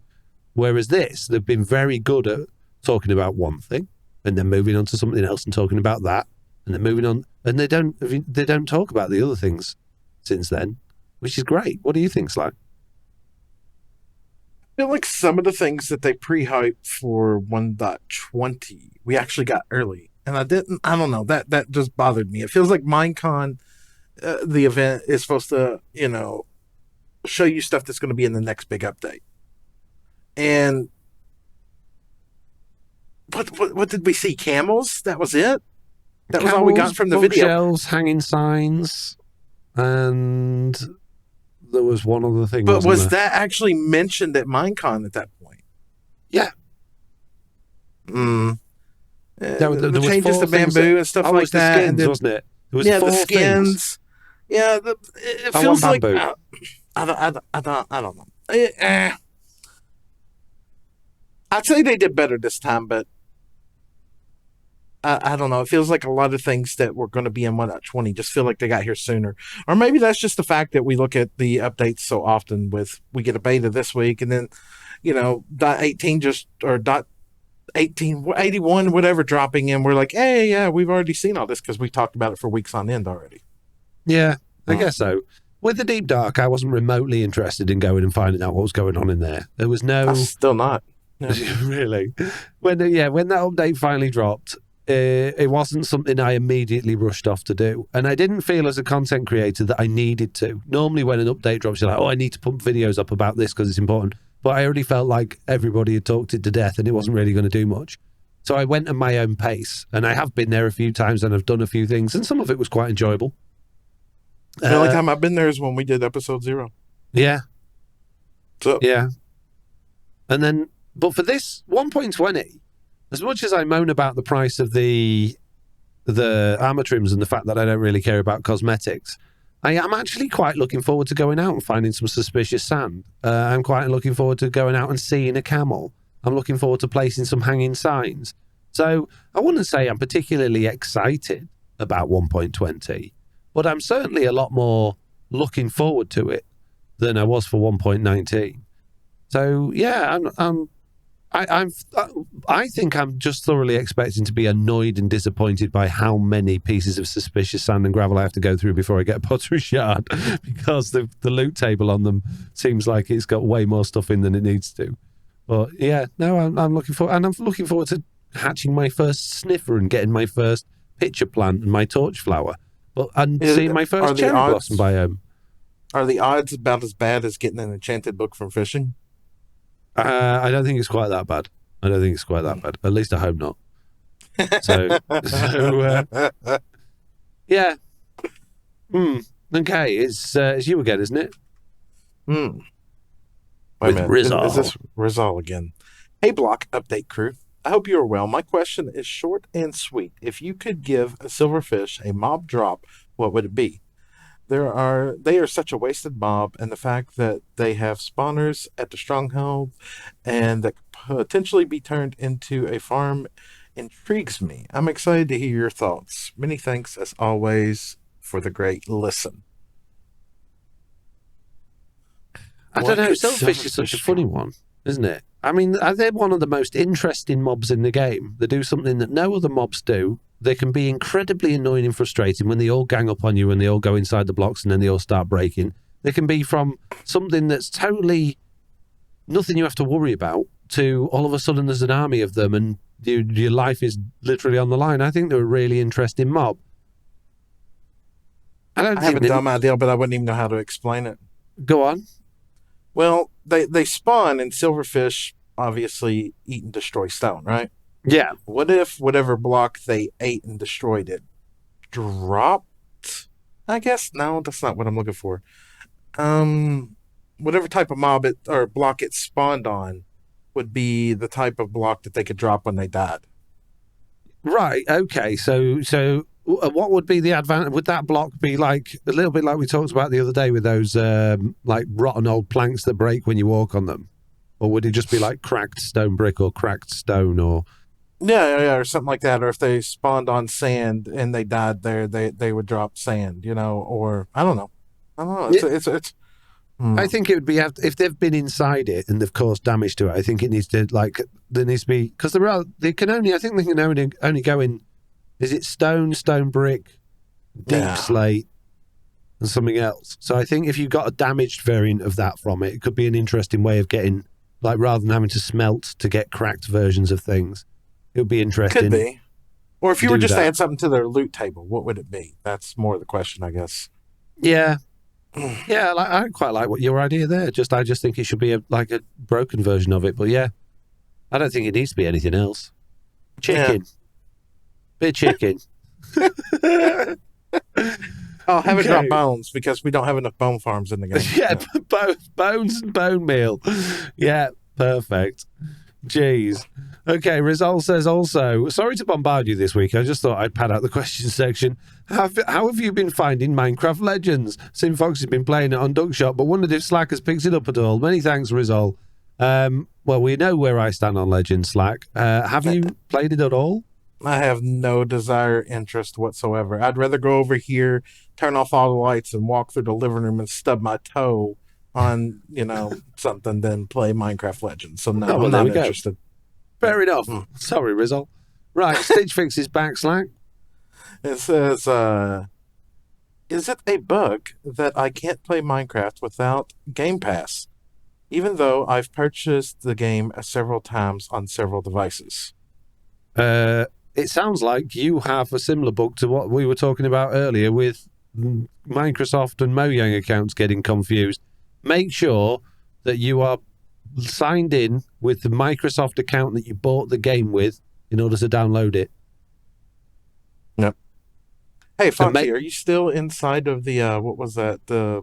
Whereas this, they've been very good at talking about one thing and then moving on to something else and talking about that and then moving on. And they don't talk about the other things since then, which is great. What do you think, Slack? I feel like some of the things that they pre-hyped for 1.20, we actually got early. And I don't know, that just bothered me. It feels like Minecon, the event, is supposed to, show you stuff that's going to be in the next big update. And what did we see? Camels? That was it? That was all we got from the video. Shells, hanging signs, and there was one other thing. But was that actually mentioned at Minecon at that point? Yeah. The changes to bamboo and stuff like that. The skins, wasn't it? There was the skins. Things. Yeah, it feels like I don't know. I'd say they did better this time, but I don't know. It feels like a lot of things that were going to be in 1.20 just feel like they got here sooner. Or maybe that's just the fact that we look at the updates so often. We get a beta this week, and then, .18 or .81, whatever, dropping in. We're like, hey, yeah, we've already seen all this because we talked about it for weeks on end already. Yeah, I guess so. With the Deep Dark, I wasn't remotely interested in going and finding out what was going on in there. There was no... I'm still not. No. Really? When that update finally dropped, it wasn't something I immediately rushed off to do. And I didn't feel as a content creator that I needed to. Normally when an update drops, you're like, oh, I need to pump videos up about this because it's important. But I already felt like everybody had talked it to death and it wasn't really going to do much. So I went at my own pace. And I have been there a few times and I've done a few things. And some of it was quite enjoyable. The only time I've been there is when we did episode 0. Yeah. So. Yeah. And then... But for this 1.20, as much as I moan about the price of the armor trims and the fact that I don't really care about cosmetics, I am actually quite looking forward to going out and finding some suspicious sand. I'm quite looking forward to going out and seeing a camel. I'm looking forward to placing some hanging signs. So I wouldn't say I'm particularly excited about 1.20, but I'm certainly a lot more looking forward to it than I was for 1.19. So yeah, I think I'm just thoroughly expecting to be annoyed and disappointed by how many pieces of suspicious sand and gravel I have to go through before I get a pottery shard, because the loot table on them seems like it's got way more stuff in than it needs to. But yeah, no, I'm looking forward to hatching my first sniffer and getting my first pitcher plant and my torch flower, seeing my first cherry blossom biome. Are the odds about as bad as getting an enchanted book from fishing? I don't think it's quite that bad. At least I hope not. Yeah. Okay, it's you again, isn't it? Wait a minute. Rizal. Is this Rizal again? Hey, Block Update crew. I hope you are well. My question is short and sweet. If you could give a silverfish a mob drop, what would it be? They are such a wasted mob, and the fact that they have spawners at the stronghold and that could potentially be turned into a farm intrigues me. I'm excited to hear your thoughts. Many thanks as always for the great listen. I don't know. Silverfish is such a funny one, isn't it? I mean, they're one of the most interesting mobs in the game. They do something that no other mobs do. They can be incredibly annoying and frustrating when they all gang up on you and they all go inside the blocks and then they all start breaking. They can be from something that's totally nothing you have to worry about to all of a sudden there's an army of them and your life is literally on the line. I think they're a really interesting mob. I have a dumb idea, but I wouldn't even know how to explain it. Go on. Well, they spawn and silverfish obviously eat and destroy stone, right? Yeah. What if whatever block they ate and destroyed it dropped? I guess no, that's not what I'm looking for. Whatever type of mob or block it spawned on would be the type of block that they could drop when they died. Right. Okay. So what would be the advantage? Would that block be like a little bit like we talked about the other day with those like rotten old planks that break when you walk on them, or would it just be like cracked stone brick or cracked stone or? Yeah, or something like that. Or if they spawned on sand and they died there, they would drop sand, or I don't know. It's I think it would be if they've been inside it and they've caused damage to it. I think it needs to there needs to be because they can only go in. Is it stone brick, deep slate, and something else? So I think if you got a damaged variant of that from it, it could be an interesting way of getting rather than having to smelt to get cracked versions of things. It would be interesting. Could be. Or if you were just to add something to their loot table, what would it be? That's more the question, I guess. Yeah. Yeah, I quite like what your idea there. I just think it should be a broken version of it. But yeah, I don't think it needs to be anything else. Chicken. Yeah. Bit chicken. I'll have it drop bones because we don't have enough bone farms in the game. Yeah, bones and bone meal. Yeah, perfect. Jeez. Okay, Rizal says also, sorry to bombard you this week. I just thought I'd pad out the question section. How have you been finding Minecraft Legends? Sim Fox has been playing it on Duckshot, but wondered if Slack has picked it up at all. Many thanks, Rizal. Well, we know where I stand on Legends, Slack. Have you played it at all? I have no desire, interest whatsoever. I'd rather go over here, turn off all the lights, and walk through the living room and stub my toe on, something than play Minecraft Legends. So no, I'm not interested. Fair enough. Sorry, Rizal. Right, Stitch Fix is back, Slack. It says, is it a bug that I can't play Minecraft without Game Pass, even though I've purchased the game several times on several devices? It sounds like you have a similar bug to what we were talking about earlier with Microsoft and Mojang accounts getting confused. Make sure that you are signed in with the Microsoft account that you bought the game with in order to download it. Yep. Hey, Foxy, are you still inside of the, what was that? The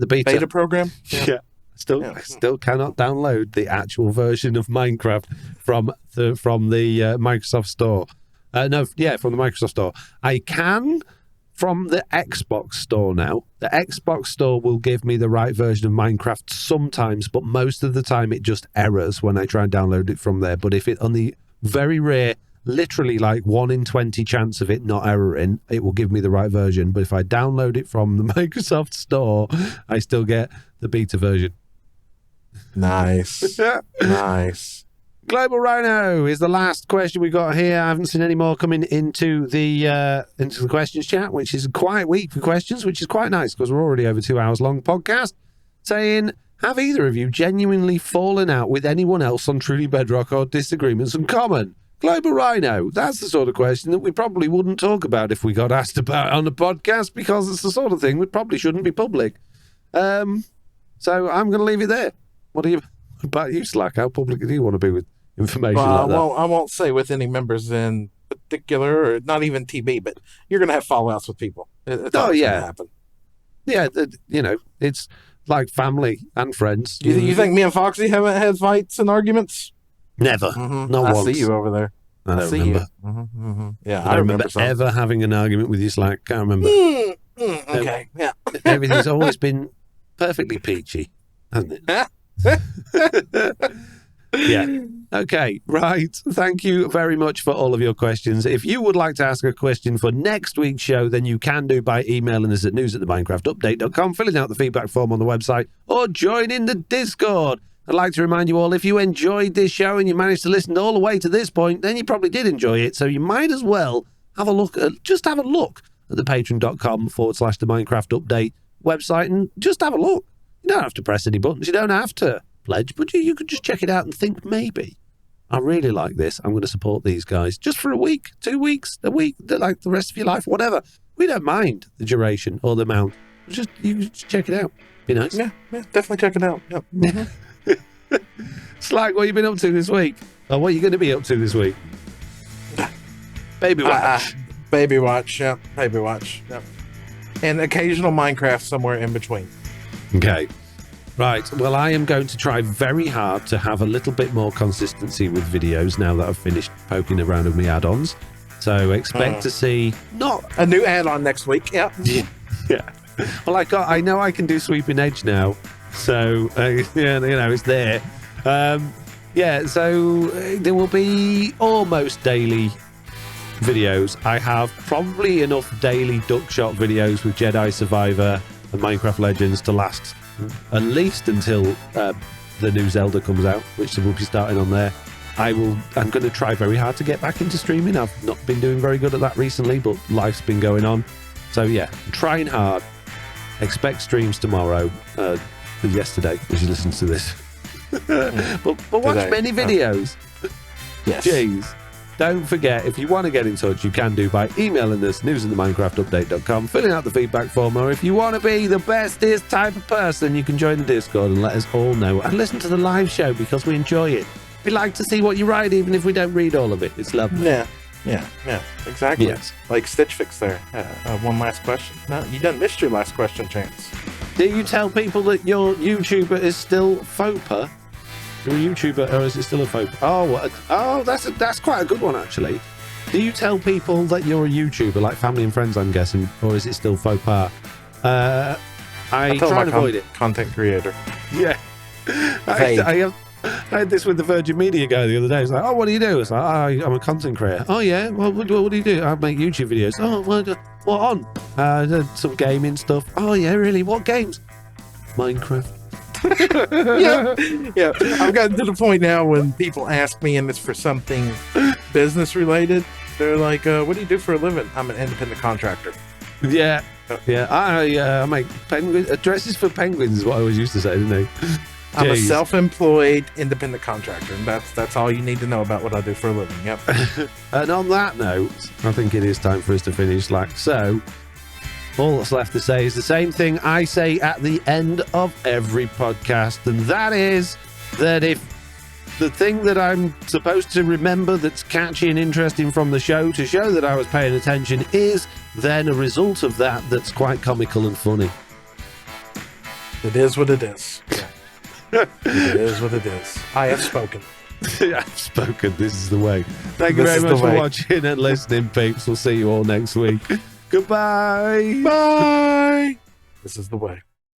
beta program? Yeah. I still cannot download the actual version of Minecraft from the Microsoft Store. From the Microsoft Store. I can from the Xbox Store now. The Xbox Store will give me the right version of Minecraft sometimes, but most of the time it just errors when I try and download it from there. But if it on the very rare, literally 1 in 20 chance of it not erroring, it will give me the right version. But if I download it from the Microsoft Store, I still get the beta version. Nice. Nice. Global Rhino is the last question we got here. I haven't seen any more coming into the questions chat, which is a quiet week for questions, which is quite nice because we're already over 2 hours long podcast. Saying, have either of you genuinely fallen out with anyone else on Truly Bedrock or disagreements in common? Global Rhino, that's the sort of question that we probably wouldn't talk about if we got asked about it on the podcast because it's the sort of thing we probably shouldn't be public. So I'm going to leave it there. What about you, Slack? How public do you want to be with information like that? I won't say with any members in particular, or not even TB, but you're going to have fallouts with people. It's always going to happen. Yeah, it's like family and friends. You think me and Foxy haven't had fights and arguments? Never. Mm-hmm. Not I once. see you over there. I don't see remember. you. Mm-hmm, mm-hmm. Yeah, I don't remember something. ever having an argument with you, Slack. Can't remember. Okay, yeah. Everything's always been perfectly peachy, hasn't it? Yeah. Okay, right. Thank you very much for all of your questions. If you would like to ask a question for next week's show, then you can do by emailing us at news@theminecraftupdate.com, filling out the feedback form on the website, or joining the Discord. I'd like to remind you all, if you enjoyed this show and you managed to listen all the way to this point, then you probably did enjoy it. So you might as well have a look at the patreon.com/the Minecraft Update website and just have a look. You don't have to press any buttons. You don't have to pledge, but you could just check it out and think, maybe I really like this. I'm going to support these guys just for a week, 2 weeks, a week, like the rest of your life, whatever. We don't mind the duration or the amount. You can just check it out. Be nice. Yeah, definitely check it out. Yep. Mm-hmm. Slack, what have you been up to this week? Or what are you going to be up to this week? Baby watch. Baby watch, yep. Baby watch, yep. And occasional Minecraft somewhere in between. Okay. Right. Well, I am going to try very hard to have a little bit more consistency with videos now that I've finished poking around with my add-ons. So expect to see not a new add-on next week. Yep. Yeah. Well, I know I can do sweeping edge now. So, it's there. So there will be almost daily videos. I have probably enough daily duck shot videos with Jedi Survivor and Minecraft Legends to last at least until the new Zelda comes out, which we'll be starting on there. I'm going to try very hard to get back into streaming. I've not been doing very good at that recently, but life's been going on. So yeah, I'm trying hard. Expect streams tomorrow. Yesterday, as you listen to this. but watch Today. many videos. Yes. Jeez. Don't forget, if you want to get in touch, you can do by emailing us, news@theminecraftupdate.com, filling out the feedback form, or if you want to be the bestest type of person, you can join the Discord and let us all know. And listen to the live show because we enjoy it. We like to see what you write, even if we don't read all of it. It's lovely. Yeah, exactly. Yes. Like Stitch Fix there. One last question. No, you done missed your last question, Chance. Do you tell people that your YouTuber is still FOPA? You're a YouTuber, or is it still a FOPA? That's quite a good one, actually. Do you tell people that you're a YouTuber, like family and friends, I'm guessing, or is it still FOPA? I try and avoid it. Content creator. Yeah. I had this with the Virgin Media guy the other day. He's like, "Oh, what do you do?" It's like, "I'm a content creator." "Oh yeah, well, what do you do?" "I make YouTube videos." "Oh, what on?" "Some gaming stuff." "Oh yeah, really? What games?" "Minecraft." yeah. I've gotten to the point now when people ask me, and it's for something business related. They're like, "What do you do for a living?" "I'm an independent contractor." Yeah. I make dresses for penguins. Is what I always used to say, didn't I? I'm a self-employed independent contractor, and that's all you need to know about what I do for a living. Yep. And on that note, I think it is time for us to finish. So all that's left to say is the same thing I say at the end of every podcast, and that is that if the thing that I'm supposed to remember that's catchy and interesting from the show to show that I was paying attention is then a result of that's quite comical and funny. It is what it is. Yeah. It is what it is. I have spoken. I've spoken. This is the way. Thank you very much for watching and listening, peeps. We'll see you all next week. Goodbye. Bye. This is the way.